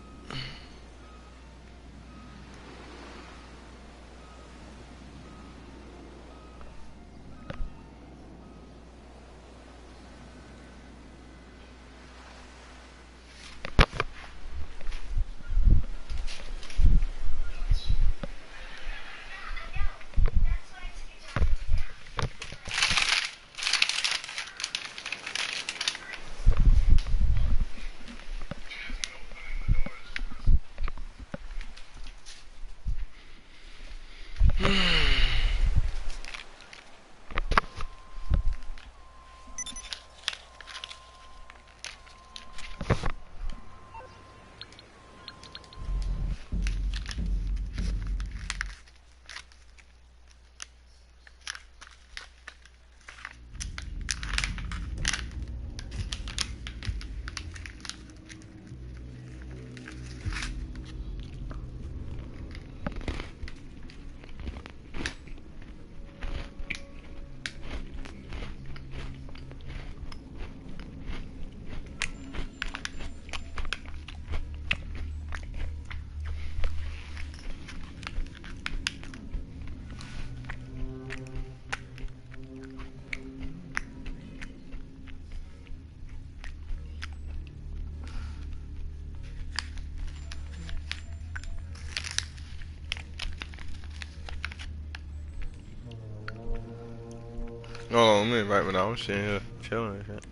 Hold on, let me right now. I'm sitting here chilling and shit.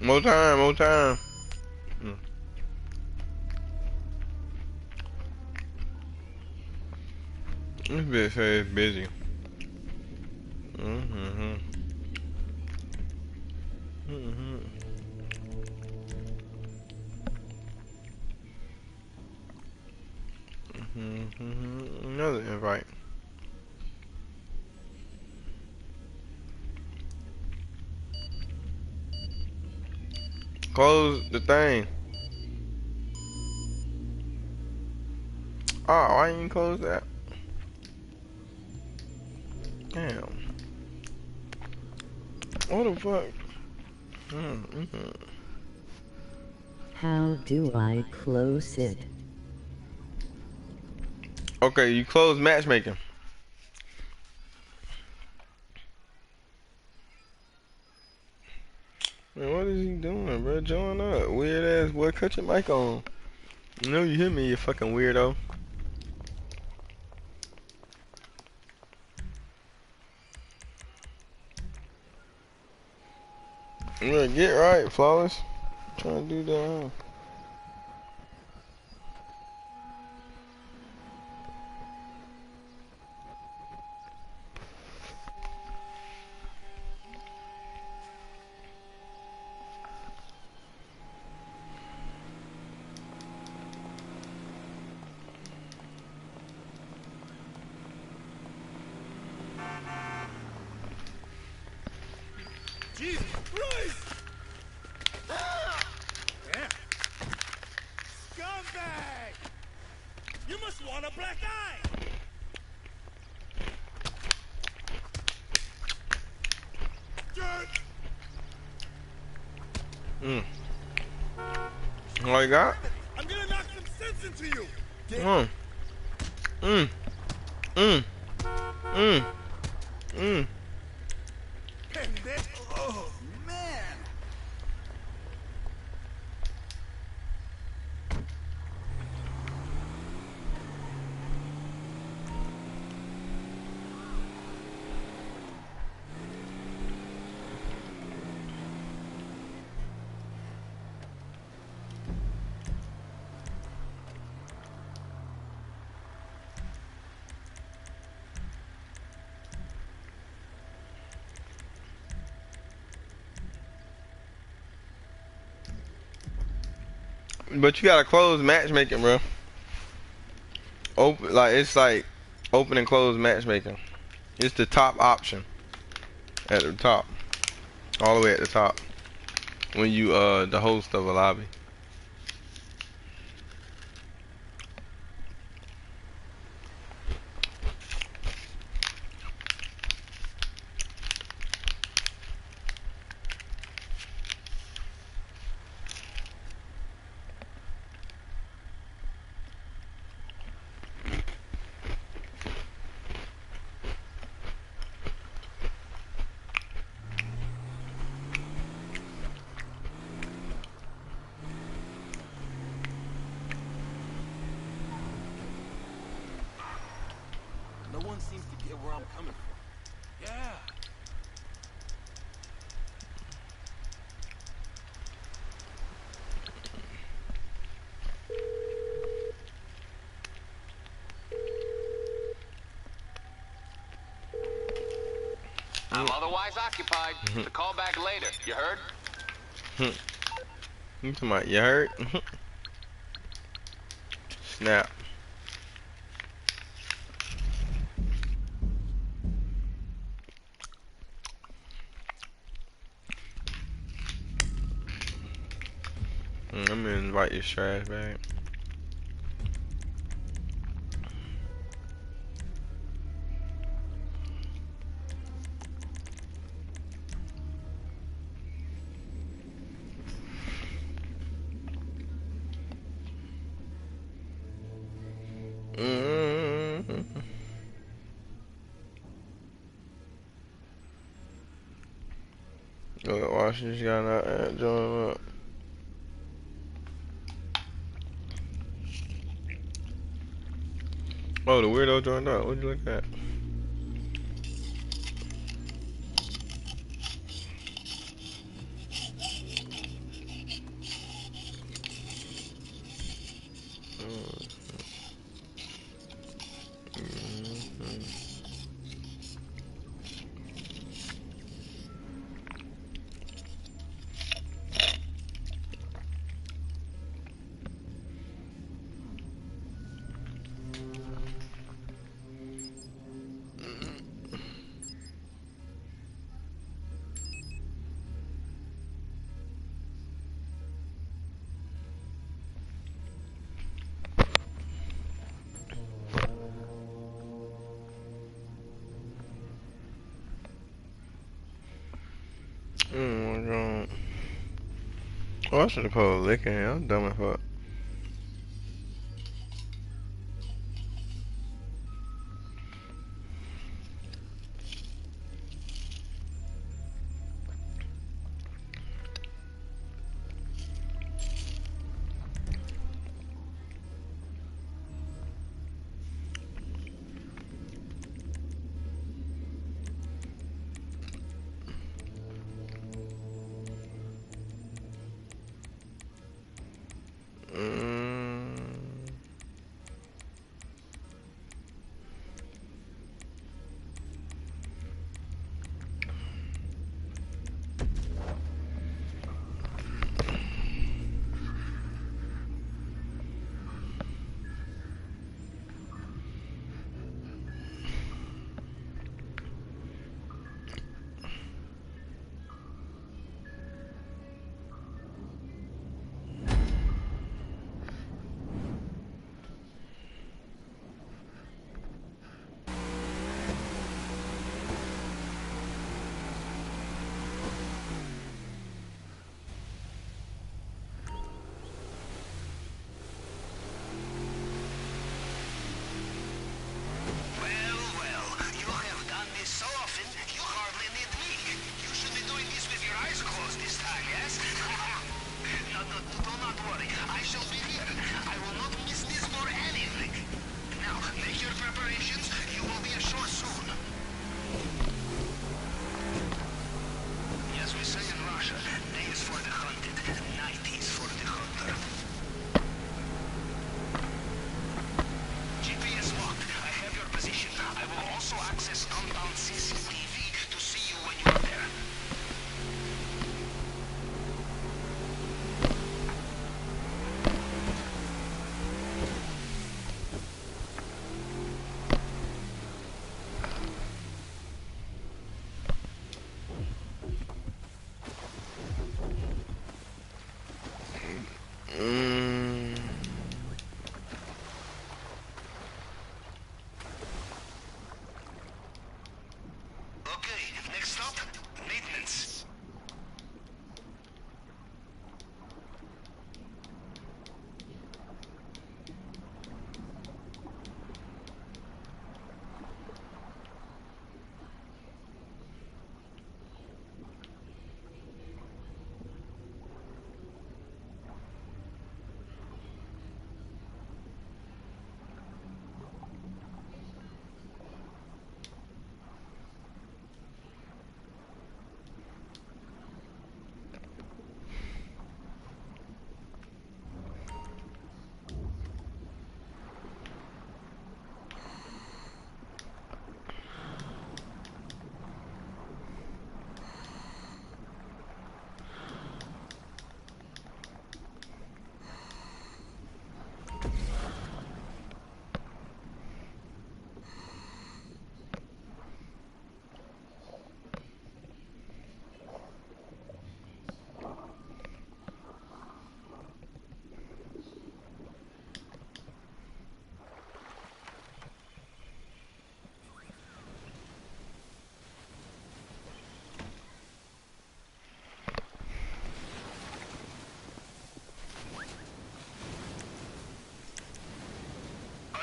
More time, more time. Mm. This bitch say it's busy. Mm-hmm. Mm-hmm. Mm-hmm. Another invite. Close the thing. Oh, why didn't you close that? Damn. What the fuck? Mm-hmm. How do I close it? Okay, you close matchmaking. Man, what is he doing, bro? Join up. Weird ass boy, cut your mic on. You know you hear me, you fucking weirdo. Yeah, get right, Flawless. Trying to do that. Huh? You must want a black eye. All you got? I'm gonna knock some sense into you. Mm. Mm. Mm. Mm. Mm. Oh, man. But you gotta close matchmaking, bro. Open, like it's like open and close matchmaking. It's the top option at the top, all the way at the top. When you the host of a lobby. No one seems to get where I'm coming from. Yeah. I'm otherwise occupied. The call back later. You heard? You talking about, you heard? Snap. I'm gonna invite your trash bag. Look, Washington just got out join up. Oh, the weirdo joined up. What'd you look at? Oh my god. Oh, I should have put a lick in here. I'm dumb as fuck.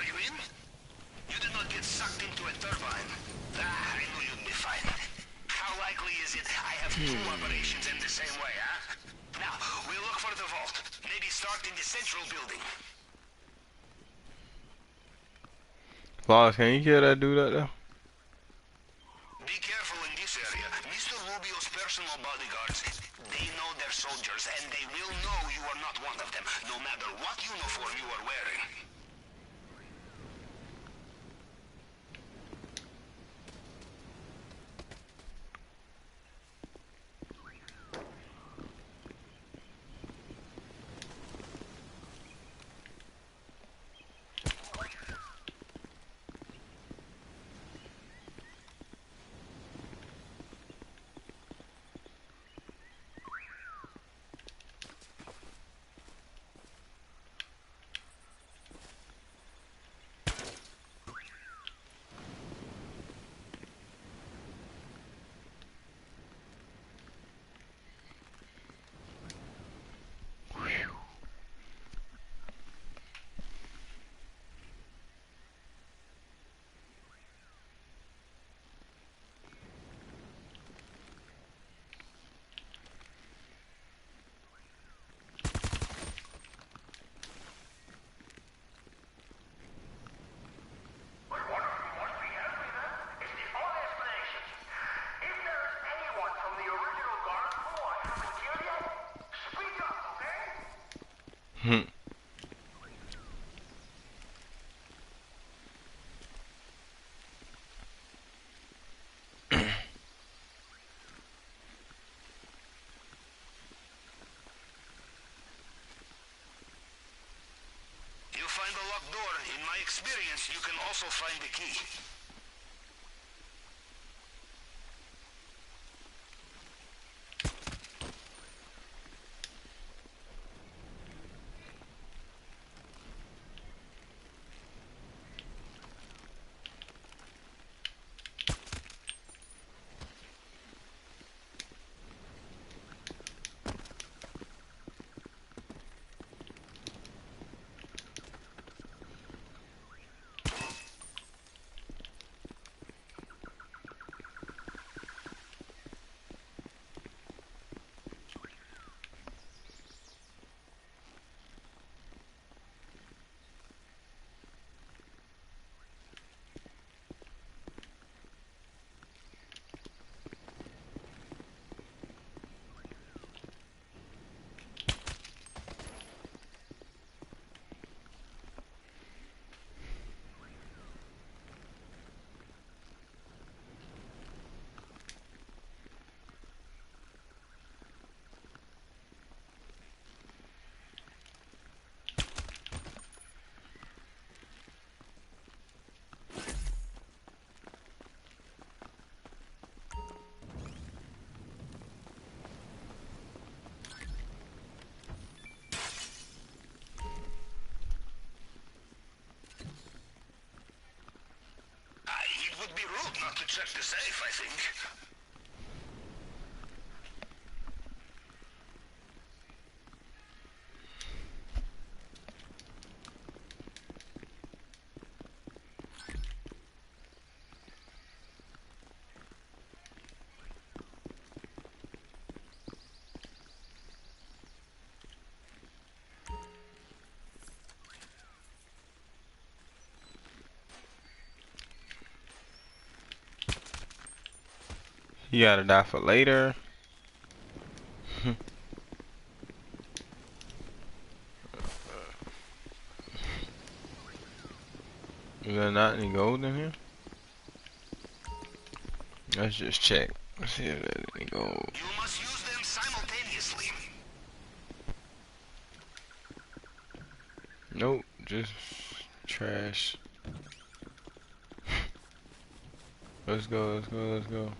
you in? You did not get sucked into a turbine. I knew you'd be fine. How likely is it I have two operations in the same way, huh? Now, we'll look for the vault. Maybe start in the central building. Boss, can you kill that dude up there? Be careful in this area. Mr. Rubio's personal bodyguards, they know their soldiers, and they will know you are not one of them, no matter what uniform you are wearing. Hmm. You find a locked door. In my experience, you can also find the key. It would be rude not to check the safe, I think. You gotta die for later. Is there not any gold in here? Let's just check. Let's see if there's any gold. You must use them simultaneously. Nope, just trash. Let's go, let's go, let's go.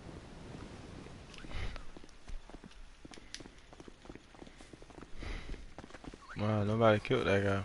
Wow, nobody killed that guy.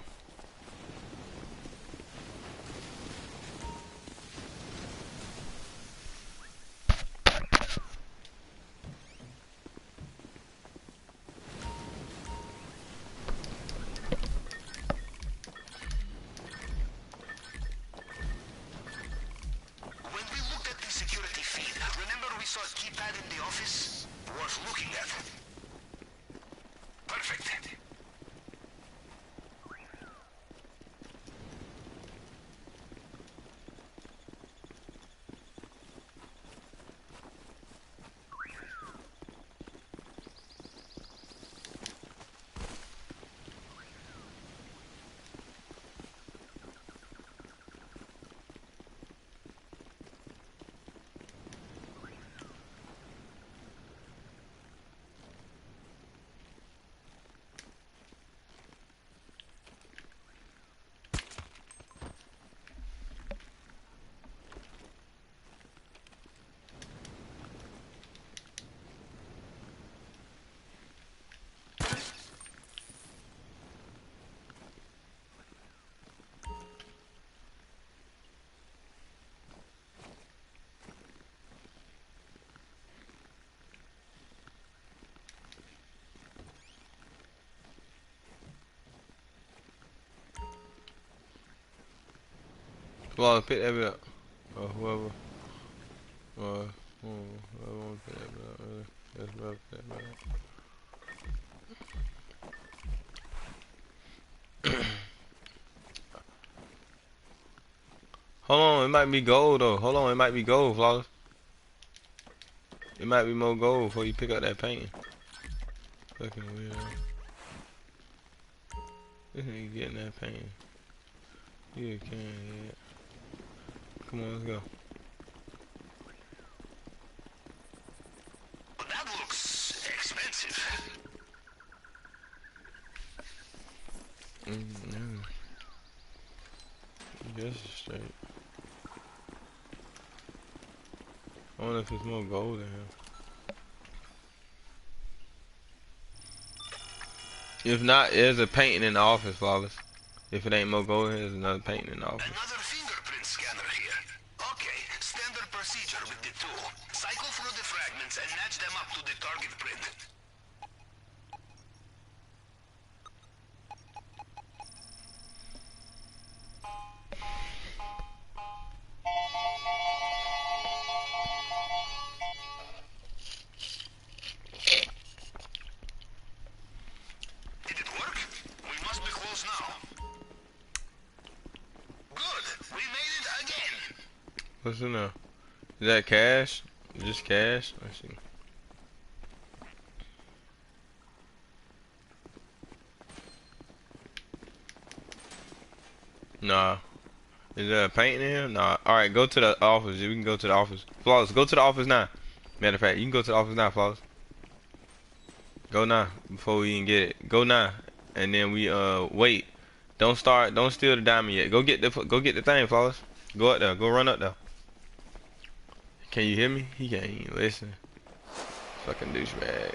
Well, pick that bit up. Or whoever. Or whoever wants to pick that bit up. Really. That's better pick that bit up. Hold on, it might be gold though. Hold on, it might be gold, Flawless. It might be more gold before you pick up that painting. Fucking weirdo. This nigga getting that painting. You can, yeah. Come on, let's go. That looks expensive. Yeah. Guess it's straight. I wonder if there's more gold in here. If not, there's a painting in the office, Flawless. If it ain't more gold, there's another painting in the office. Another fingerprint scanner here. Okay, standard procedure with the tool. Cycle through the fragments and match them up to the target print. Did it work? We must be close now. Good, we made it again. What's in there? Is that cash? Just cash? I see. Nah. Is there a painting in here? Nah. Alright, go to the office. We can go to the office. Flawless, go to the office now. Matter of fact, you can go to the office now, Flawless. Go now, before we even get it. Go now. And then we wait. Don't steal the diamond yet. Go get the thing, Flawless. Go up there. Go run up there. Can you hear me? He can't even listen. Fucking douchebag.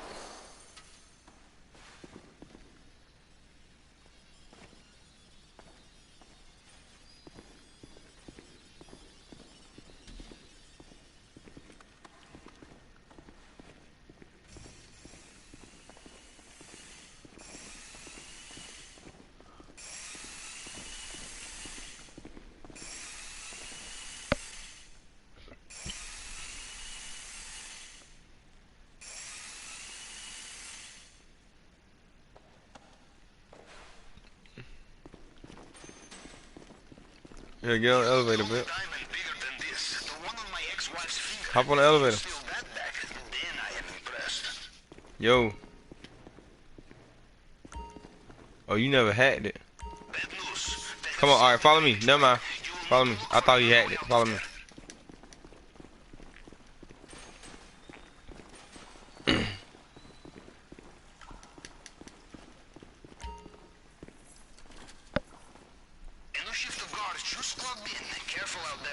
Yeah, get on the elevator, bit. Hop on the elevator. Yo. Oh, you never hacked it. Come on, alright, follow me. Never mind. Follow me. I thought you hacked it. Follow me. Careful out there.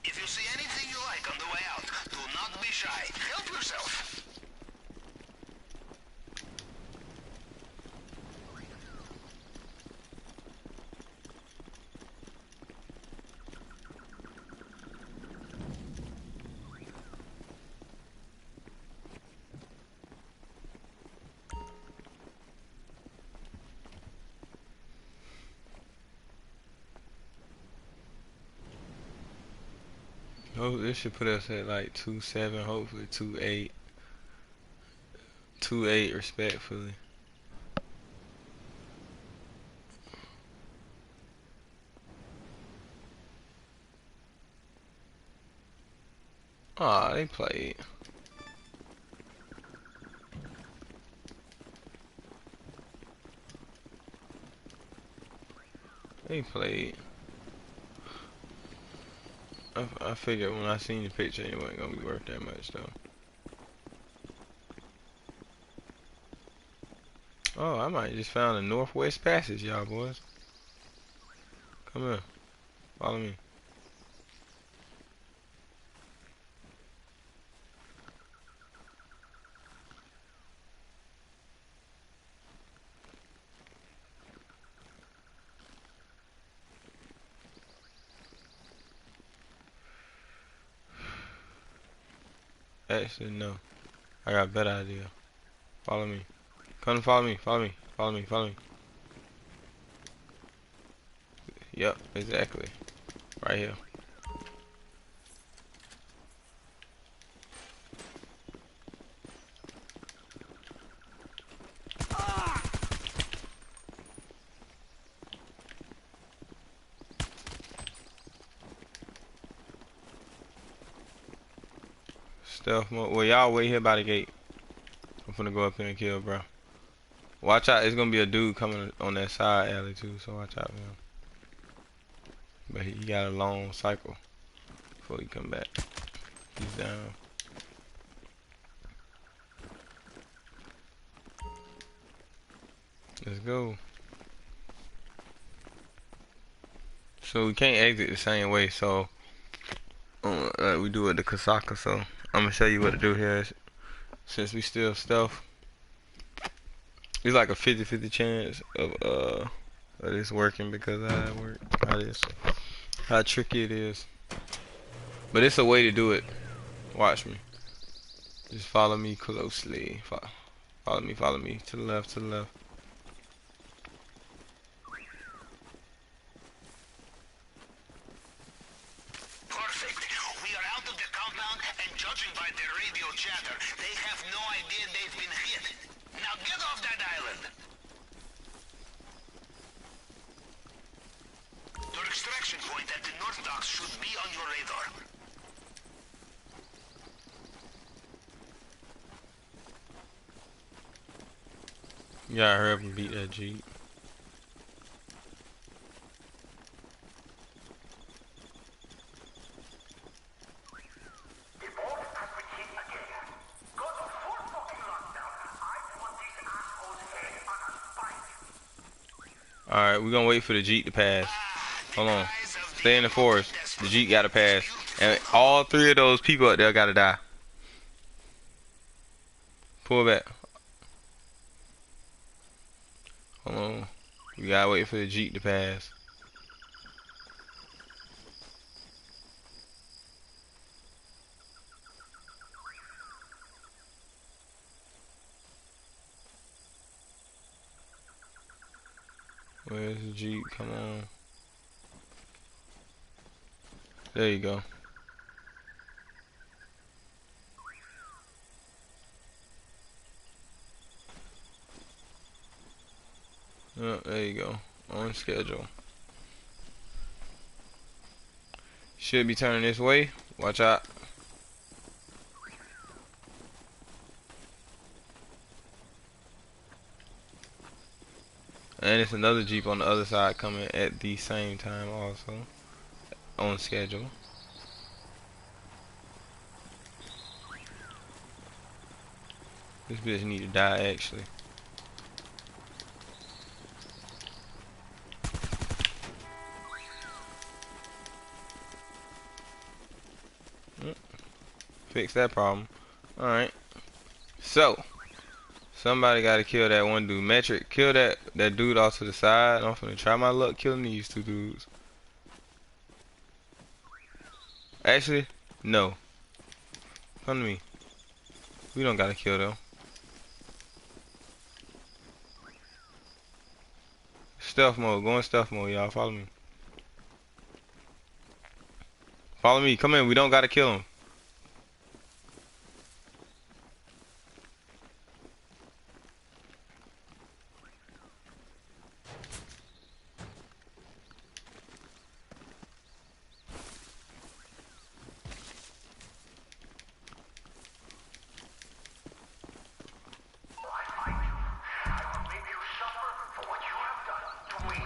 If you see anything you like on the way out, do not be shy. Help yourself. Oh, this should put us at like 2-7, hopefully 2-8. 2-8 respectfully. Aw, they played. They played. I figured when I seen the picture it wasn't gonna be worth that much though. Oh, I might just found a northwest passage, y'all boys. Come here. Follow me. Actually, no. I got a better idea. Follow me. Come follow me. Follow me. Follow me. Follow me. Yep, exactly. Right here. Stealth mode. Well, y'all wait here by the gate. I'm finna go up here and kill, bro. Watch out. It's gonna be a dude coming on that side alley too, so watch out for him. But he got a long cycle before he come back. He's down. Let's go. So we can't exit the same way, so we do it the Kasaka, so I'm gonna show you what to do here. Since we still stealth, it's like a 50-50 chance of this working because how tricky it is. But it's a way to do it. Watch me. Just follow me closely. Follow me to the left, to the left. Perfect. We are out of the compound, and judging by their radio chatter, they have no idea they've been hit. Now get off that island. Your extraction point at the North Docks should be on your radar. You gotta hurry up and beat that Jeep. Alright, we're gonna wait for the Jeep to pass. Hold on. Stay in the forest. The Jeep gotta pass. And all three of those people up there gotta die. Pull back. Hold on. We gotta wait for the Jeep to pass. Where's the Jeep? Come on. There you go. Oh, there you go. On schedule. Should be turning this way. Watch out. And it's another Jeep on the other side coming at the same time also. On schedule. This bitch need to die actually. Fix that problem. Alright. So somebody gotta kill that one dude. Metric, kill that dude off to the side. I'm finna try my luck killing these two dudes. Actually, no. Come to me. We don't gotta kill them. Stealth mode. Go in stealth mode, y'all. Follow me. Follow me. Come in. We don't gotta kill them.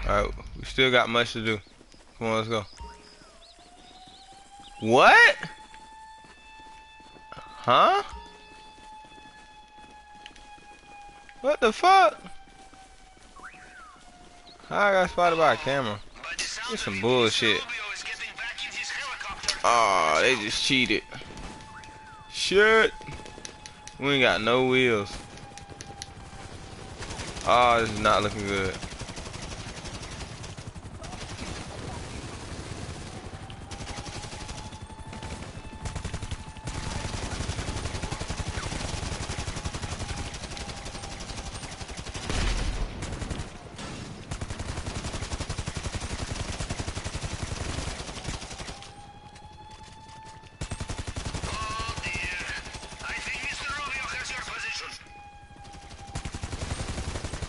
Alright, we still got much to do. Come on, let's go. What? Huh? What the fuck? How I got spotted by a camera? It's some bullshit. Aw, they just cheated. Shit. We ain't got no wheels. Oh, this is not looking good.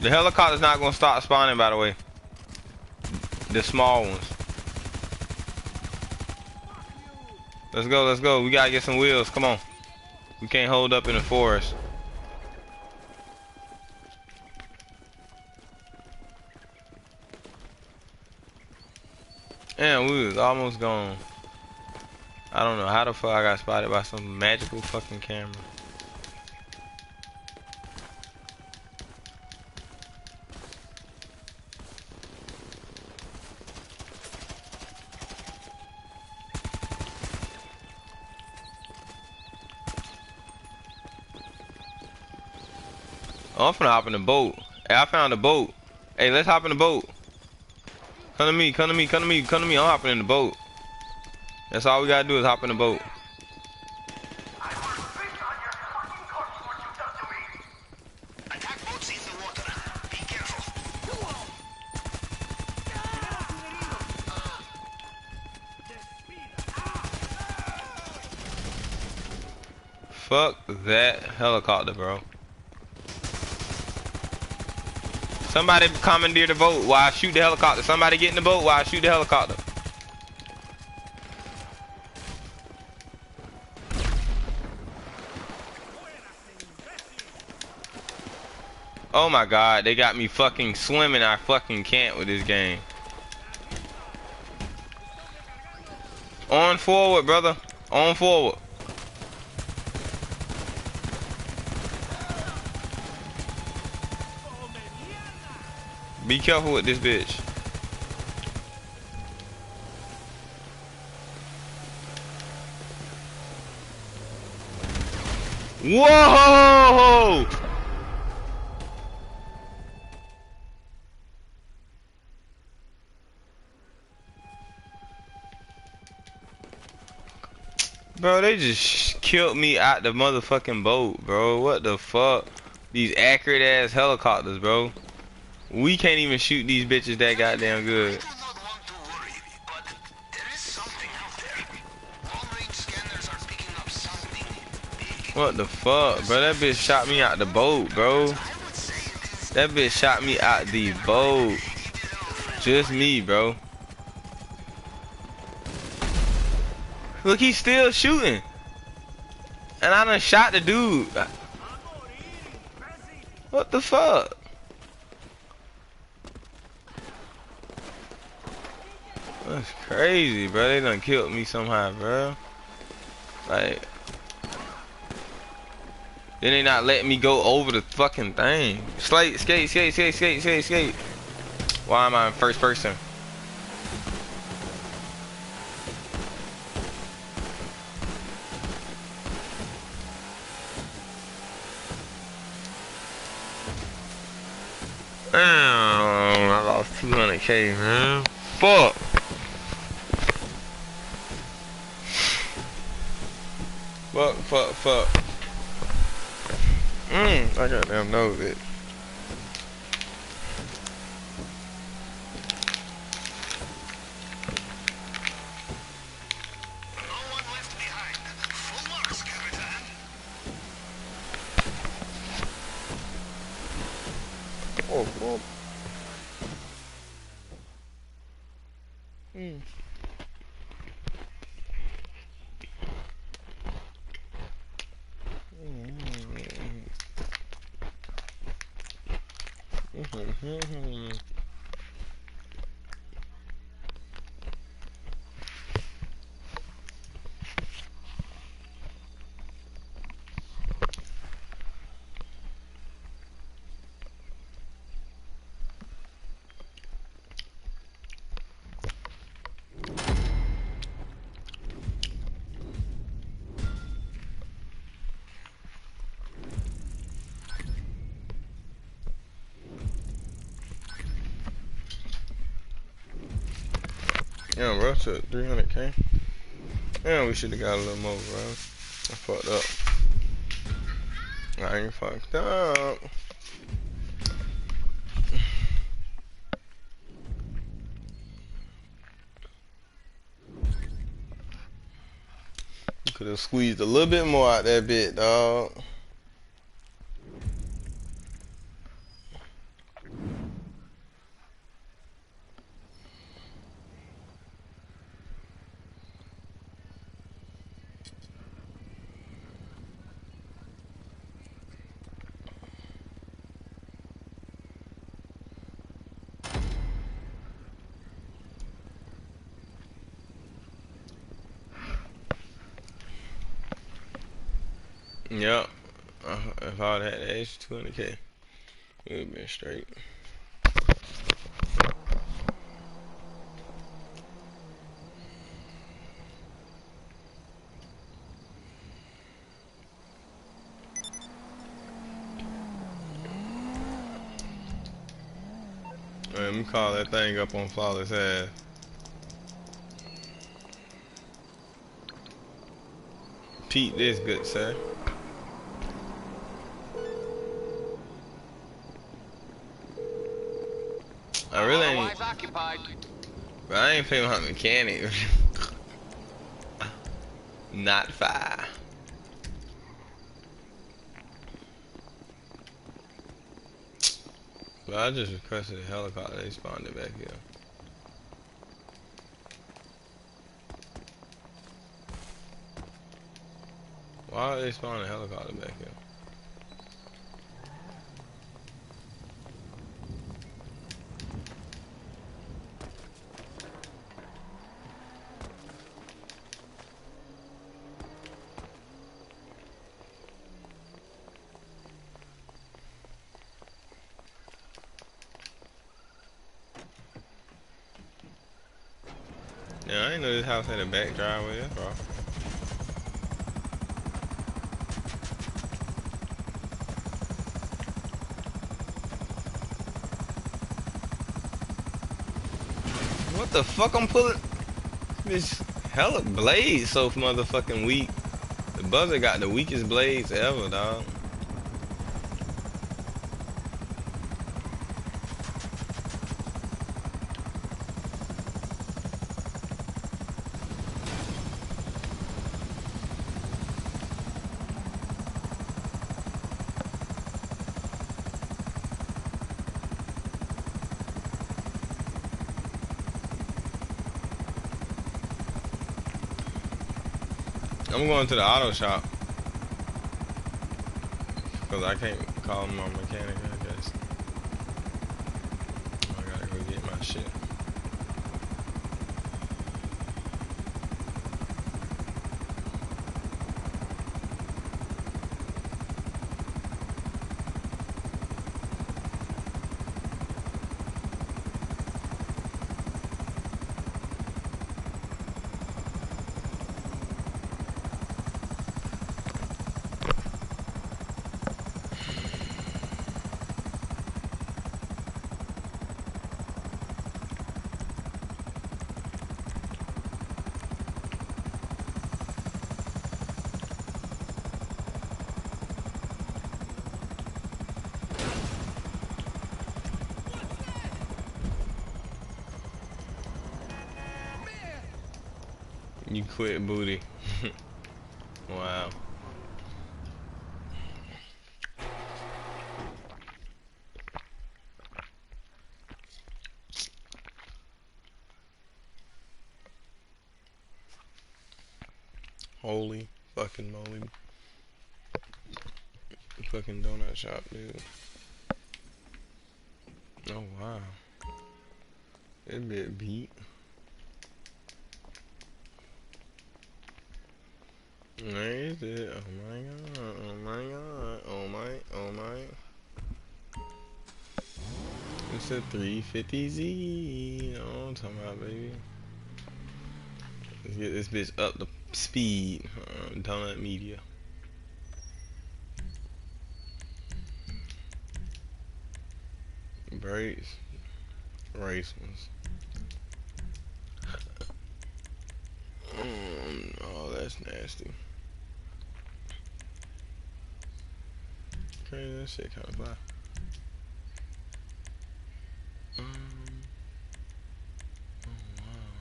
The helicopter's not gonna stop spawning, by the way. The small ones. Let's go, let's go. We gotta get some wheels. Come on. We can't hold up in the forest. Damn, we was almost gone. I don't know how the fuck I got spotted by some magical fucking camera. Oh, I'm finna hop in the boat. Hey, I found a boat. Hey, let's hop in the boat. Come to me, come to me, come to me, come to me. I'm hopping in the boat. That's all we gotta do is hop in the boat. Attack boats in the water. Be careful. Fuck that helicopter, bro. Somebody commandeer the boat while I shoot the helicopter. Somebody get in the boat while I shoot the helicopter. Oh my god, they got me fucking swimming. I fucking can't with this game. On forward, brother. On forward. Be careful with this bitch. Whoa! Bro, they just killed me out the motherfucking boat, bro. What the fuck? These accurate ass helicopters, bro. We can't even shoot these bitches that goddamn good. What the fuck, bro? That bitch shot me out the boat, bro. That bitch shot me out the boat. Just me, bro. Look, he's still shooting. And I done shot the dude. What the fuck? That's crazy, bro. They done killed me somehow, bro. Like, then they not letting me go over the fucking thing. Skate, skate, skate, skate, skate, skate, skate. Why am I in first person? Damn, I lost 200K, man. Fuck. Fuck. I goddamn know it. Oh, fuck. Yeah, bro, took 300K. Yeah, we should have got a little more, bro. I fucked up. I ain't fucked up. You could have squeezed a little bit more out that bit, dog. Yep. If I would have had the extra 200K, it would have been straight. Let me call that thing up on flawless ass. Pete this good, sir. I really ain't. Otherwise occupied. But I ain't paying my mechanic. Not fire. But I just requested a helicopter. They spawned it back here. Why are they spawning a helicopter back here? Yeah, I didn't know this house had a back driveway. That's wrong. What the fuck I'm pulling? This hella blades so motherfucking weak. The buzzer got the weakest blades ever, dog. I'm going to the auto shop. Because I can't call my mechanic, I guess. I gotta go get my shit. You quit, booty. Wow. Holy fucking moly. Fucking donut shop, dude. Oh wow. That bit beat. Where is it? Oh my god. Oh my god. Oh my. It's a 350Z. You know what I'm talking about, baby. Let's get this bitch up to speed. Donut Media. Brakes. Race ones. Oh, that's nasty. Crazy, that shit kinda fly. Oh wow.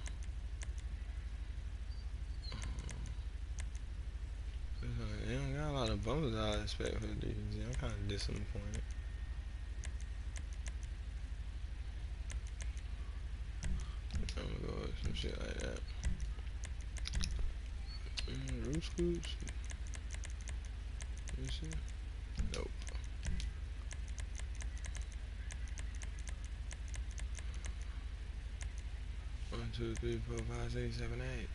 They don't got a lot of bumpers I expect for the DPG. I'm kinda disappointed. I'm gonna go with some shit like that. Root scoops? This shit? Nope. 1, 2, 3, 4, 5, 6, 7, 8.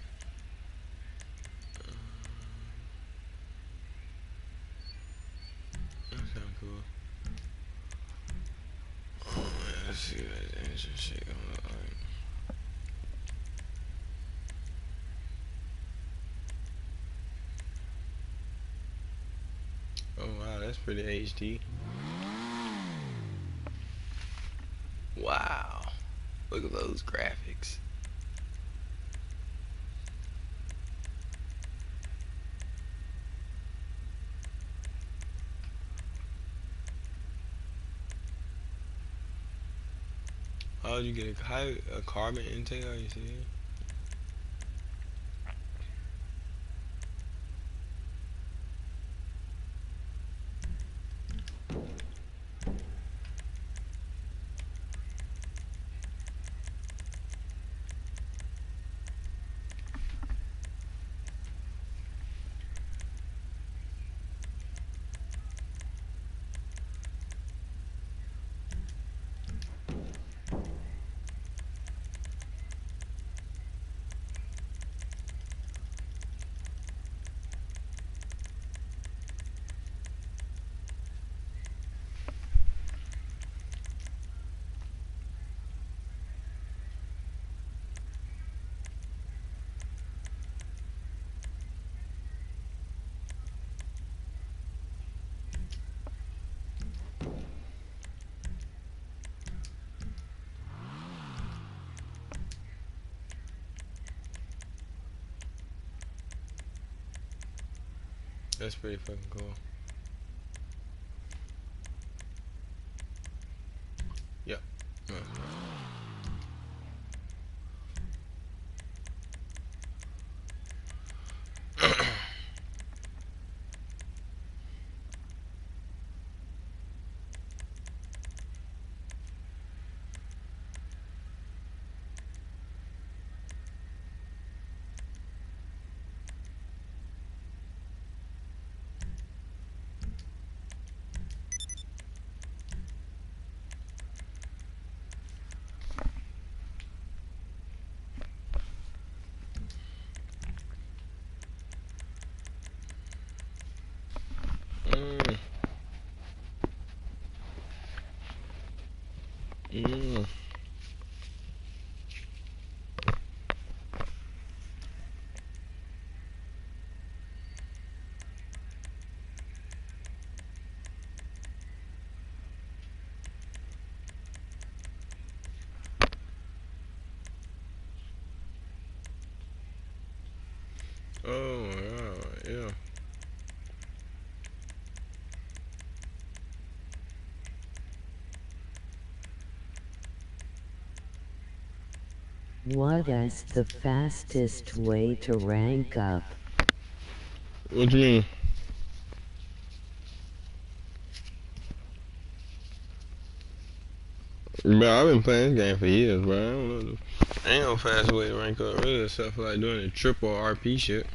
cool. Oh man, let's see what that engine shit gonna look like. Oh wow, that's pretty HD. Wow. Look at those graphics. How did you get a carbon intake? Are you serious? That's pretty fucking cool. Yep. Mm. Mm. Oh my god, yeah. What is the fastest way to rank up? What you mean? Bro, I've been playing this game for years, bro. I don't know. Ain't no fast way to rank up, really, except for like doing the triple RP shit.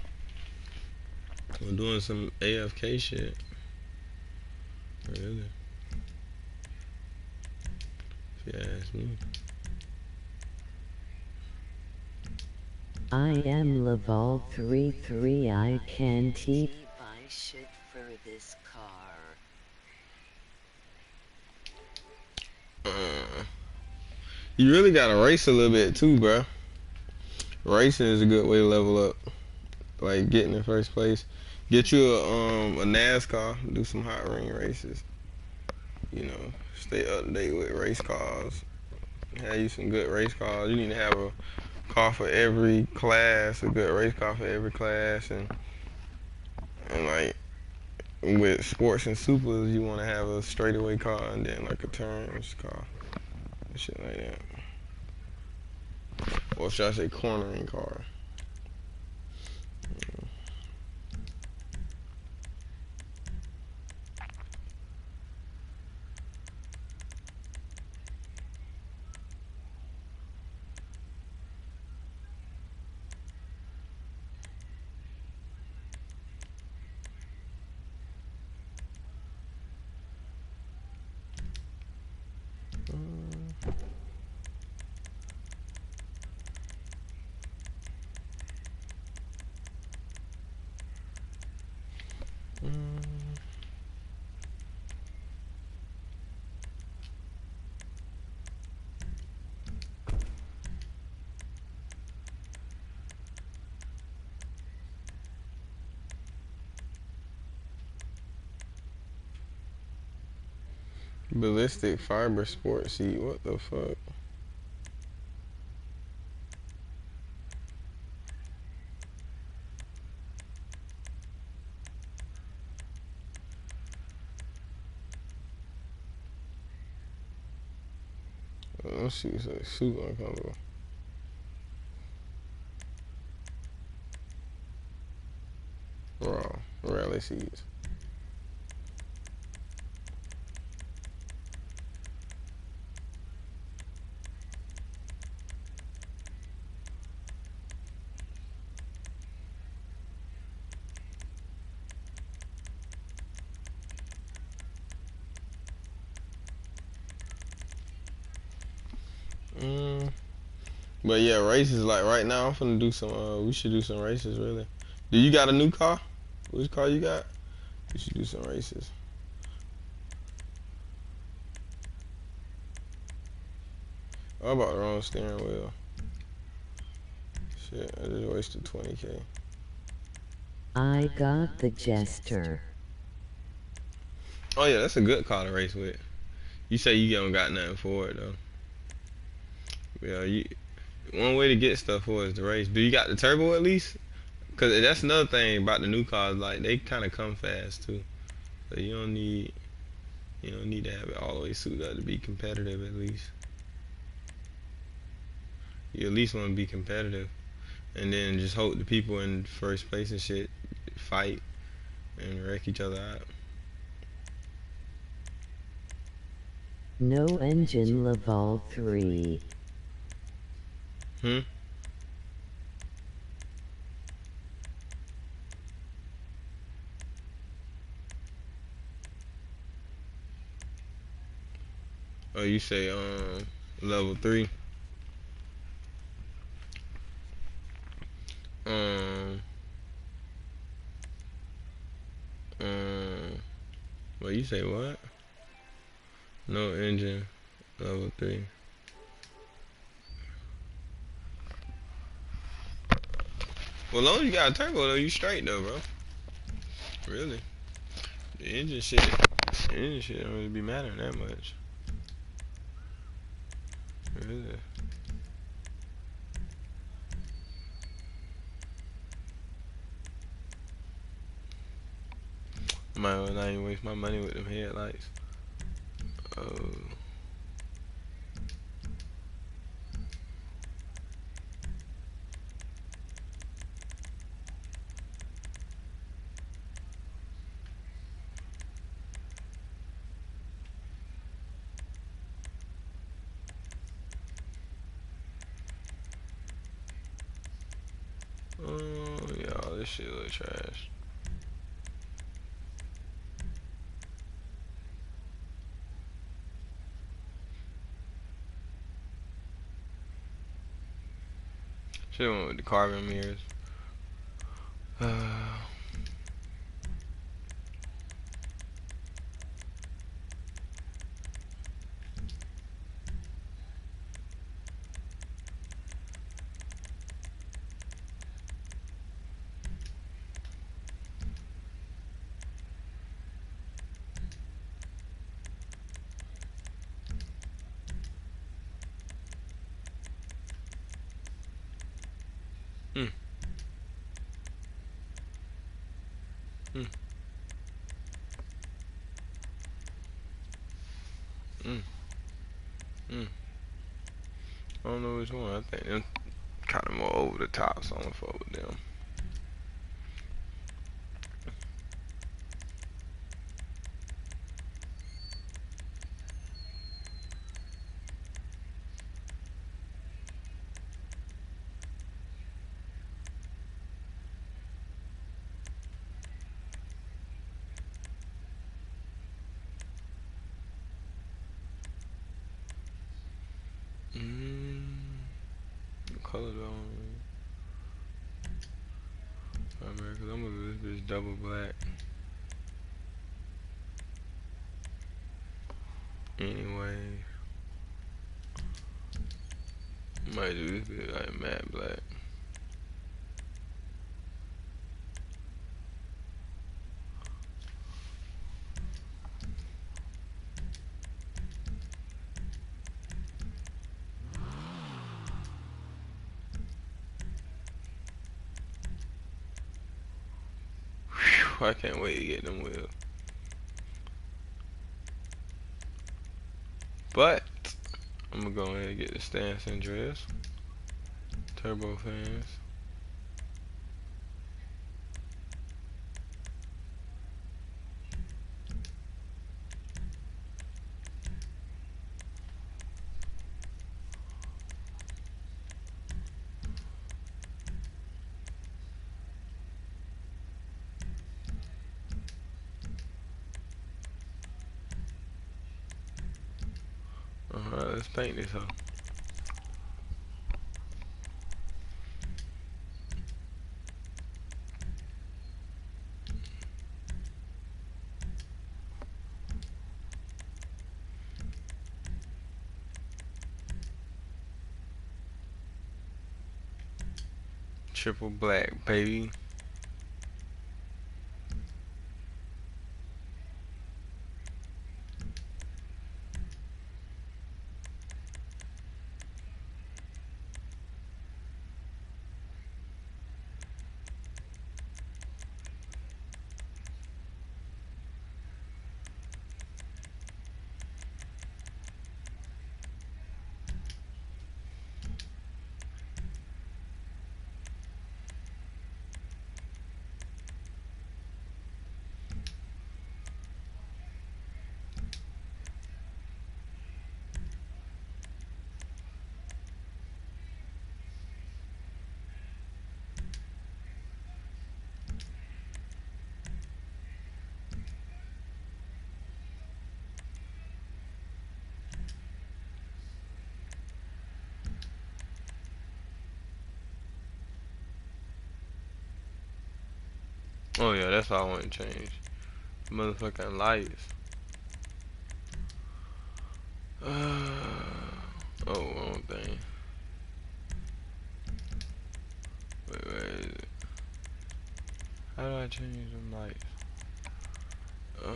Or doing some AFK shit. Really. If you ask me. I am level 33. I can't even buy shit for this car. You really gotta race a little bit too, bro. Racing is a good way to level up. Like getting in first place. Get you a NASCAR, do some hot ring races. You know, stay up to date with race cars. Have you some good race cars. You need to have a car for every class, a good race car for every class, and like with sports and supers, you want to have a straightaway car and then like a turns car, and shit like that. Or should I say cornering car? Ballistic fiber sport seat. What the fuck? Those shoes are super uncomfortable. Raw. Rally seats. But yeah, races like right now. I'm finna do some. We should do some races. Really. Do you got a new car? Which car you got? We should do some races. I bought the wrong steering wheel. Shit, I just wasted 20K. I got the Jester. Oh yeah, that's a good car to race with. You say you don't got nothing for it though. Yeah, one way to get stuff for is to race. Do you got the turbo at least? Cause that's another thing about the new cars. Like they kind of come fast too. So you don't need to have it all the way suited up to be competitive at least. You at least want to be competitive, and then just hope the people in first place and shit fight and wreck each other out. No engine Laval 3. Oh, you say level 3. Um well, you say what? No engine level 3. Well, as long as you got a turbo though, you straight though, bro. Really. The engine shit don't really be mattering that much. Really. Might as well not even waste my money with them headlights. Oh. Oh, yeah, this shit look trash. Should've went with the carbon mirrors. Hmm. Hmm. Hmm. Hmm. I don't know which one. I think them kind of more over the top, so I'm gonna fuck with them. What color do I want? Alright, cause I'm gonna do this bitch double black. Anyway, might do this bitch like matte black. I can't wait to get them wheels. But I'm gonna go ahead and get the stance and dress. Turbo fans. Alright, let's paint this hoe. Triple black, baby. Oh yeah, that's all I want to change. Motherfucking lights. Oh, wrong thing. Wait, where is it? How do I change them lights? Yeah.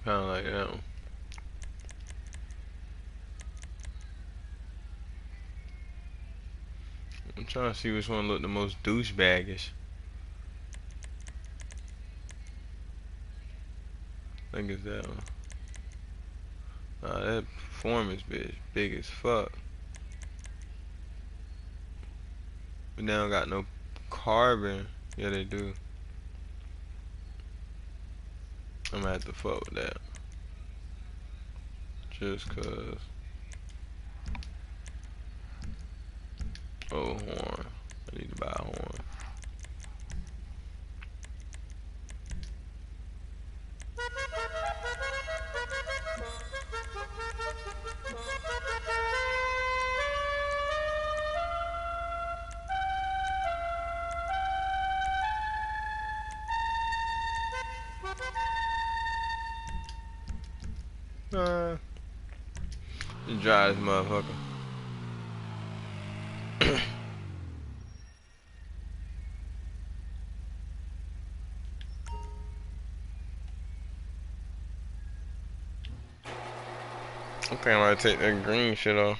Kinda like that one. I'm trying to see which one look the most douchebaggish. I think it's that one. Nah, that performance bitch big as fuck. But they don't got no carbon. Yeah, they do. I'm gonna have to fuck with that. Just cause. Oh, horn. I need to buy a horn. Just dry this motherfucker. Okay, I'm gonna take that green shit off.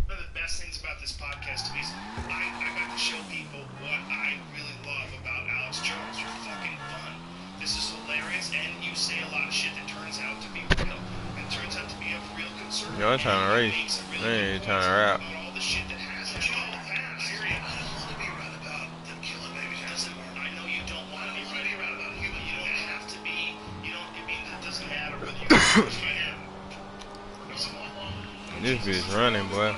One of the best things about this podcast is I got to show people what I really love about Alex Jones. You're fucking fun. This is hilarious, and you say a lot of shit that turns out to be real, and turns out to be of real concern. Yo, I'm trying to race. I ain't trying to rap. About all the shit that hasn't been in the past. I don't want to be right about them killing baby. I know you don't want to be right about it. You don't have to be. You don't. I mean, it doesn't matter whether you. This bitch running, boy.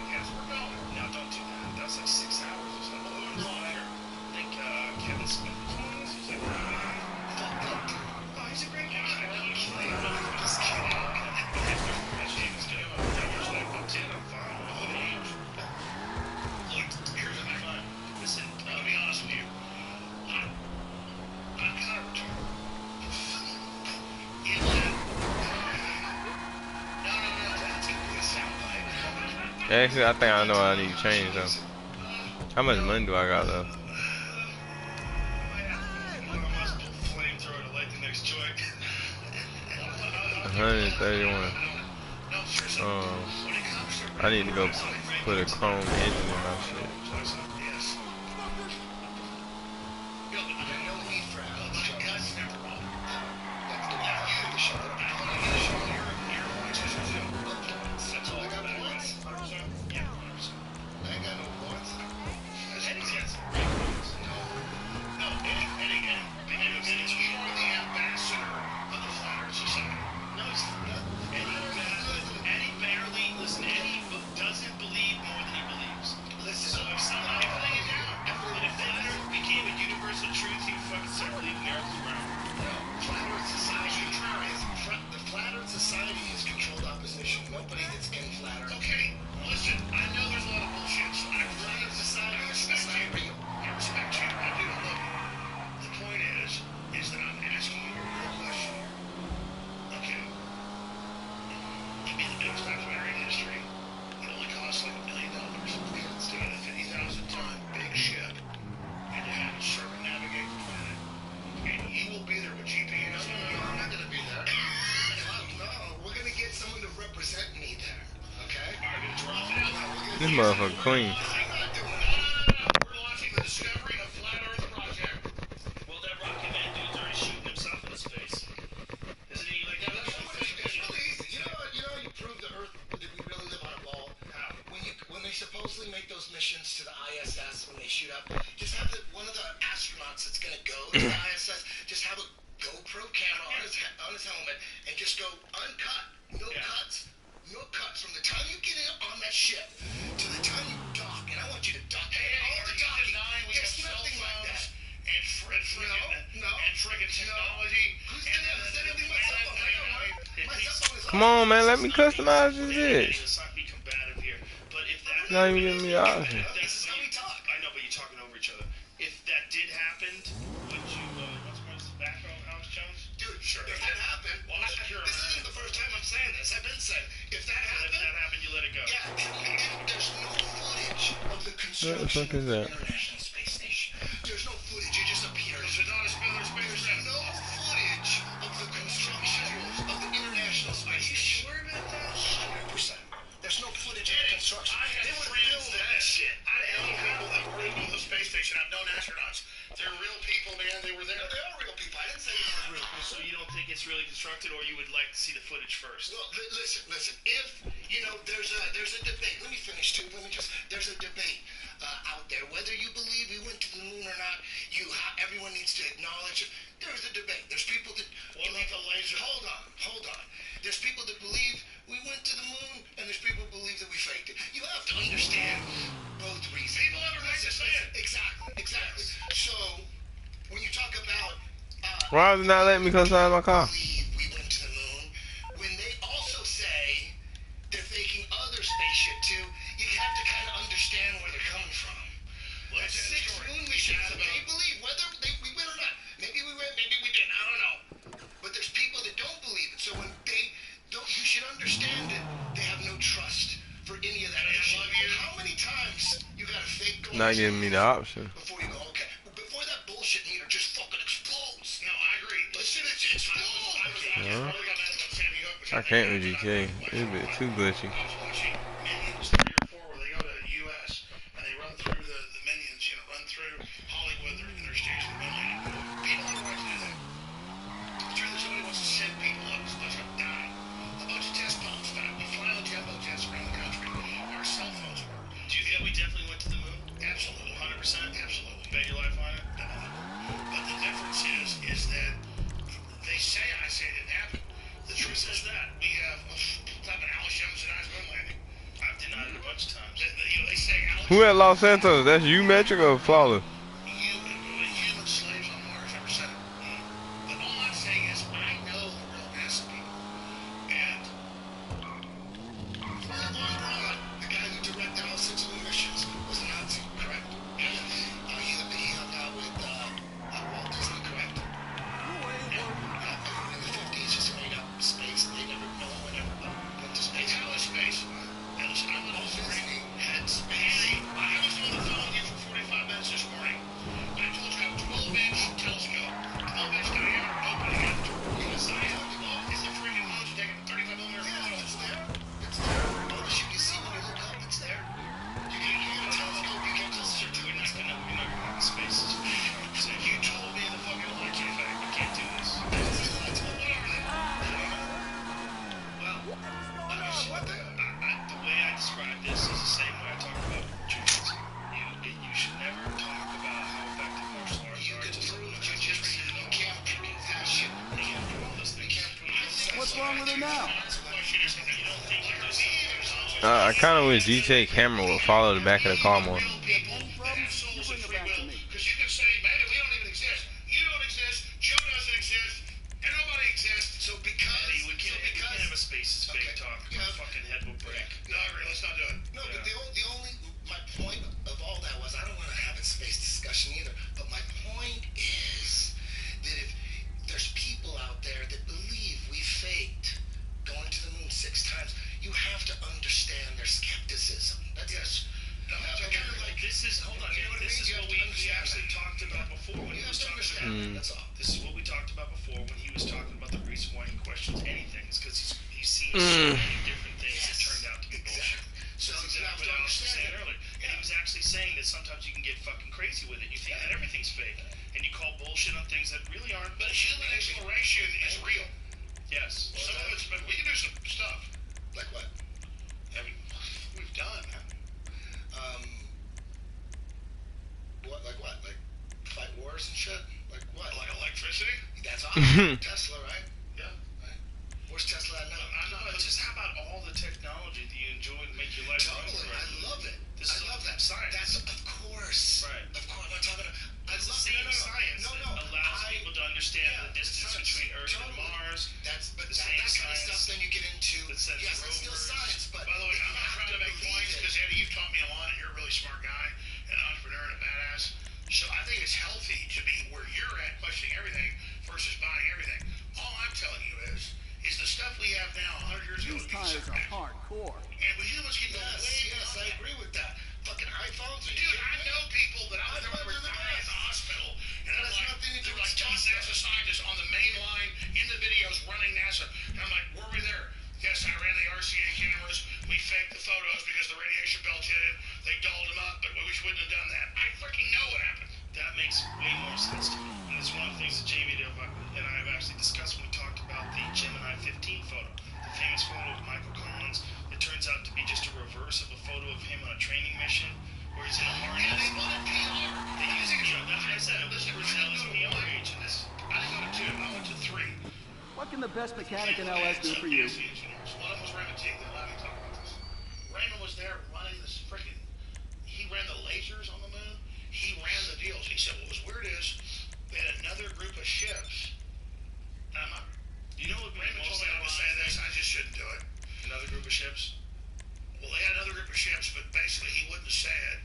Now don't do that. That's like 6 hours or something. I think Kevin Smith was on this. He's like, Actually, I think I know what I need to change though. How much money do I got though? Flamethrower to light the next joint. 131. I need to go put a chrome engine in my shit. This motherfucker clean. Supposedly make those missions to the ISS when they shoot up. Just have one of the astronauts that's gonna go to the ISS. Just have a GoPro camera on his helmet and just go uncut, no cuts from the time you get in on that ship to the time you dock. And I want you to dock. All the docking. There's nothing like that. And friggin' technology. Who's gonna have anything my cell phone? My cell phone is Come on, man. Let me customize this bitch. Let's not be combative here. But if that Not even giving me the option. This is how we talk. I know, but you're talking over each other. If that did happen, would you what's the background, Alex Jones? Dude, sure. If that happened, this isn't the first time I'm saying this. I've been saying, if that happened, you let it go. Yeah, if there's no footage of the construction What the fuck is of the that? International Space Station. There's no footage. It just appears. There's no footage of the construction of the International Space Station. Are you sure about that? 100%. There's no footage of the construction. They would film that shit. I know people that worked on the space station. I've known astronauts. They're real people, man. They were there. They are real people. I didn't say they weren't real people. So you don't think it's really constructed, or you would like to see the footage first? Well, listen. If there's a debate. Let me finish too. There's a debate out there whether you believe we went to the moon or not. Everyone needs to acknowledge it. There's a debate. There's people that like a laser. Hold on. There's people that believe we went to the moon, and there's people who believe that we faked it. You have to understand both reasons. People have a right to say it. Exactly. So when you talk about Why is it not letting me customize my car? we went to the moon, when they also say they're faking other spaceship too, you have to kind of understand where they're coming from. That's 6 moon missions that they believe, whether we went or not. Maybe we went, maybe we didn't. I don't know. But there's people that don't believe it. So when they don't, you should understand that they have no trust for any of that. How many times you got to fake going? Not giving me the option. Before you go, okay. Before that bullshit meter just fucking explodes. No, I agree. Listen, it explodes. I can't with GK. It's a bit too glitchy. Minions 3 or 4 where they go to the U.S. and they run through the Minions, run through Hollywood, their station, the Minion. People have a right to do that. I'm sure that somebody wants to send people up, so much up dying. A bunch of test bombs back. We fly on jumbo jets around the country. Our cell phones work. Do you think we definitely went to the moon? Absolutely. 100%? Absolutely. Bet your life on it? But the difference is that they say it didn't happen. The truth is that we have Alex Jones and I's moon landing. I've denied it a bunch of times. They say Alex Who at Los Santos? That's you, Metric, or Flawless? human slaves on Mars ever said it. But all I'm saying is I know the real NASA people. And Von Braun, the guy who directed all 6 moon missions, was a Nazi, correct? He hung out with Walt Disney, correct? In the 50s, just made up space. No one ever went to space. How is space? And listen, I'm not also What's wrong with her now? I kind of wish GTA camera would follow the back of the car more. Any problems? You bring her back to me. Because you can say, maybe we don't even exist. You don't exist. Joe doesn't exist. And nobody exists. So because... We can't have a space is fake talk. My fucking head will break. No, let's not do it. No, but the only... My point of all that was, I don't want to have a space discussion either, but my point is that if there's people out there that believe we faked going to the moon 6 times, you have to understand their skepticism. That's Yes. No, This is, hold on, this is what we actually talked about before when he was talking about, that's all. this is what we talked about before when he was talking about the reason why he questions anything. It's because he's seen so many different things that turned out to be bullshit. So That's you have exactly to what I was understand saying it. earlier. And he was actually saying that sometimes you can get fucking crazy with it. You think that everything's fake. And you call bullshit on things that really aren't. But human exploration is real. Yes. Some of it's, but we can do some stuff. Like what? I mean, we've done, man. What? Like what? Like fight wars and shit? Like what? Like electricity? That's awesome. Tesla, right? Yeah. Right. Where's Tesla at now? But just how about all the technology that you enjoy and make your life run Totally. I correctly? love it. This is I love that. science. That's of course. Right. Of course. I'm talking. I It's the love same science that allows people to understand the distance between Earth and Mars. That's but The that same kind of science stuff. Then you get into that sends yes, it's still rovers. science. But By the way, I'm not trying to make points because Eddie, you've taught me a lot, and you're a really smart guy, and an entrepreneur, and a badass. So I think it's healthy to be where you're at, questioning everything versus buying everything. All I'm telling you is the stuff we have now 100 years ago. These tires are hardcore. And we humans can go way yes, I agree with that. Fucking iPhones. Dude, I know people that I remember dying at the hospital, and I'm like, they're like John NASA scientists on the main line in the videos running NASA. And I'm like, were we there? Yes, I ran the RCA cameras. We faked the photos because the radiation belt hit it. They dolled them up, but we wouldn't have done that. I fucking know what happened. That makes way more sense to me. And it's one of the things that Jamie and I have actually discussed when we talked about the Gemini 15 photo. The famous photo of Michael Collins. It turns out to be just a reverse of a photo of him on a training mission where he's in a harness. Yeah, they wanted PR. They use it, that's what I said. It was a Brazil as a PR agent. I didn't go to 2. I went to 3. What can the best mechanic in LS do for you? One of them was Raymond T. They allowed me to talk about this. Raymond was there running this freaking. He ran the lasers on the moon. He ran the deals. He said what was weird is they had another group of ships. And I'm not. You know what Raymond told me not to say this. I just shouldn't do it. Another group of ships? Well, they had another group of ships, but basically he wouldn't have said.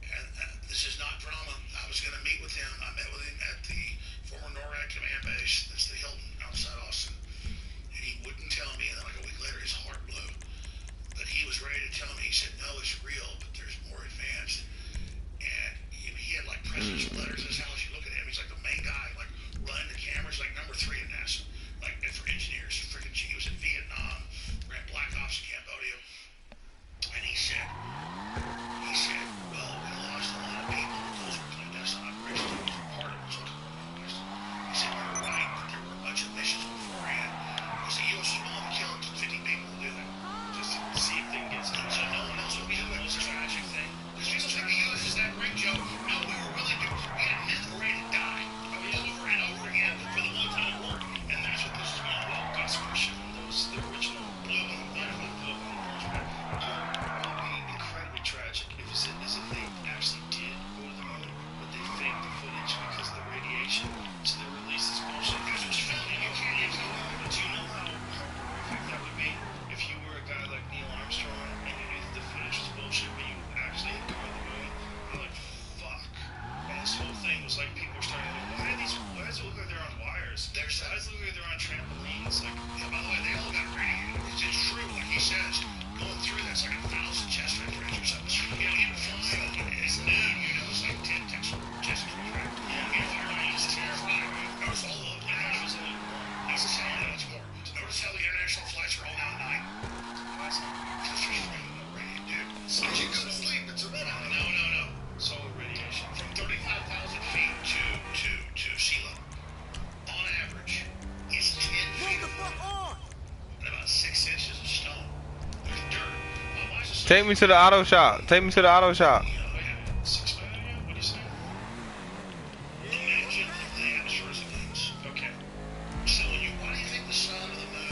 And this is not drama. I was going to meet with him. I met with him at the former NORAD command base. That's the Hilton outside Austin. And he wouldn't tell me. And then like a week later, his heart blew. But he was ready to tell me. He said, no, it's real, but there's more advanced. And he had like president's letters. That's how you look at him. He's like the main guy, like running the cameras, like number 3 at NASA. Like for engineers. Freaking, he was in Vietnam, ran Black Ops in Cambodia. And he said, well, we lost a lot of people. Those were clandestine operations. Those were part of it. He said, you're right, but there were a bunch of missions beforehand. He said, U.S. was willing to kill 50 people to do that. Just to see if they can get some. So no one else would be doing it. It was a tragic thing. Because people think the U.S. is that great, Joe. No, we were really good. We had men that were ready to die. I mean, over and over again for the one time it worked. And that's what this is about. Well, God's worship and the original blue and the incredibly tragic if they actually did go to the moon, but they faked the footage because of the radiation, so they released this bullshit. Because it was filmed and you can't even go over. Do you know how horrific that would be if you were a guy like Neil Armstrong and you knew that the footage was bullshit, but you actually had gone to the moon? You're like, fuck. And this whole thing was like people were starting to go, why does it look like they're on wires? Why does it look like they're on trampolines? Like, yeah, by the way, they all got radiated. It's true, like he says, going through that's like 1,000 chest x-rays or something. You know, even flying at noon, you know, it's like 10 chest x-rays. Yeah, it's terrifying. Notice all of them. It was only one. Notice how much more. Notice how the international flights are all now at night. Why is that? Because there's radiation, dude. So you go to sleep, it's a red eye. No. solar radiation. From 35,000 feet to sea level. On average, it's 10 feet of water. And about 6 inches of stone. There's dirt. Well, why is it so Take me to the auto shop. Take me to the auto shop. What do you say? Imagine if they had a source of things. Okay. So why do you think the sun or the moon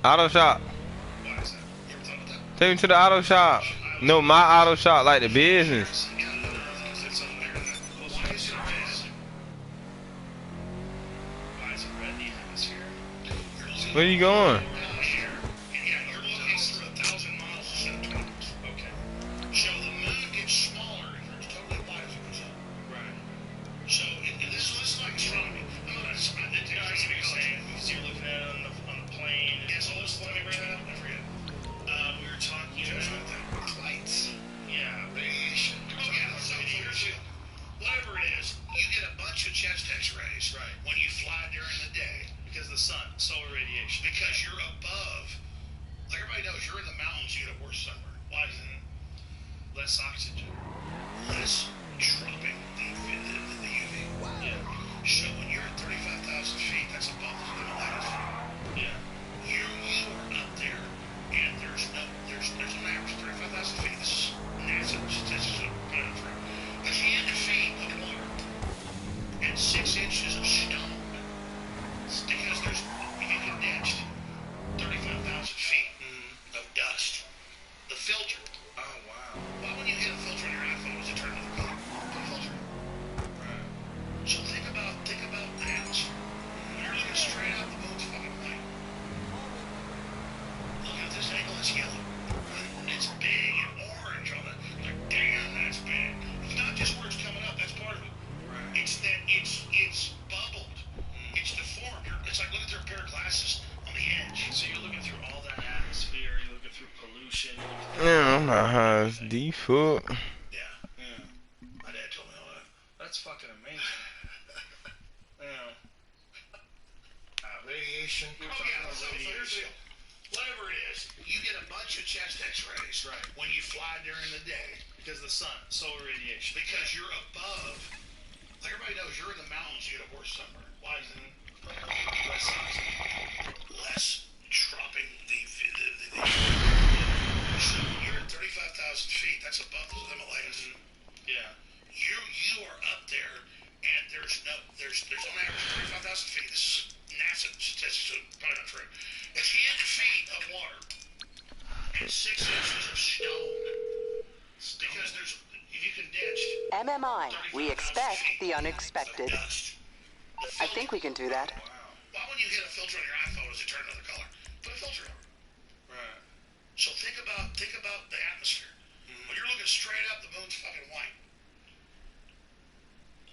Auto shop. Why is that? You ever thought about that? Take me to the auto shop. No, my auto shop, like the business. Yeah, no, because there's something there that. Why is it red? Why is it red in the atmosphere? Where you going? Here. Yeah, you're looking through 1,000 miles instead of 20 miles. Okay. So the moon gets smaller and it's totally white as a result. Right. So this is like astronomy. I'm not a scientist. You know, I see what you're saying, because you're looking at it on the plane. Yes, all this let me bring that up. I forget. We were talking Just about like that. Lights. yeah, Radiation. Oh yeah, so here's the deal. Whatever it is, you get a bunch of chest x-rays Right. when you fly during the day because the sun, solar radiation. because you're above. Like everybody knows, you're in the mountains, you get a worse sunburn. Why is it? Less oxygen. Less dropping the UV. Yeah. So when you're at 35,000 feet, that's above the Himalayas. Yeah. You are up there, and there's an average 35,000 feet. This is NASA statistics that put it through. A hand feet of water and 6 inches of stone. It's because there's you condensed 35,000 feet of dust. The filter. Oh wow. Why when you hit a filter on your iPhone, does it turn another color? Put a filter. Right. So think about the atmosphere. When you're looking straight out, the moon's fucking white. Look at this angle, it's yellow. It's big and orange on it. Like, damn, that's big. It's not just where it's coming up, that's part of it. Right. It's that it's bubbled. It's deformed. It's like looking through a pair of glasses on the edge. So you're looking through all that atmosphere, you're looking through pollution, you're looking through Yeah, I'm not high as default. Yeah. yeah. My dad told me all that. That's fucking amazing. Yeah. Radiation. Oh yeah, so here's the deal. Whatever it is, you get a bunch of chest x-rays Right. when you fly during the day Because the sun, solar radiation. because you're above. Like everybody knows, you're in the mountains, you get a worse sunburn. Why is it? Less oxygen. Less dropping the so when you're at 35,000 feet, that's above the Himalayas. Yeah. You are up there, and there's on average 35,000 feet. This is NASA statistics, so probably not true. 10 feet of water and 6 inches of stone. Because if you condensed MMI, we 35,000 expect feet the unexpected. of dust. I think we can do that. Why when you hit a filter on your iPhone, does it turn another color? Put a filter on it. Right. So think about the atmosphere. When you're looking straight up, the moon's fucking white.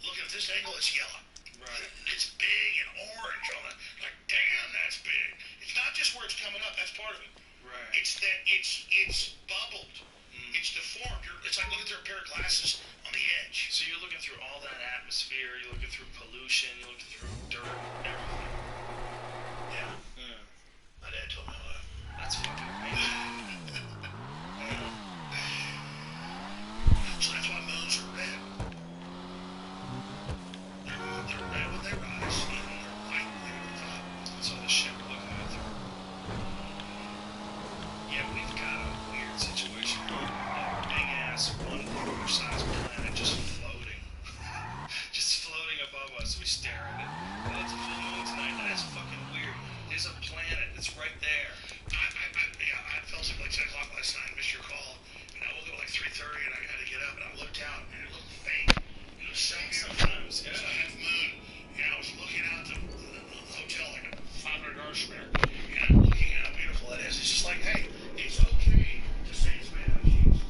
Look at this angle, it's yellow. Right. It's big and orange on it. Like, damn, that's big. It's not just where it's coming up, that's part of it. Right. It's that it's bubbled. It's deformed. It's like looking through a pair of glasses on the edge. So you're looking through all that atmosphere, you're looking through pollution, you're looking through dirt, everything. Yeah. Yeah. My dad told me all that. That's fucking amazing. So that's why moons are red. They're red when they rise, and they're white when they go to the top. That's all the shit we're looking at through. Yeah, we've got a weird situation here. A big ass, 1 quarter size planet just floating. Just floating above us. We stare at it. Oh, it's a full moon tonight. That's fucking weird. There's a planet that's right there. I fell asleep like 10 o'clock last night, missed your call, and I woke up at like 3:30, and I had to get up, and I looked out, and it looked faint. It was so beautiful. Sometimes, It was a yeah. half moon, and I was looking out the hotel like 500 yards from there, and I'm looking at how beautiful it is. It's just like, hey, it's okay to say it's made out of cheese.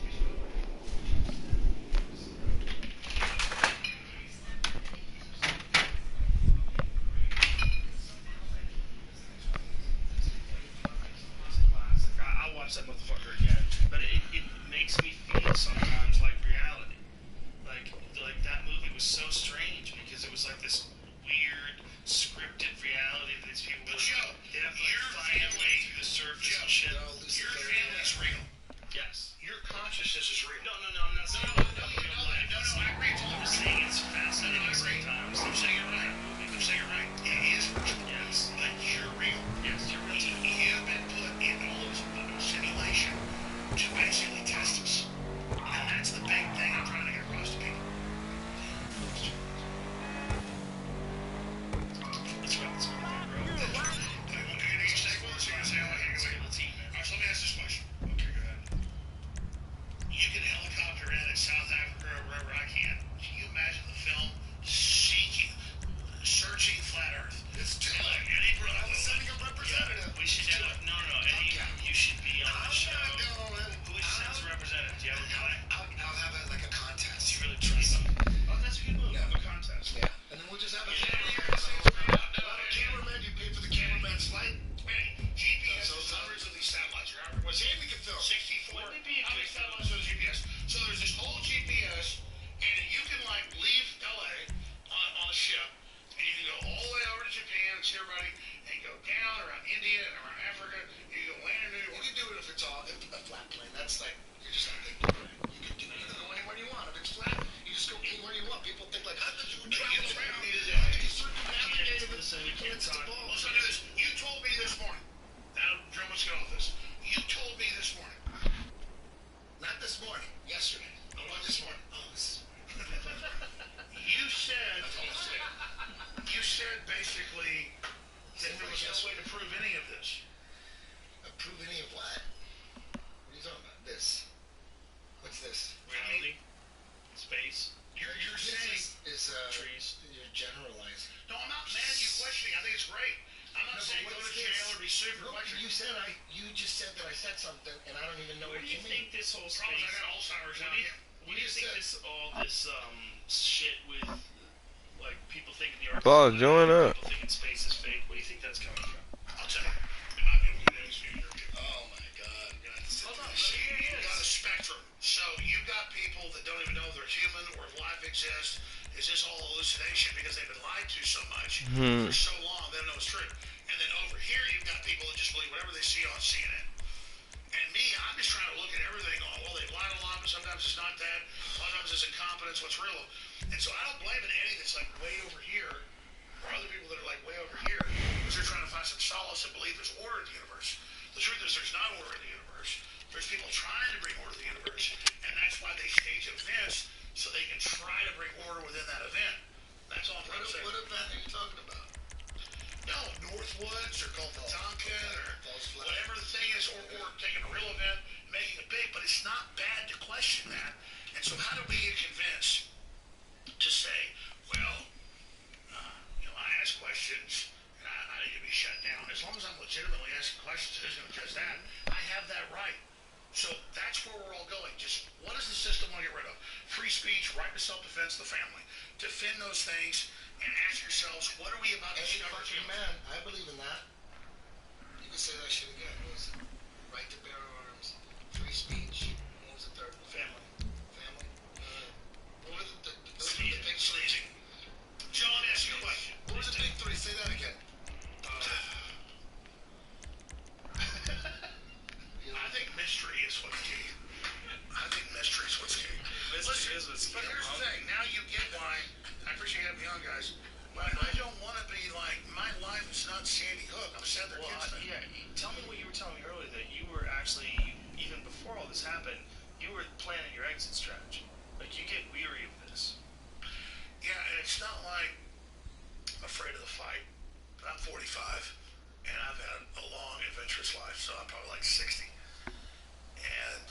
I'll watch that motherfucker again. But it makes me feel sometimes like reality. Like that movie was so strange because it was like this weird scripted reality that these people But would Joe, they have to your like find family, through the surface Joe, and shit. your family's real. Yes. Your consciousness is real. No, I'm not saying real life. No, I agree. I'm just saying it's fascinating I agree. sometimes. I'm saying you're right. I'm saying you're right. It is real. Yes. But you're real. Yes, you're real too. You've been put in all those simulations see everybody and go down around India and around Africa. You go land in New York. You can do it if it's all a flat plane. That's like you're just not thinking right. You can do it. You can go anywhere you want. If it's flat, you just go anywhere you want. People think like, how did you travel around? You circumnavigate if it's We can't the talk. ball. Let's not do this. You told me this morning. Now, Jim, let's get off this. You told me this morning. Not this morning. Yesterday. No, not this morning. Oh, this. You said. You said basically that there was no way to prove any of this. Prove any of what? What are you talking about? This. What's this? Reality. Space. You're saying is trees. You're generalizing. No, I'm not mad at you questioning. I think it's great. I'm not saying go to jail or be sued for questioning. You just said that I said something and I don't even know Where what do you you think mean. this whole Problem is space? I got Alzheimer's now. What do you think this shit with like people thinking the Earth? Boss, join up. People thinking space is fake. Where do you think that's coming from? I'll tell you. In my opinion, it is future. Oh my God! You're gonna have to sit Hold on, through this. you got a spectrum. So you got people that don't even know if they're human or if life exists. Is this all hallucination because they've been lied to so much for so long they don't know it's true? And then over here you've got people that just believe whatever they see on CNN. And me, I'm just trying to look at everything on, well, they've lied a lot, but sometimes it's not that. Sometimes it's incompetence, what's real. And so I don't blame any that's like way over here or other people that are like way over here because they're trying to find some solace and believe there's order in the universe. The truth is there's not order in the universe. There's people trying to bring order to the universe. And that's why they stage events so they can try to bring order within that event. That's all I'm trying to say. What event are you talking about? No, Northwoods or Gulf of Tonkin or whatever the thing is, or taking a real event, making it big, but it's not bad to question that. And so how do we get convinced to say, well, I ask questions and I need to be shut down. As long as I'm legitimately asking questions, who's going to judge that? I have that right. So that's where we're all going. Just what does the system want to get rid of? Free speech, right to self-defense, the family. Defend those things and ask yourselves, what are we about to discover? Man, I believe in that. You can say that shit again. What was it? Right to bear arms, free speech. What was the third one? Family. Family. What were the big Sleazing. John, ask you a question. What was the big three? Say that again. I think mystery is what's key. I think mystery is what's key. Mystery is what's key. But here's the thing. Now you get why. I appreciate having me on, guys. But I don't want to be like, my life is not Sandy Hook. I'm sad their kids thing. Yeah. Tell me what you were telling me earlier that you were actually, even before all this happened, you were planning your exit strategy. Like you get weary of this. Yeah, and it's not like I'm afraid of the fight. But I'm 45, and I've had a long, adventurous life, so I'm probably like 60. And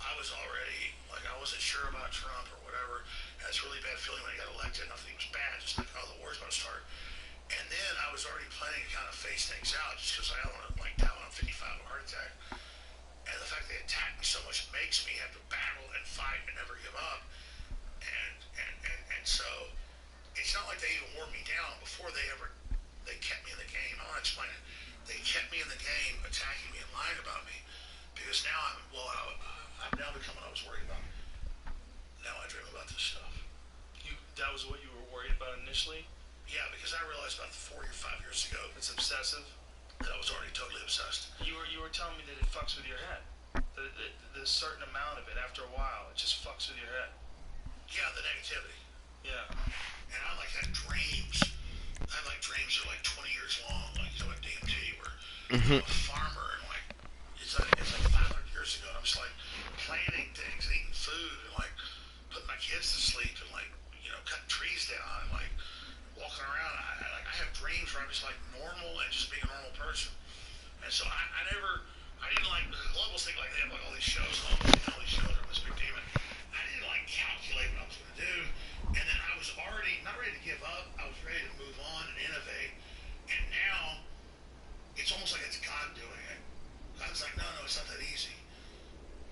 I was already, like, I wasn't sure about Trump or whatever. I had this really bad feeling when he got elected. I think it was bad, just like, oh, the war's about to start. And then I was already planning to kind of face things out just because I don't want to, like, die when I'm 55 with a heart attack. And the fact they attacked me so much makes me have to battle and fight and never give up. And so it's not like they even wore me down before they kept me in the game. I want to explain it. They kept me in the game, attacking me and lying about me. Because now I've now become what I was worried about. Now I dream about this stuff. That was what you were worried about initially? Yeah, because I realized about 4 or 5 years ago It's obsessive. that I was already totally obsessed. You were telling me that it fucks with your head. The certain amount of it, after a while, it just fucks with your head. Yeah, the negativity. Yeah. And I like had dreams. I have like dreams that are like 20 years long, like like DMT, where I'm a farmer and like it's like 500 years ago. And I'm just like planting things, and eating food, and like putting my kids to sleep, and like cutting trees down, and like walking around. I have dreams where I'm just like normal and just being a normal person. And so I didn't like globals think like they have like all these shows, all these shows are this big demon. I didn't like calculate what I was going to do. And then I was already not ready to give up. I was ready to move on and innovate. And now it's almost like it's God doing it. God's like, no, it's not that easy.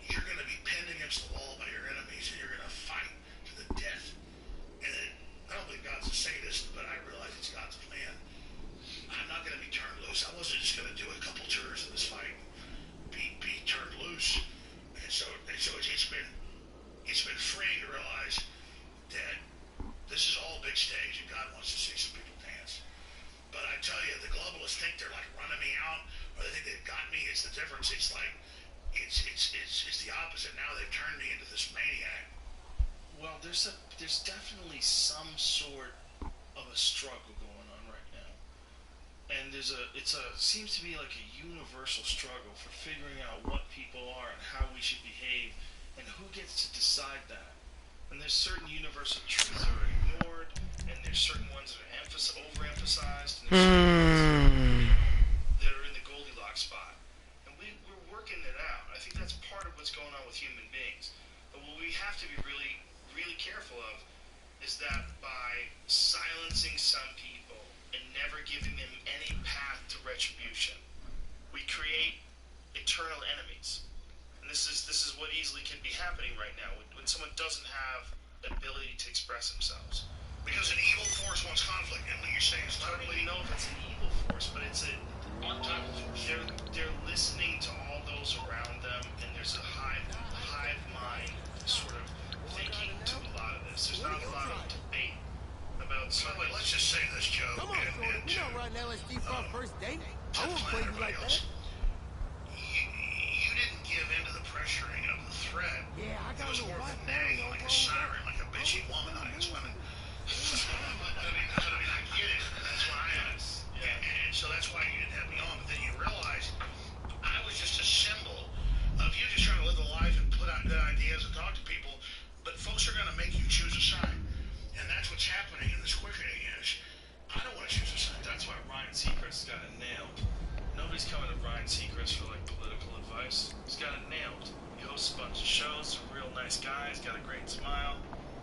You're going to be pinned against the wall by your enemies, and you're going to fight to the death. And then, I don't believe God's a sadist, but I realize it's God's plan. I'm not going to be turned loose. I wasn't just going to do a couple tours in this fight, be turned loose. And so it's been freeing to realize that this is all a big stage, and God wants to see some people dance. think they're like running me out, or they think they've got me. It's the difference. It's like, it's the opposite. Now they've turned me into this maniac. Well, there's definitely some sort of a struggle going on right now, and seems to be like a universal struggle for figuring out what people are and how we should behave, and who gets to decide that. And there's certain universal truths that are ignored, and there's certain ones that are overemphasized, and there's certain ones that are in the Goldilocks spot. And we're working it out. I think that's part of what's going on with human beings. But what we have to be really, really careful of is that by silencing some people and never giving them any path to retribution, we create eternal enemies. And this is what easily can be happening right now when someone doesn't have the ability to express themselves. Because an evil force wants conflict, and what you're saying is I don't totally... even know if it's an evil force, but it's a on-time force. They're listening to all those around them, and there's a hive mind sort of thinking to a lot of this. There's not a lot of debate about But let's just say this, Joe. Come on, Cody. You know right now LSD for our first date. I won't play you like that. You didn't give in to the pressuring of the threat. Yeah, I got it was a more of a little nagging, like a siren, like a bitchy womanize women. I get it. That's why I am. And so that's why you didn't have me on. But then you realize I was just a symbol of you just trying to live a life and put out good ideas and talk to people. But folks are going to make you choose a side. And that's what's happening in this quickening is I don't want to choose a side. That's why Ryan Seacrest's got it nailed. Nobody's coming to Ryan Seacrest for like political advice. He's got it nailed. He hosts a bunch of shows. He's a real nice guy. He's got a great smile.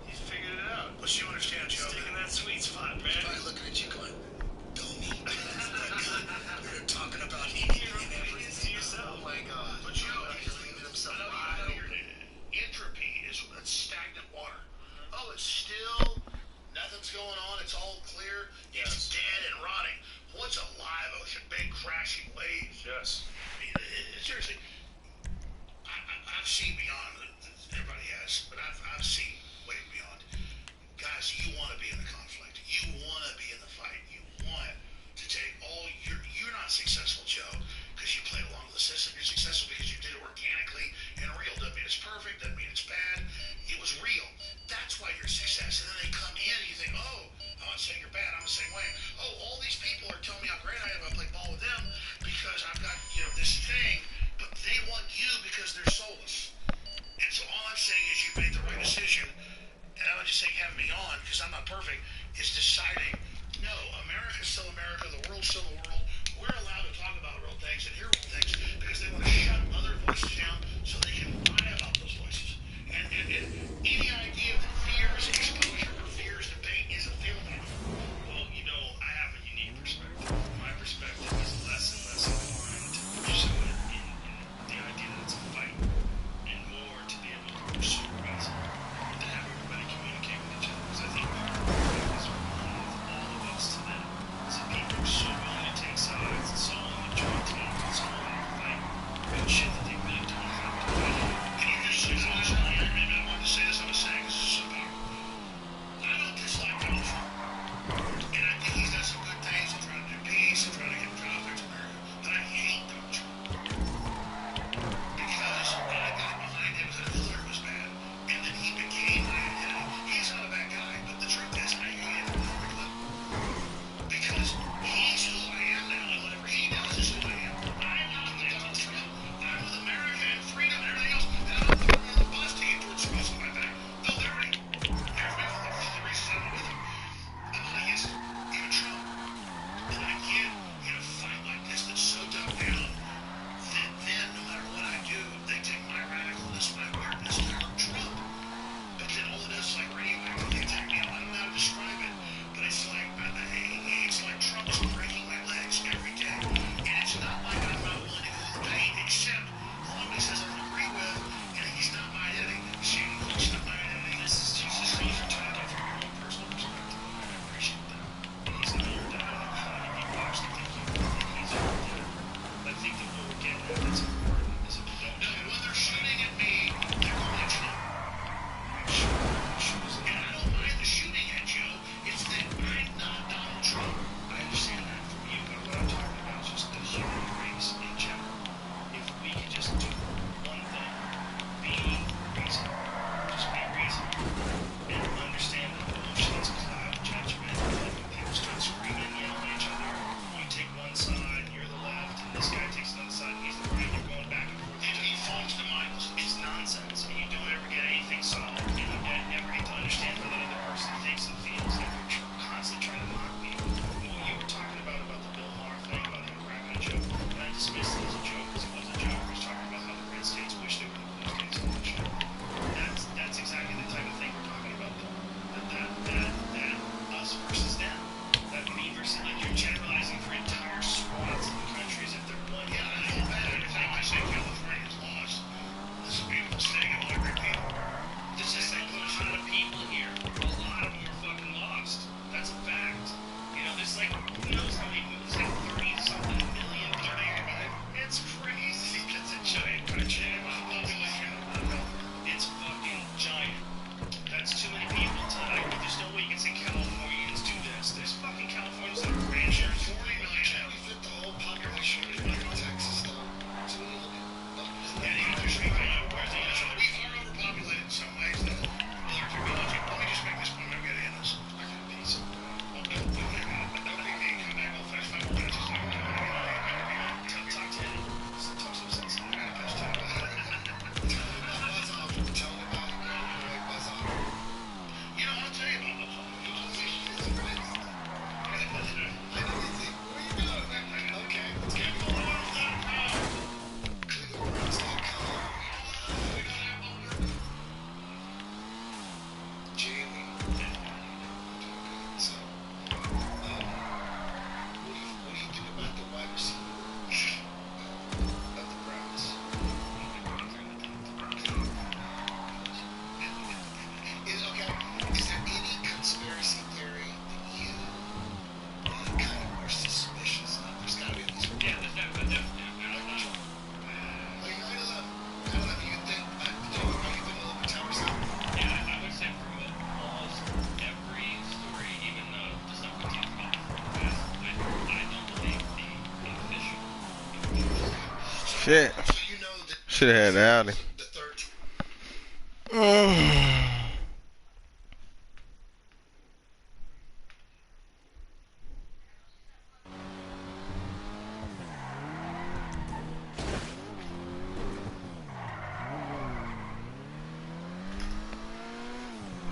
He's figured it out. But you understand, Joe? Sticking that sweet spot, man. He's probably looking at you going, dummy. You're talking about eating and everything. To yourself. Oh my God. But Joe, He's leaving himself I wide know open. entropy is stagnant water. Oh, it's still, nothing's going on, it's all clear, it's dead and rotting. What's a live ocean? Big crashing waves. Yes. I mean, seriously, I've seen beyond, everybody has, but I've seen way beyond. Guys, you want to be in the conflict. You want to be in the fight. You a joke. And I dismissed it as a joke because it was a joke. He was talking about how the red states wish they would have closed gates and all that shit. That's exactly the type of thing we're talking about, though. That us versus them. That me versus, like, you're generalizing for entire swaths of the country as if they're one. Yeah, every time I say California's lost, this is people staying in liberty people. There's just like a lot of people here. A lot of them are fucking lost. That's a fact. You know, there's like, who knows how many people? There's like 30-something million people. It's crazy. It's a giant country. It's fucking giant. That's too many people to, there's no way you can say Californians do this. There's fucking Californians that are ranchers. 40 million. We fit the whole population of Texas, though. So we look at Yeah, you know, there's we are overpopulated in some ways. Let me just make this point. I'm getting in this. I got a piece. Don't be me. Come back. I'll finish my words. Talk to him. Talk some sense. Buzz off. Tell me about it. Buzz off. You know, I'll tell you about the whole. Okay, let's get Jamie. So, what do you think about the wide receiver of the Browns? Is there any conspiracy theory that you kind of are suspicious of? There's got to be at least one. Yeah, there's definitely. Like 9/11, you think, are you familiar with Tower 7? Yeah, I would say for almost every story, even though the stuff we talked about before, I don't believe the official. Shit. So you know that Should have had the Audi. the third.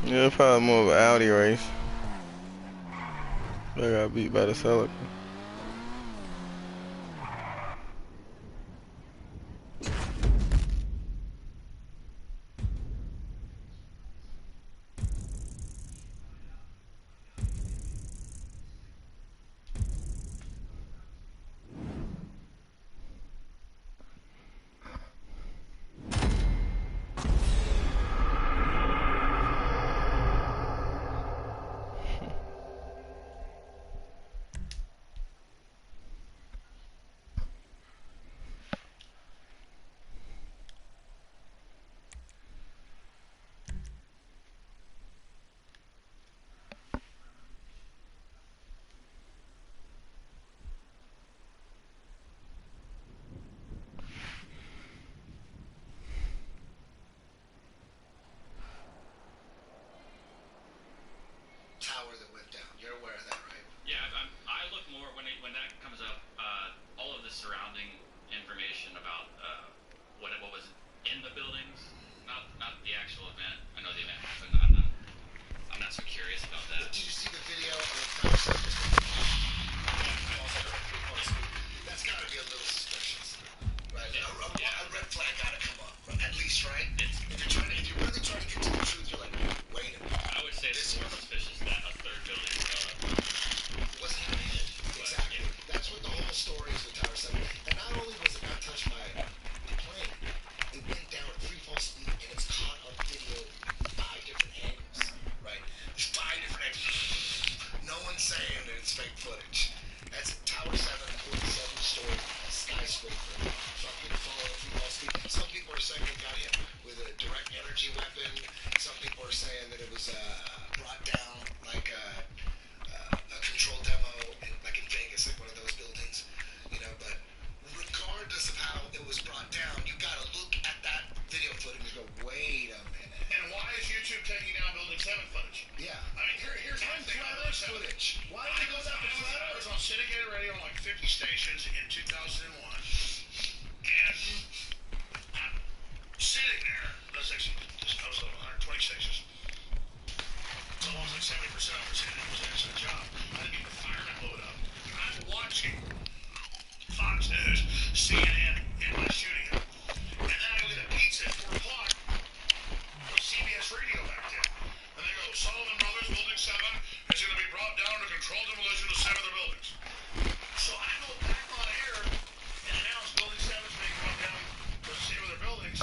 Yeah, probably more of an Audi race. I got beat by the Celica. Tower that went down. You're aware of that, right? Yeah, I look more when that comes up. All of the surrounding information about what was in the buildings, not the actual event. I know the event happened. I'm not so curious about that. Did you see the video of Tower 7? That's got to be a little suspicious, right? A red flag got to come up, at least, right? If you're really trying to get to the truth, you're like, wait a minute. I would say it's more suspicious that a third building Wasn't even hit. Exactly. That's what the whole story is with Tower 7. And not only was it not touched by the plane, it went down at free fall speed and it's caught on video 5 different angles, right? There's 5 different angles. No one's saying that it's fake footage. That's Tower 7, 47-story skyscraper. Some people follow at free fall speed. Some people are saying it got hit with a direct energy weapon. Some people are saying that it was brought down like a control demo, like in Vegas, like one of those buildings, you know. But regardless of how it was brought down, you got to look at that video footage and go, wait a minute. And why is YouTube taking down Building 7 footage? Yeah. I mean, here's my thing on Building 7 footage. Why did it go down to flat I was on syndicated radio on like 50 stations in 2001, and I'm sitting there. That's actually, I was on 120 stations. So almost like 70% of it was actually a job. I didn't even fire that load up. I'm watching Fox CNN in my studio. And then I go get a pizza at 4 o'clock with CBS Radio back then. And they go, Solomon Brothers, Building 7 is going to be brought down to controlled demolition of 7 other buildings. So I go back on air and announce Building 7 is being brought down to 7 other buildings.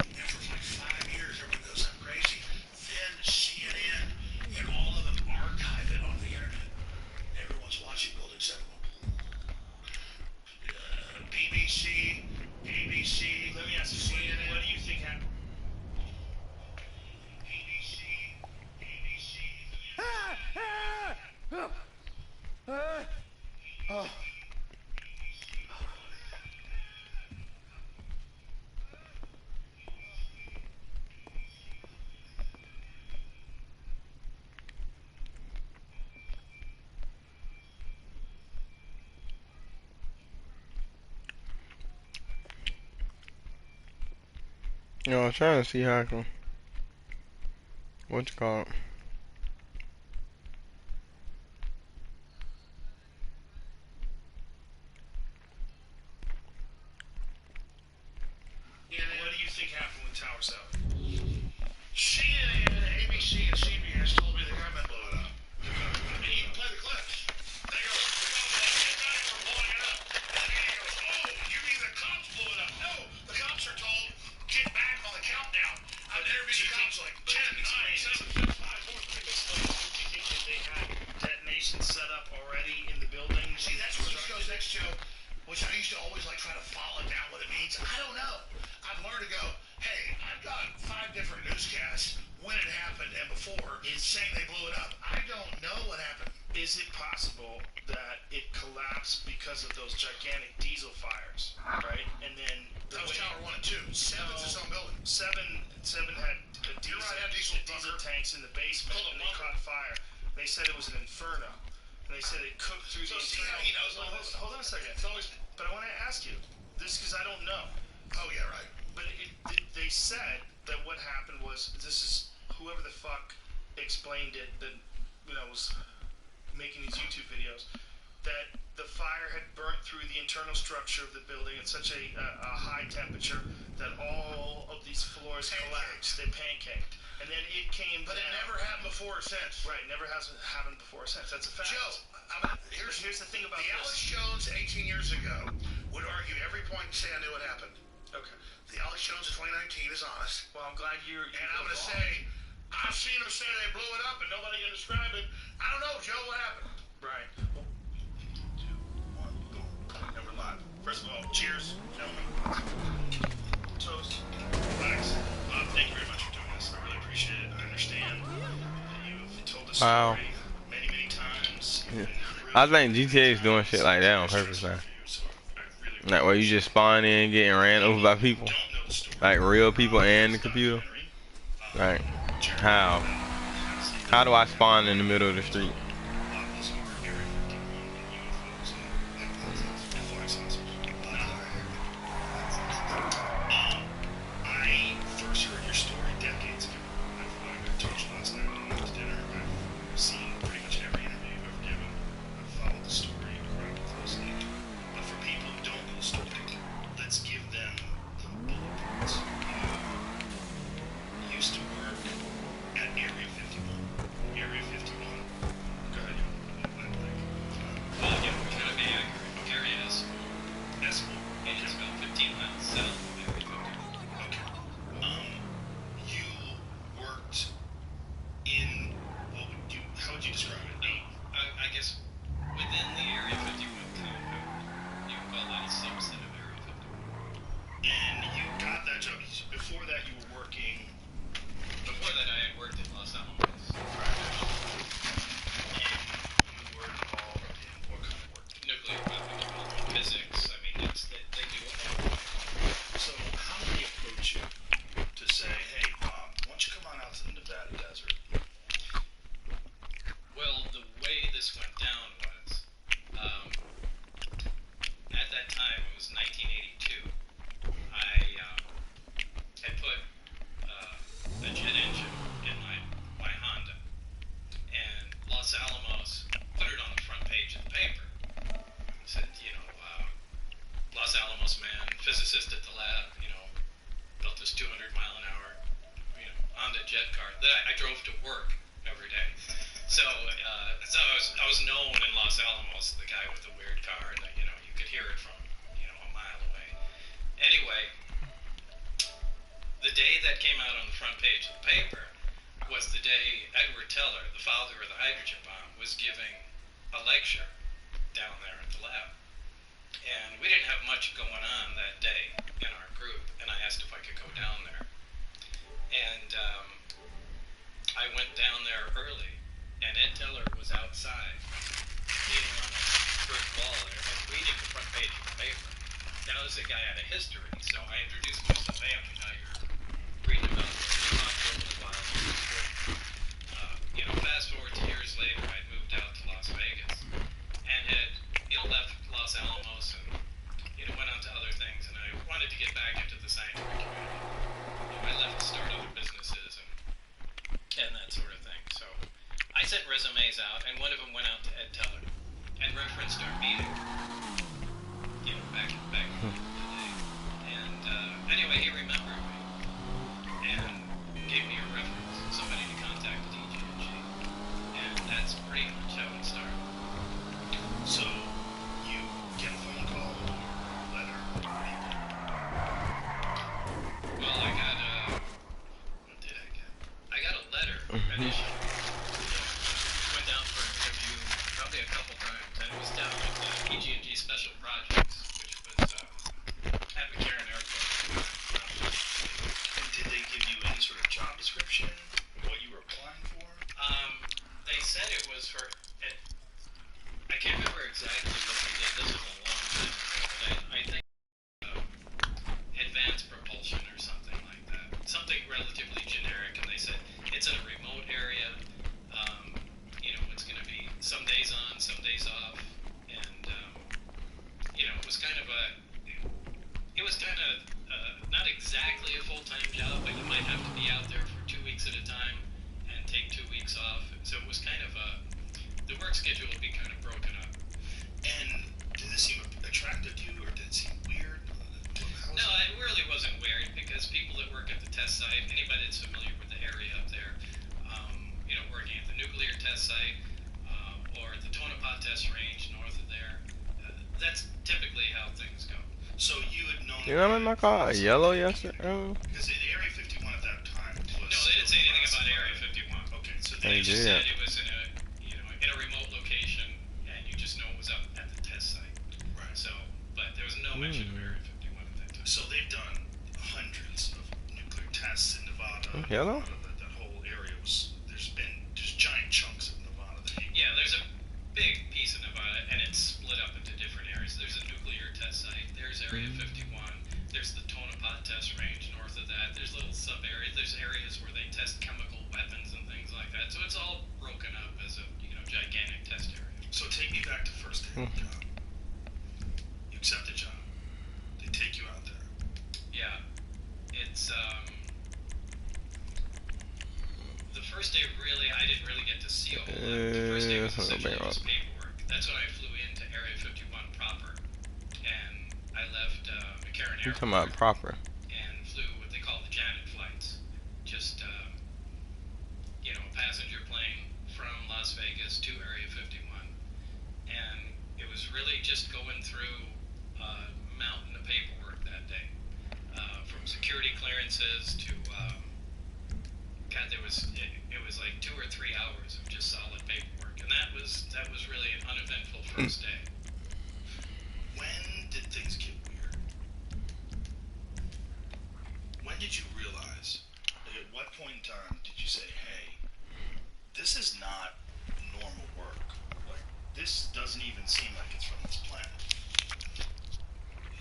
And for like 5 years, everyone goes, I'm crazy. Then CNN and all of them archive it on the internet. Everyone's watching Building 7. BBC, ABC, Let me ask you, CNN. what do you think happened? You know, I'm trying to see how I can. What you call it? What do you think happened with Tower 7? CNN, ABC, and CBS told me the government blew it up. And you can play the clips. They go, get ready for blowing it up. And then he goes, oh, you mean the cops blew it up? No, the cops are told, get back on the countdown. I've interviewed the cops like 10, 9, 7, 6, 5, 4, 3. Do you think that they had detonations set up already in the building? See, that's where this goes next to, which I used to always like try to follow down what it means. I don't know. I've learned to go, hey, I've got 5 different newscasts when it happened and before saying they blew it up. I don't know what happened. Is it possible that it collapsed because of those gigantic diesel fires, right? And then That was Tower 1 and 2. 7's its own building. Seven had You're right, had diesel tanks in the basement, Hold on, and they caught fire. They said it was an inferno. And they said it cooked through So the see entire... how he knows all this? Hold on a second. It's always, But I want to ask you this because I don't know. oh yeah, right. But they said that what happened was, this is whoever the fuck explained it that, you know, was making these YouTube videos, that the fire had burnt through the internal structure of the building at such a high temperature that all of these floors collapsed. They pancaked. And then it came But down. it never happened before or since. Right, never has happened before or since. That's a fact. Joe, here's the thing about the this. Alex Jones 18 years ago would argue every point and say I knew what happened. Okay. The Alex Jones of 2019 is honest. Well, I'm glad you're And I'm going to say, I've seen them say they blew it up and nobody can describe it. I don't know, Joe, what happened? Right. 2, 1, go. And we're live. First of all, cheers, gentlemen. Toast. Relax. Thank you very much for doing this. I really appreciate it. I understand that you've told this Wow. story many, many times. Yeah. I think GTA is doing shit like that on purpose now. Like where you just spawn in getting ran over by people. Like real people and the computer. Like how? How do I spawn in the middle of the street? I first heard your story decades ago. I told you last night when we went to dinner. I've seen pretty much every interview you've ever given. I've followed the story incredibly closely. But for people who don't know the story, let's give them the bullet points. You used to work at Area 51. Area 51 Los Alamos man, physicist at the lab, built this 200 mile an hour, Honda jet car that I drove to work every day. So, I was known in Los Alamos, the guy with the weird car, and you could hear it from, a mile away. Anyway, the day that came out on the front page of the paper was the day Edward Teller, the father of the hydrogen bomb, was giving a lecture down there at the lab. And we didn't have much going on that day in our group, and I asked if I could go down there. And I went down there early, and Ed Teller was outside, leaning on the brick wall there, and reading the front page of the paper. Now, this is a guy out of history, so I introduced myself. Hey, I'm the guy you're reading about. We talked for a little while. It was great. Fast forward to years later, I'd moved out to Las Vegas, and had, left Los Alamos and, went on to other things, and I wanted to get back into the scientific community. I left to start other businesses and that sort of thing. So I sent resumes out, and one of them went out to Ed Teller and referenced our meeting, back in the day. And anyway, he remembered me and gave me a reference, somebody to contact at EG&G. And that's pretty much how it started. So you get a phone call or a letter? Well, I got what did I get? I got a letter initially. Went down for an interview probably a couple times, and it was down at EG&G Special Projects, which was at McCarran Airport. And did they give you any sort of job description? What you were applying for? They said it was for. I can't remember exactly what they did. This was a long time ago, but I think advanced propulsion or something like that. Something relatively generic, and they said it's in a remote area. It's going to be some days on, some days off, and it was kind of not exactly a full-time job, but you might have to be out there for 2 weeks at a time and take 2 weeks off. So it was kind of the work schedule would be kind of broken up. And did this seem attractive to you, or did it seem weird? No, it really wasn't weird, because people that work at the test site, anybody that's familiar with the area up there, working at the nuclear test site or the Tonopah test range north of there, that's typically how things go. So you had known... You know what I call yellow yesterday? Because the Area 51 at that time was... No, they didn't say anything about Area 51. Okay, so They just said it was in a remote location, and you just know it was up at the test site. Right. So, but there was no mention of Area 51 at that time. So they've done hundreds of nuclear tests in Nevada. Yellow? That whole area was... There's giant chunks of Nevada that Yeah, there's a big piece of Nevada, and it's split up into different areas. There's a nuclear test site. There's Area 51. There's the Tonopah test range north of that. There's little sub-areas. There's areas where they test chemical weapons and things like that. So it's all broken up as a gigantic test area. So take me back to first day of the job. You accept the job. They take you out there. Yeah, it's the first day I didn't really get to see a whole lot. The first day was essentially just paperwork. That's when I flew into Area 51 proper, and I left McCarran Airport. You're talking about proper. And flew what they call the Janet flights, just a passenger plane from Las Vegas to Area 51, and it was really just going through a mountain of paperwork that day, from security clearances to it was like 2 or 3 hours of just solid paperwork, and that was really an uneventful first day. When did things get weird? When did you realize, at what point in time did you say, hey, this is not normal work? Like, this doesn't even seem like it's from this planet.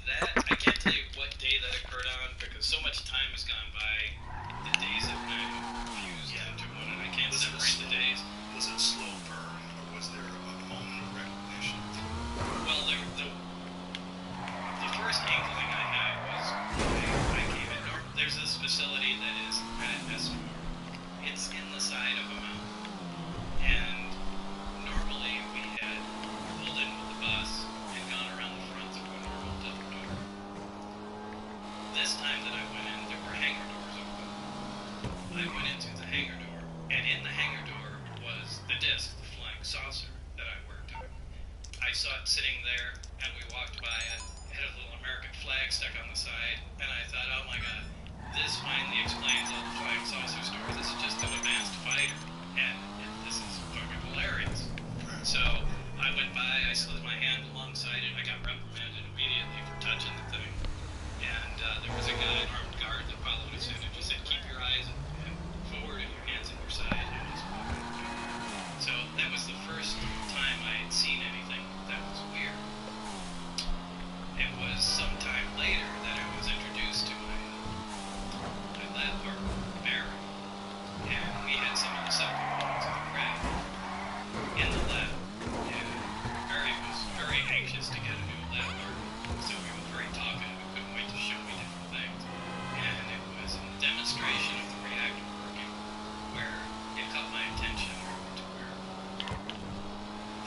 That, I can't tell you what day that occurred on, because so much time has gone by, the days have kind of fused into one, and I can't separate the days. Was it a slow burn, or was there a moment of recognition? Well, the first inkling I had was, I came in, there's this facility that is kind of it's in the side of a mountain, and normally we had pulled in with the bus and gone around the front through a normal double door. this time that I went in, there were hangar doors open. I went into the hangar door, and in the hangar door was the disc, the flying saucer that I worked on. I saw it sitting there, and we walked by it. It had a little American flag stuck on the side, and I thought, oh my god, this finally explains all the flying saucer stories. This is just an advanced fighter, and this is fucking hilarious. So I went by, I slid my hand alongside it, I got reprimanded immediately for touching the thing. And there was a guy, an armed guard, that followed us in and just said, keep your eyes and forward and your hands at your side. And just so that was the first time I had seen anything that was weird. It was sometime later that I was introduced to my lab partner, Barry. And we had some of the subcomponents of the craft in the lab. And Barry was very anxious to get a new lab partner. So we were very talkative and couldn't wait to show me different things. And it was a demonstration of the reactor working where it caught my attention to where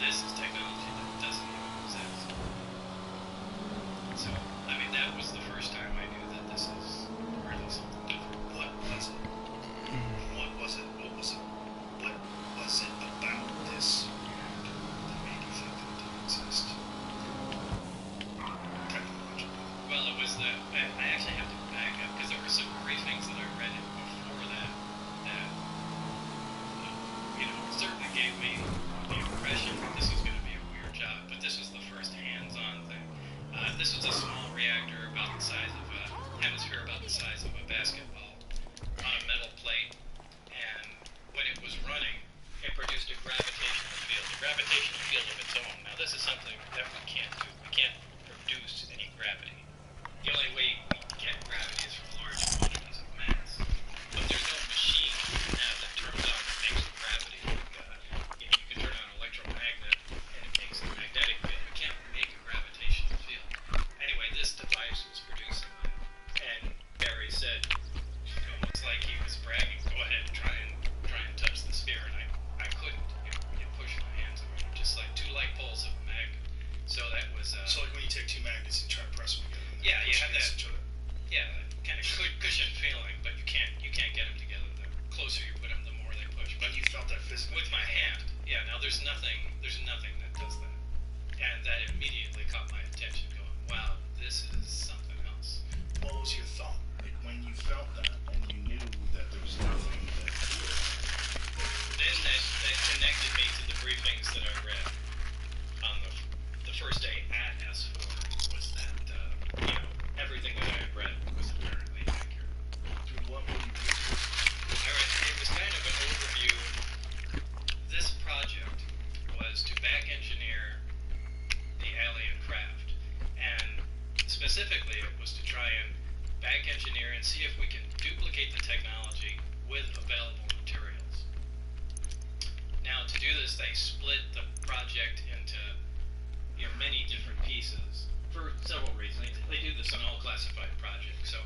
this is technology that doesn't even exist. So, I mean, that was the first time I knew that this is really something different. What was it? What was it? What was it? What was it about this reactor that made you think that it didn't exist? Technologically. Well, it was that I actually have to back up because there were some briefings that I read before that you know, certainly gave me the impression that this was going to be a weird job, but this was the first hands-on thing. This was a small reactor about the size of a hemisphere, about the size of a basketball, on a metal plate, and when it was running, it produced a gravitational field of its own. Now, this is something that we can't do. We can't produce any gravity. The only way we get gravity is from large quantities of mass. But there's no machine you have that turns on and makes gravity. You can turn on an electromagnet and it makes a magnetic field. We can't make a gravitational field. Anyway, this device was producing that. And Barry said, almost like he was bragging, go ahead, try and touch the sphere. And I couldn't. It pushed my hands away. Just like two light poles of a magnet. So that was... so like when you take two magnets and try to press them together. Yeah, you have that. Yeah, that kind of cushion feeling, but you can't get them together. The closer you put them, the more they push. But you felt that physically with my hand. Yeah. Now there's nothing that does that, and that immediately caught my attention. Going, wow, this is something else. What was your thought? Like when you felt that and you knew that there was nothing that could. Then that connected me to the briefings that I read on the first day at S4. Was that you know, everything that I had read was apparently accurate. What were you reading? It was kind of an overview. This project was to back engineer the alien craft, and specifically it was to try and back engineer and see if we can duplicate the technology with available materials. Now, to do this, they split the project into many different pieces for several reasons. They do this on all classified projects, so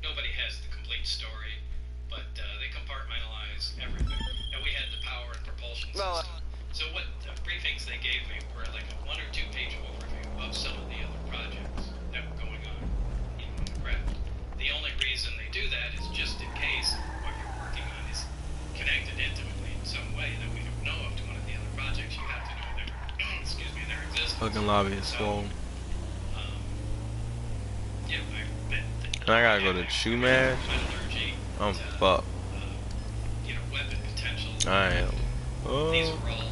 nobody has the complete story, but they compartmentalize everything. And we had the power and propulsion system. So what the briefings they gave me were like a 1 or 2 page overview of some of the other projects that were going on in the craft. The only reason they do that is just in case what you're working on is connected intimately in some way that we don't know of to one of the other projects. You have to know their existence. Fucking lobby is swollen. Yeah, and I gotta go to Chumash. I'm fucked. Weapon potential. I am. Oh. These were all,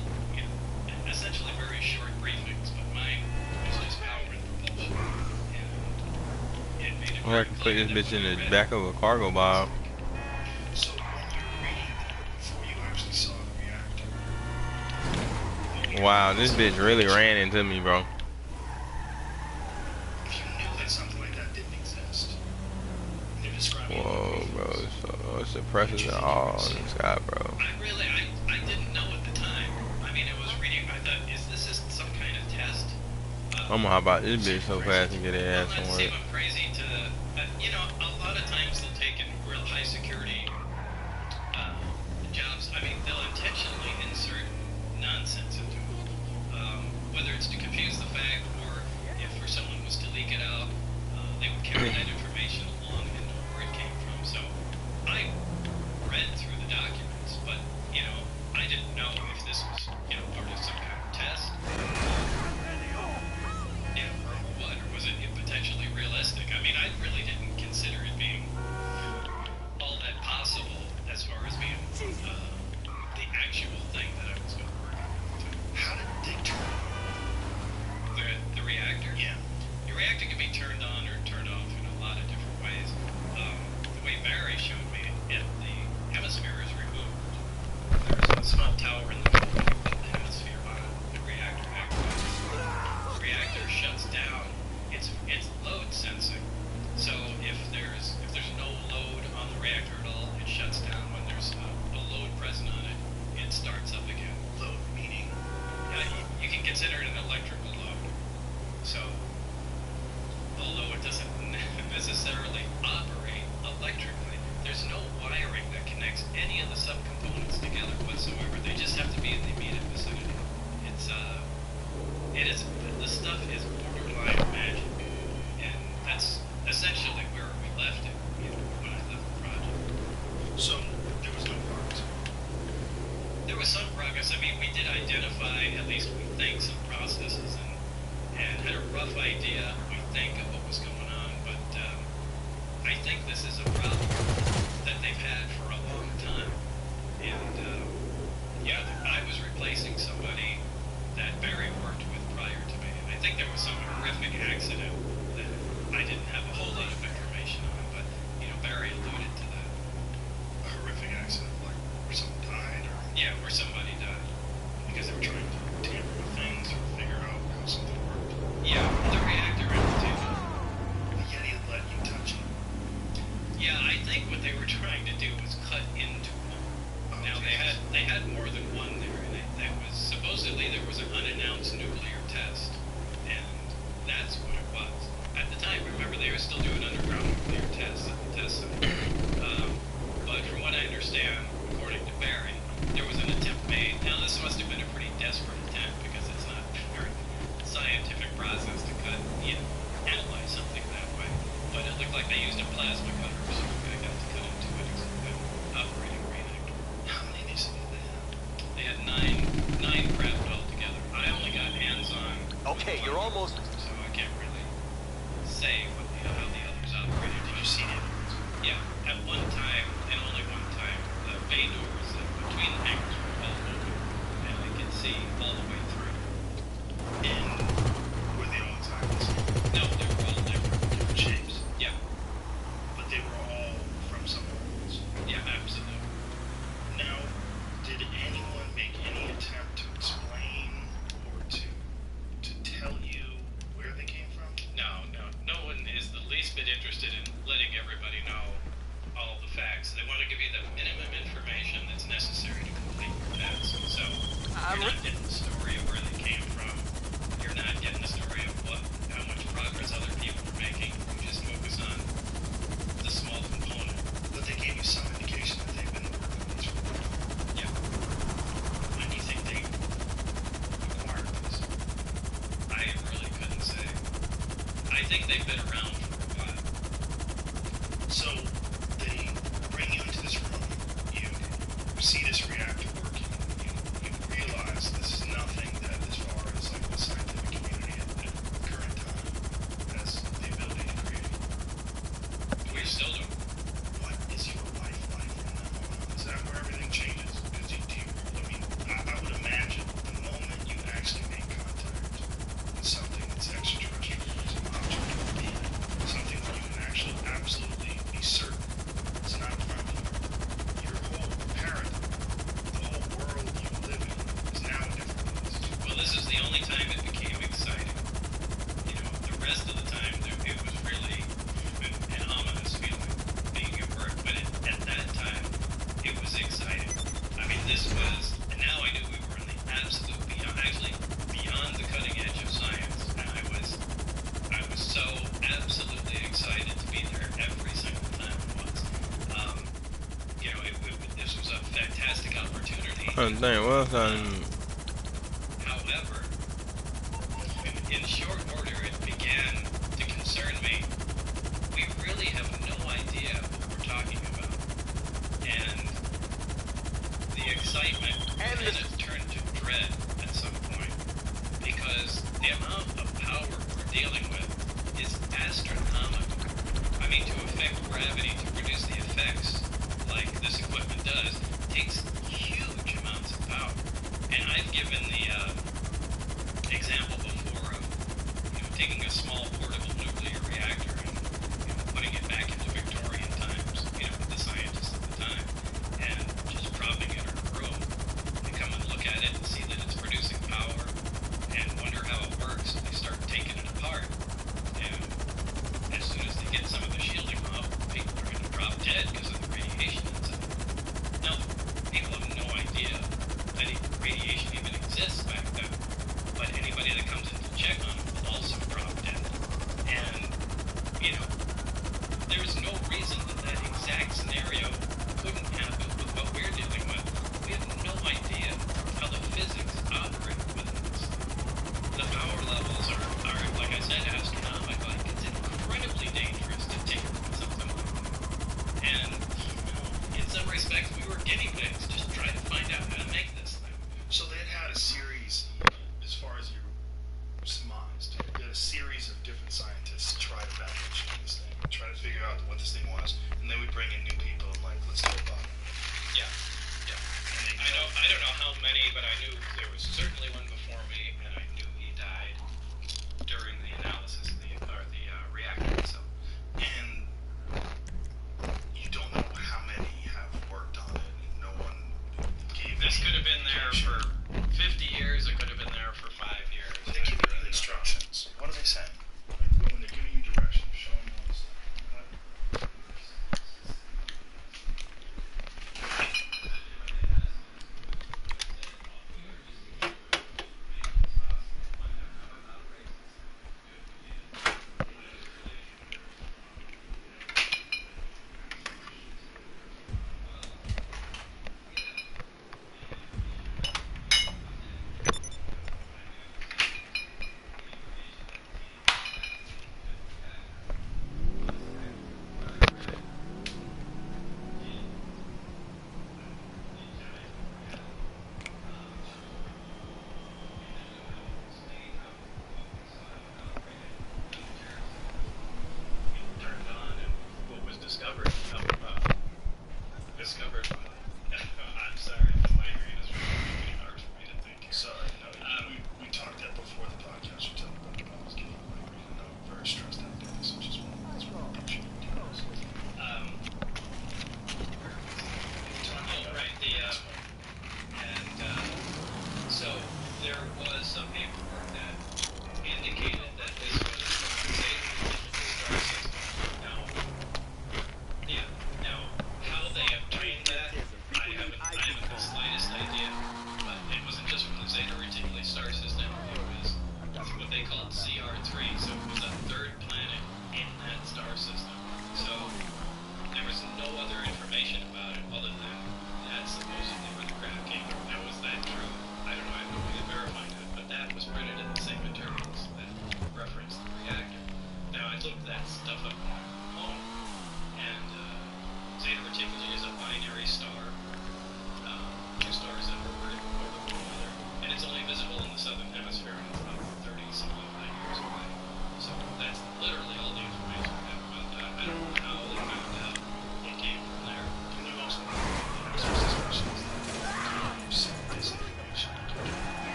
essentially very short briefings, but mine was just power and propulsion. And it made it Or I can put this bitch in the back of a cargo bob. So when you were reading that before you actually saw the reactor. Wow, this bitch really ran into me, bro. If you knew that something like that didn't exist, they're describing. Whoa, bro, it's suppressors and all in the sky, bro. I didn't know at the time. I mean, I was reading, I thought, is this some kind of test? I'm gonna hop out this bitch so fast and get her ass I'm not somewhere. saying I'm crazy to, a lot of times they'll take in real high security jobs. I mean, they'll intentionally insert nonsense into it. Whether it's to confuse the fact or if for someone was to leak it out, they would carry that information necessarily operate electrically. There's no wiring that connects any of the subcomponents together whatsoever. They just have to be in the immediate vicinity. The stuff is borderline magic, and that's essentially where we left it, when I left the project. So there was no progress. There was some progress. I mean, we did identify, at least we think, some processes and had a rough idea, we think, of what was going on, but I think this is a problem that they've had for a long time. And yeah, I was replacing somebody that Barry worked with prior to me. And I think there was some horrific accident that I didn't have a whole lot of information on, but Barry alluded to that. A horrific accident, like where someone died, or Yeah, where somebody died. because they were trying to tamper with things or figure out how something worked. Yeah, the reactor in particular. The Yeti had let you touch it. Yeah, I think what they were trying to do was cut into one. Now they had more than one there, and that was supposedly there was an unannounced nuclear test, and that's what it was. At the time, remember, they were still doing underground nuclear tests at the test site. But from what I understand, according to Barry, there was an attempt made. Now this must have been a pretty desperate attempt because it's not a very scientific process to cut, analyze something that way. But it looked like they used a plasma cutter, so I got to cut into it operating reactor. How many of these did they have? They had nine craft altogether. I only got hands-on. Okay, you're almost... So I can't really say how the others operated. Did you see it? Yeah, at one time, and only one time, the bay doors between the hangars were all open, and I could see all the way through. And were they all times? No, they were all different shapes? Yeah. But they were all from somewhere else? Yeah, absolutely. Now, did anyone make any attempt to explain or to tell you where they came from? No one is the least bit interested in letting everybody know all the facts. They want to give you the minimum information that's necessary to complete your task. So you're not getting the story of where they came from. You're not getting the story of how much progress other people are making. You just focus on the small component. But they gave you some indication that they've been working on this for a while. Yeah. When do you think they acquired this? I really couldn't say. I think they've been around for a while. So they bring you into this room, you see this reactor working, you realize this is nothing that, as far as like the scientific community at the current time has the ability to create. We still do. What is your life like from now on? Is that where everything changes? Because I would imagine the moment you actually make contact with something that's extraterrestrial, it's an object of being, something where you can actually absolutely be certain it's not from here. Your whole paradigm, the whole world you live in, is now a different place. Well, this is the only time it became exciting. The rest of the time, it was really an ominous feeling being at work. But at that time, it was exciting. I mean, now I knew we were in the absolute beyond the cutting edge of science. And I was so absolutely excited to be there every single time it was. This was a fantastic opportunity. However, in short order, it began to concern me. We really have no idea what we're talking about. And the excitement kind of turned to dread at some point. Because the amount of power we're dealing with is astronomical. I mean, to affect gravity, to produce the effects like this equipment does, takes huge amounts of power. And I've given the example before of taking a small portable nuclear reactor and putting it back into Victorian times, with the scientists at the time, and just dropping it in a room. They come and look at it and see that it's producing power and wonder how it works. They start taking it apart, and as soon as they get some of the shielding off, people are going to drop dead because of the radiation inside. Now, people have no idea that radiation even exists back then, but anybody that comes in to check on it will also drop dead.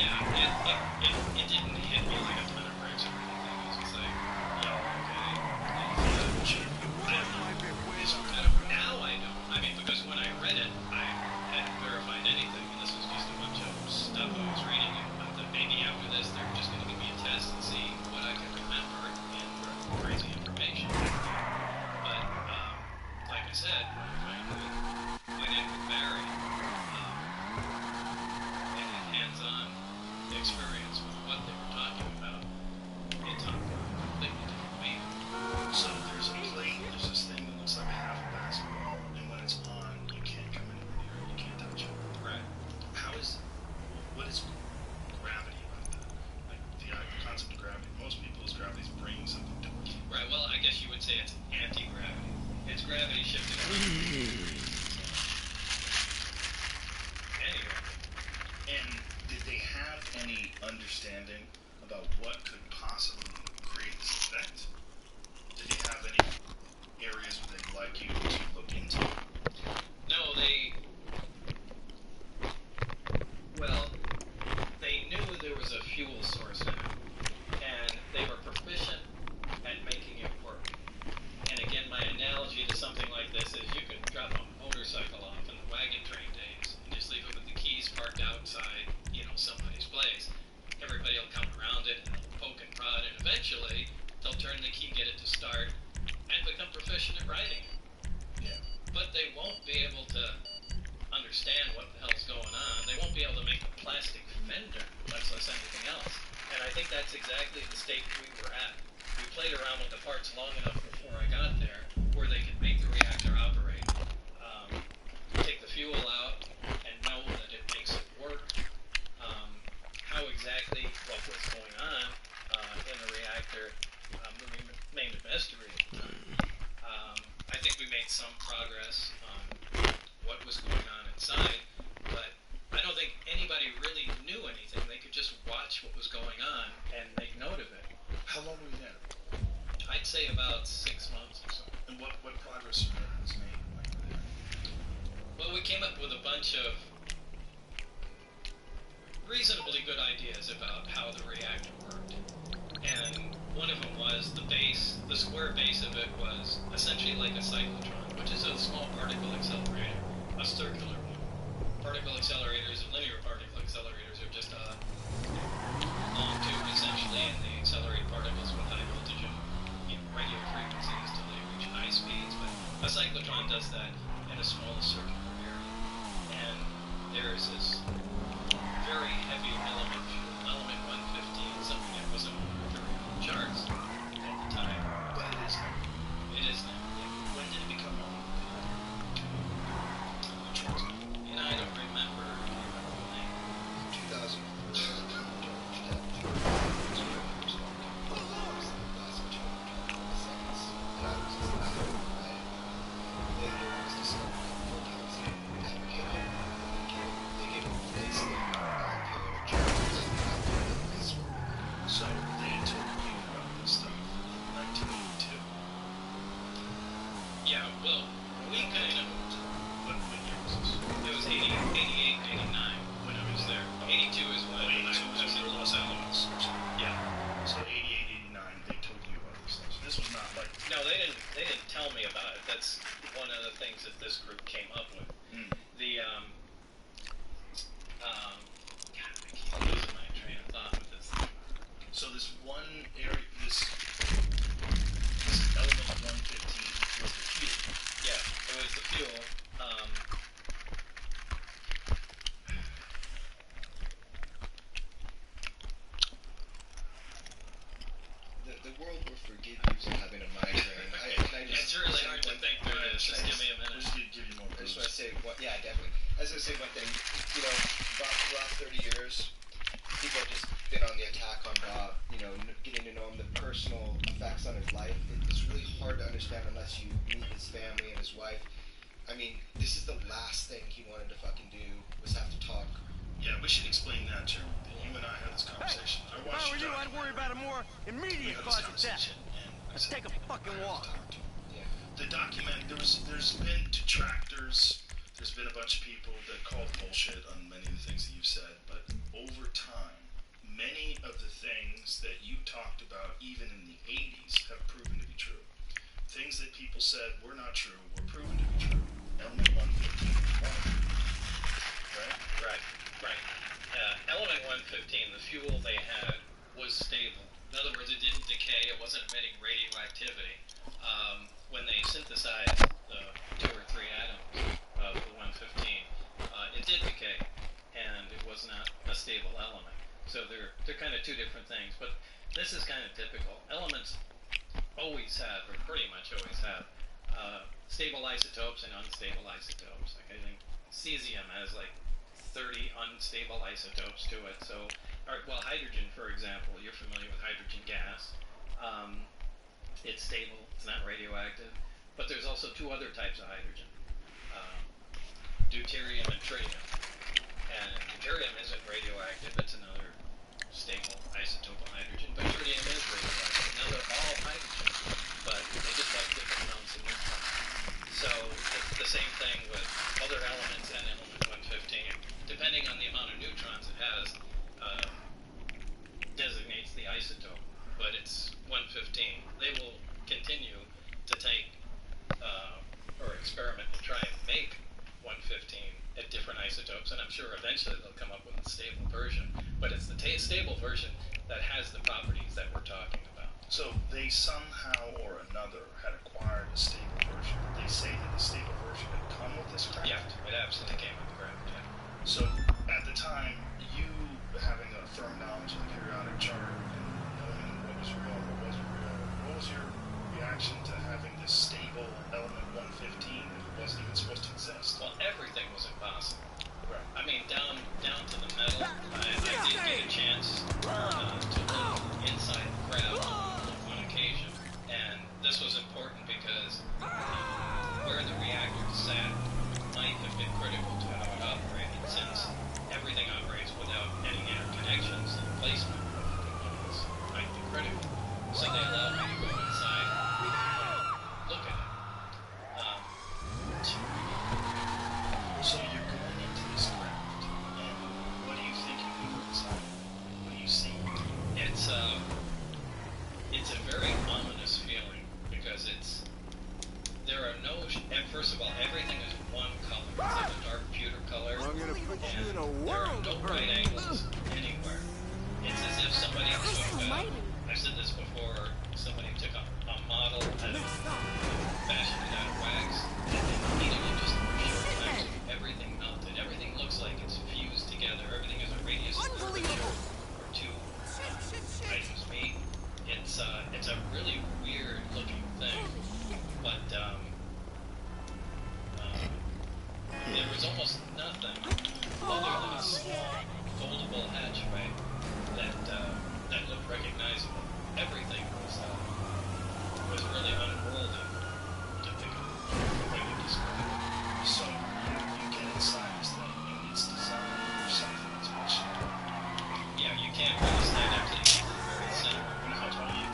Yeah, it didn't hit me like a ton of bricks or anything. It was just like, yo, okay. Now I don't. I mean, because when I read it, I hadn't verified anything, and this was just a bunch of stuff I was reading. And I thought maybe after this, they're just going to give me a test and see what I can remember and crazy information. But like I said, when I finally went in with Barry and had hands-on experience with what they were talking about, it taught me a completely different meaning. So there's a plate, there's this thing that looks like half a basketball, and when it's on, you can't come anywhere near it, you can't touch it. Right. What is gravity about that? Like the concept of gravity. Most people's gravity is bringing something towards you. Right, well, I guess you would say it's anti-gravity. It's gravity shifting. Anyway, and did they have any understanding about what could possibly create this effect? Did they have any areas where they'd like you to look into? No, they knew there was a fuel source in it, and they were proficient at making it work. And again, my analogy to something like this is you can drop a motorcycle off in the wagon train days and just leave it with the keys parked outside, somebody's place. Everybody will come around it and they'll poke and prod, and eventually they'll turn the key, get it to start, and become proficient at riding it. Yeah. But they won't be able to understand what the hell's going on. They won't be able to make a plastic fender, much less anything else. And I think that's exactly the state we were at. We played around with the parts long enough before I got there where they could make the reactor operate, take the fuel out, and know that it makes it work. How exactly what was going on in the reactor remained a mystery at the time. I think we made some progress on what was going on inside, but I don't think anybody really knew anything. They could just watch what was going on and make note of it. How long were you there? I'd say about 6 months or so. And what progress was made while you were there? Well, we came up with a bunch of reasonably good ideas about how the reactor worked. And one of them was the square base of it was essentially like a cyclotron, which is a small particle accelerator, a circular one. Particle accelerators and linear particle accelerators are just a long tube essentially, and they accelerate particles with high voltage and regular frequencies till they reach high speeds. But a cyclotron does that in a small circular area. And there's this very heavy element fuel, element 115, something that wasn't on the charts at the time. But it is now. It is now. Yeah. When did it become known? Which was it? I don't remember. I can't remember the name. 2000. So they had told you about this stuff in 1982. Yeah, well, we kind of... What year was this? It was 88, 89 when I was there. 82 is when I was in Los Alamos. Yeah. So 88, 89, they told you about this stuff. So this was not like... No, they didn't tell me about it. That's one of the things that this group came up with. The, God, I keep losing my train of thought with this. So this one area, this element 115 was the fuel. Yeah, it was the fuel. The world will forgive you for having a migraine. It's really hard to think through this. Just give me a minute. Just give you more I just clues. want to say, yeah, definitely. I was going to say one thing. About the last 30 years, people have just been on the attack on Bob. Getting to know him, the personal effects on his life. It's really hard to understand unless you meet his family and his wife. I mean, this is the last thing he wanted to fucking do was have to talk. Yeah, we should explain that, Jeremy. You and I had this conversation. I If watched I were you, I'd worry about a more immediate cause of death. Let's take a fucking walk. The document, there's been detractors, there's been a bunch of people that called bullshit on many of the things that you've said, but over time, things that people said were not true were proven to be true. Element 115 is one of them. Right? Right. Element 115, the fuel they had was stable. In other words, it didn't decay. It wasn't emitting radioactivity. When they synthesized the 2 or 3 atoms of the 115, it did decay, and it was not a stable element. So they're kind of two different things. But this is kind of typical. Elements always have, or pretty much always have, stable isotopes and unstable isotopes. Like I think cesium has like 30 unstable isotopes to it. So, well, hydrogen, for example, you're familiar with hydrogen gas. It's stable. It's not radioactive. But there's also 2 other types of hydrogen, deuterium and tritium. And deuterium isn't radioactive. It's another stable isotope of hydrogen. But tritium is radioactive. Now they're all hydrogen, but they just have different amounts of neutrons. So it's the same thing with other elements and element 115. Depending on the amount of neutrons it has, designates the isotope. But it's 115. They will continue to take or experiment to try and make 115 at different isotopes, and I'm sure eventually they'll come up with a stable version. But it's the stable version that has the properties that we're talking about. So they somehow or another had acquired a stable version. They say that the stable version had come with this craft? Yeah, it absolutely came with the craft, yeah. So at the time, you having a firm knowledge of the periodic chart and knowing what was real and what wasn't real, what was your reaction to having this stable element 115 that wasn't even supposed to exist? Well, everything was impossible. Right. I mean, down to the metal. I did get a chance to look inside the craft on occasion, and this was important because where the reactor sat might have been critical to how it operated, since everything operates without any interconnections. The placement of the components might be critical. So they allowed me to go inside and look at it. So you're going into this craft, and what do you think you do inside? What do you see? It's a very ominous feeling because there are no, and first of all, everything is one color. It's like a dark pewter color. I'm gonna put you in a There are world no of right hurt. angles anywhere. It's as if somebody took, I've said this before, somebody took a model and fashioned it out of wax, and then heated it just for a short time so everything melted. Everything looks like it's fused together. Everything has a radius of curvature or 2 items meet. It's a really weird looking thing, but there was almost nothing other than a small foldable hatchway that looked recognizable. Everything was really unworldly to think of the way you describe it. So you get inside this thing, and it's designed for something that's much smaller. Yeah, you can't really stand up to the very center. And how tall are you?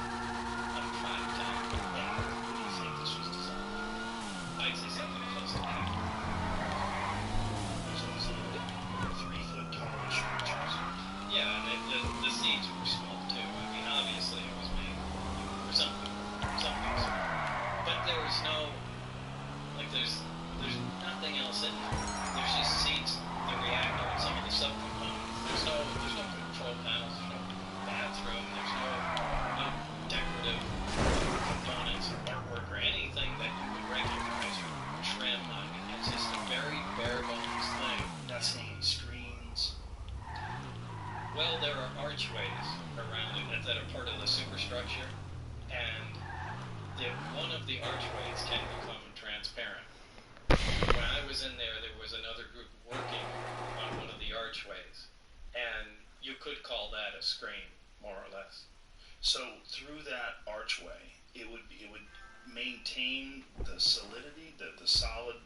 I'm 5'10". And what do you think this was designed for? I'd say something close to that. So it's a 3-foot tall structures. Yeah, and the seeds were small too. I mean, obviously it was made for something small. But there was no, like, there's nothing else in there. There's just seeds, the reactor, and some of the subcomponents. There's no control panels. There's no bathroom. There's no decorative components or artwork or anything that you would recognize or trim. I mean, it's just a very bare bones thing. Not seeing any screens. Well, there are archways around it that are part of the superstructure, and one of the archways can become transparent. When I was in there was another group working on one of the archways, and you could call that a screen, more or less. So through that archway, it would maintain the solidity, the solid,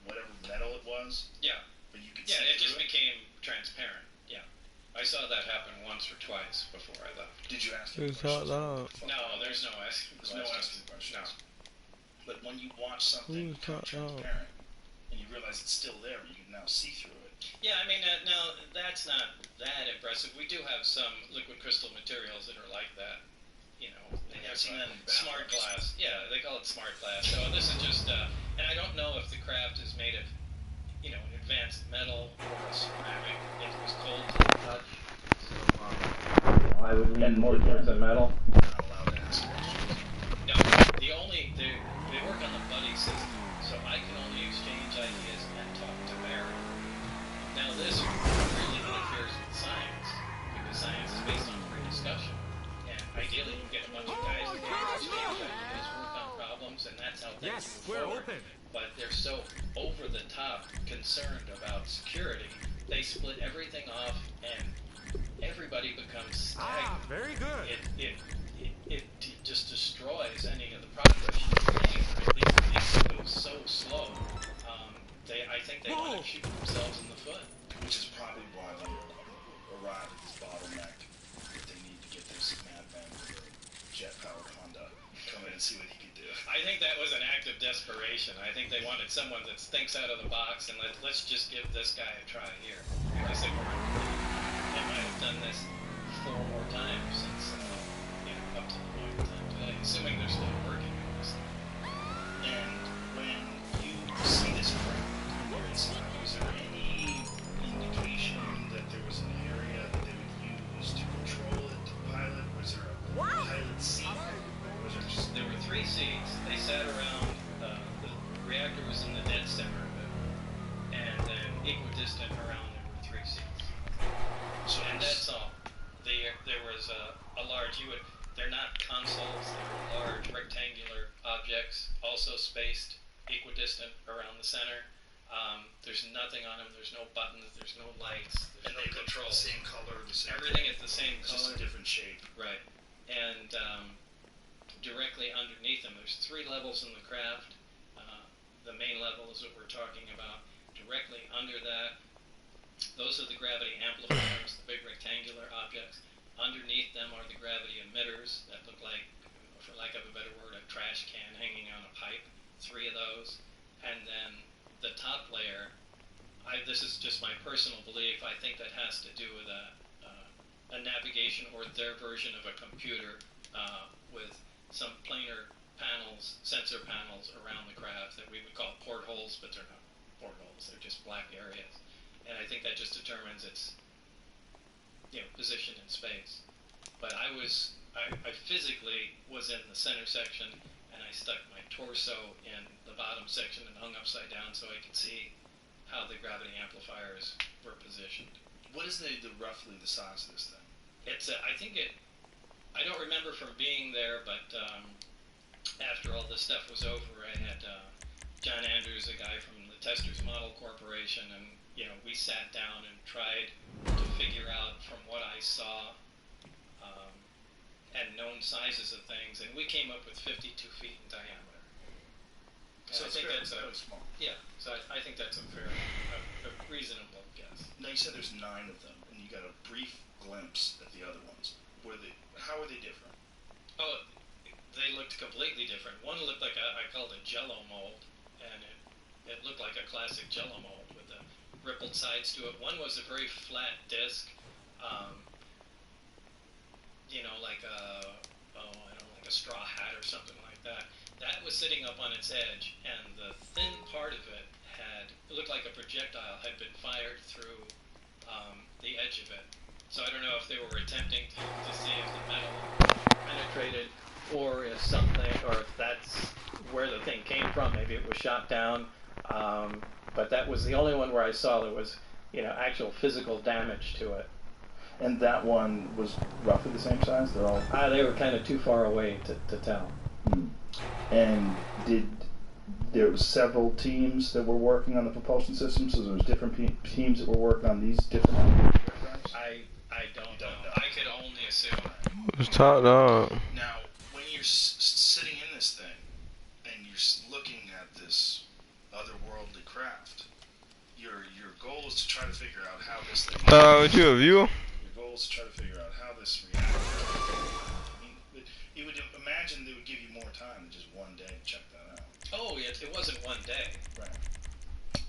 whatever metal it was. Yeah. But you could Yeah, see it just through became transparent. Yeah. I saw that happen once or twice before I left. Did you ask Who's them questions? No, there's no asking There's no asking questions. questions. But when you watch something Who's become that? transparent, and you realize it's still there, you can now see through it. Yeah, I mean, no, that's not that impressive. We do have some liquid crystal materials that are like that. you know, they have some smart glass. Yeah, they call it smart glass. So this is just, and I don't know if the craft is made of, you know, an advanced metal or a ceramic. It was cold to the touch. So, you know, I would lean more towards the metal. Not allowed to ask questions. No, they work on the buddy system, so I can only exchange ideas and talk to Barry. Now this really interferes with science, because science is based on free discussion. And ideally you get a bunch of guys together, exchange ideas, work on problems, and that's how things move forward. But they're so over the top concerned about security, they split everything off and everybody becomes stagnant. Very good. It just destroys any of the progress you're making. At least it goes so slow. I think they want to shoot themselves in the foot. Which is probably why they arrived at this bottleneck. That they need to get this madman with a jet-powered Honda come in and see what he can do. I think that was an act of desperation. I think they wanted someone that thinks out of the box and let's just give this guy a try here. Because they might have done this 4 more times since up to the point in time today, assuming they're still working on this thing. And when you see this craft and you're inside, was there any indication that there was an area that they would use to control it, to pilot? Was there a pilot seat? Was there just... There were 3 seats. They sat around, the reactor was in the dead center of it, and then equidistant around there were 3 seats. So and that's all. There was a large, they're not consoles, they're large rectangular objects, also spaced equidistant around the center. There's nothing on them, there's no buttons, there's no lights, and no they control. The same color, the same Everything is the same it's color. just a different shape. Right. And directly underneath them, there's 3 levels in the craft. The main level is what we're talking about. Directly under that, those are the gravity amplifiers, the big rectangular objects. Underneath them are the gravity emitters that look like, for lack of a better word, a trash can hanging on a pipe. 3 of those. And then the top layer, this is just my personal belief, I think that has to do with a navigation or their version of a computer with some planar panels, sensor panels around the craft that we would call portholes, but they're not portholes, they're just black areas. And I think that just determines its position in space. But I physically was in the center section, and I stuck my torso in the bottom section and hung upside down so I could see how the gravity amplifiers were positioned. What is roughly the size of this thing? It's I don't remember from being there, but after all this stuff was over, I had John Andrews, a guy from the Testers Model Corporation, and we sat down and tried to figure out from what I saw and known sizes of things, and we came up with 52 feet in diameter. So I think that's very small. Yeah, so I think that's a reasonable guess. Now you said there's 9 of them, and you got a brief glimpse at the other ones. How are they different? Oh, they looked completely different. One looked like I called a Jello mold, and it looked like a classic Jello mold with the rippled sides to it. One was a very flat disc, like like a straw hat or something like that. That was sitting up on its edge, and the thin part of it looked like a projectile had been fired through the edge of it. So I don't know if they were attempting to see if the metal penetrated, or if that's where the thing came from. Maybe it was shot down. But that was the only one where I saw there was, actual physical damage to it. And that one was roughly the same size? They were kind of too far away to tell. And there was several teams that were working on the propulsion system, so there was different teams that were working on these different aircrafts? I don't know. I could only assume. It's top dog. Now, when you're sitting in this thing, and you're looking at this otherworldly craft, your goal is to try to figure out how this thing... Would you a viewer? Your goal is to try to figure out how this reacts. You would imagine they would give you more time than just one day to check that out. Oh, it wasn't one day. Right.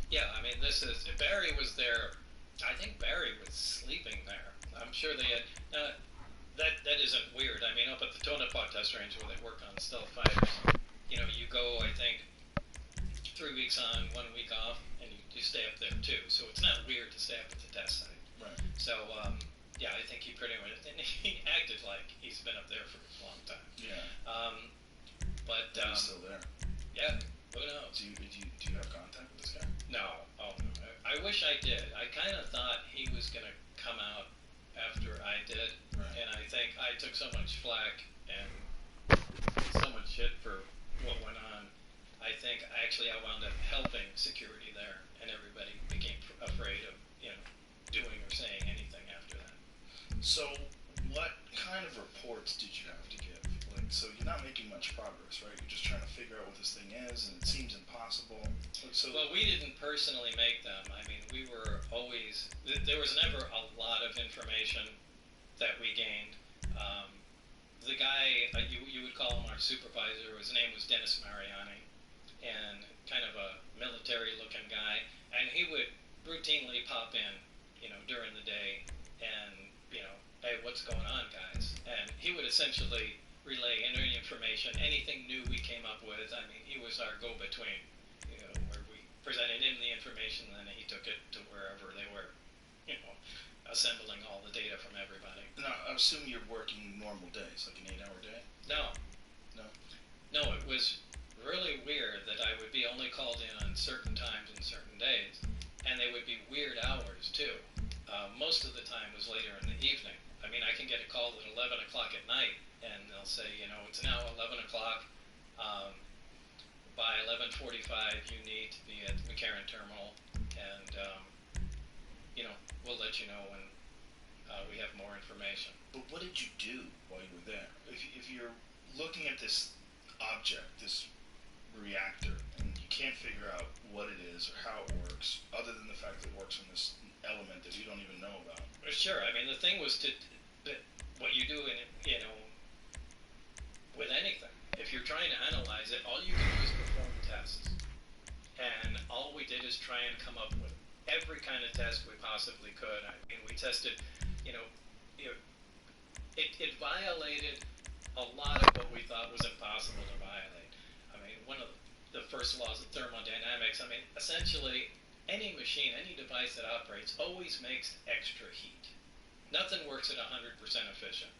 Yeah, I mean, Barry was there. I think Barry was sleeping there. I'm sure they had... that isn't weird. I mean, up at the Tonopah test range where they work on stealth fighters, you know, you go, I think, 3 weeks on, 1 week off, and you stay up there too. So it's not weird to stay up at the test site. Right. So, yeah, I think he pretty much, and he acted like he's been up there for a long time. Yeah. But he's still there. Yeah. Who knows? Do you have contact with this guy? No. Oh no. I wish I did. I kind of thought he was gonna come out after I did, Right. and I think I took so much flack and so much shit for what went on. I think actually I wound up helping security there, and everybody became afraid of, you know, doing or saying anything after that. So, what kind of reports did you have to give? Like, so you're not making much progress, right? You're just trying to figure out what this thing is, and it seems impossible. So, Well, we didn't personally make them. I mean, we were always, there was never a lot of information that we gained. The guy, you would call him our supervisor, his name was Dennis Mariani, and kind of a military-looking guy, and he would routinely pop in, you know, during the day, and, you know, hey, what's going on, guys? And he would essentially relay any information, anything new we came up with. I mean, he was our go-between, you know, where we presented him the information, and then he took it to wherever they were, you know, assembling all the data from everybody. now, I assume you're working normal days, like an 8-hour day? No. No? No, it was really weird that I would be only called in on certain times and certain days, and they would be weird hours too. Most of the time was later in the evening. I mean, I can get a call at 11 o'clock at night, and they'll say, you know, it's now 11 o'clock. By 11:45, you need to be at the McCarran terminal, and you know, we'll let you know when we have more information. But what did you do while you were there? If you're looking at this object, this reactor, and you can't figure out what it is or how it works, other than the fact that it works on this element that you don't even know about. Well, sure. I mean, the thing was what you do in, you know, with anything. If you're trying to analyze it, all you can do is perform tests. And all we did is try and come up with every kind of test we possibly could. I mean, we tested, you know, it violated a lot of what we thought was impossible to violate. I mean, one of the first laws of thermodynamics, I mean, essentially, any machine, any device that operates always makes extra heat. Nothing works at 100% efficient.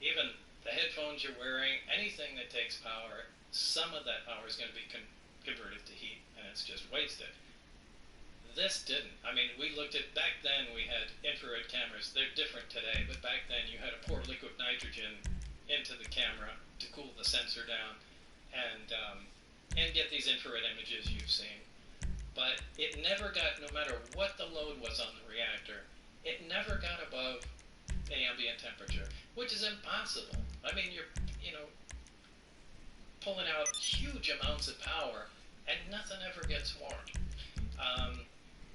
Even the headphones you're wearing, anything that takes power, some of that power is going to be converted to heat, and it's just wasted. This didn't. I mean, we looked at, back then we had infrared cameras. They're different today, but back then you had to pour liquid nitrogen into the camera to cool the sensor down and get these infrared images you've seen. But it never got, no matter what the load was on the reactor, it never got above ambient temperature, which is impossible. I mean, you're, you know, pulling out huge amounts of power, and nothing ever gets warm.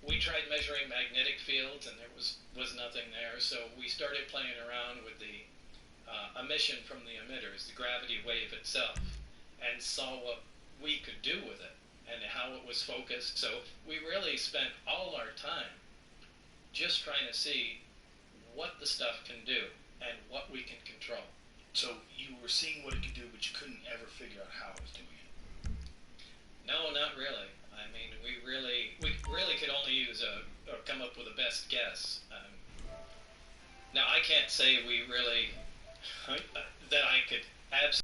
We tried measuring magnetic fields, and there was nothing there, so we started playing around with the emission from the emitters, the gravity wave itself, and saw what we could do with it, and how it was focused. So we really spent all our time just trying to see what the stuff can do, and what we can control. So you were seeing what it could do, but you couldn't ever figure out how it was doing it. No, not really. I mean, we really could only use or come up with a best guess. Now, I can't say we really, that I could absolutely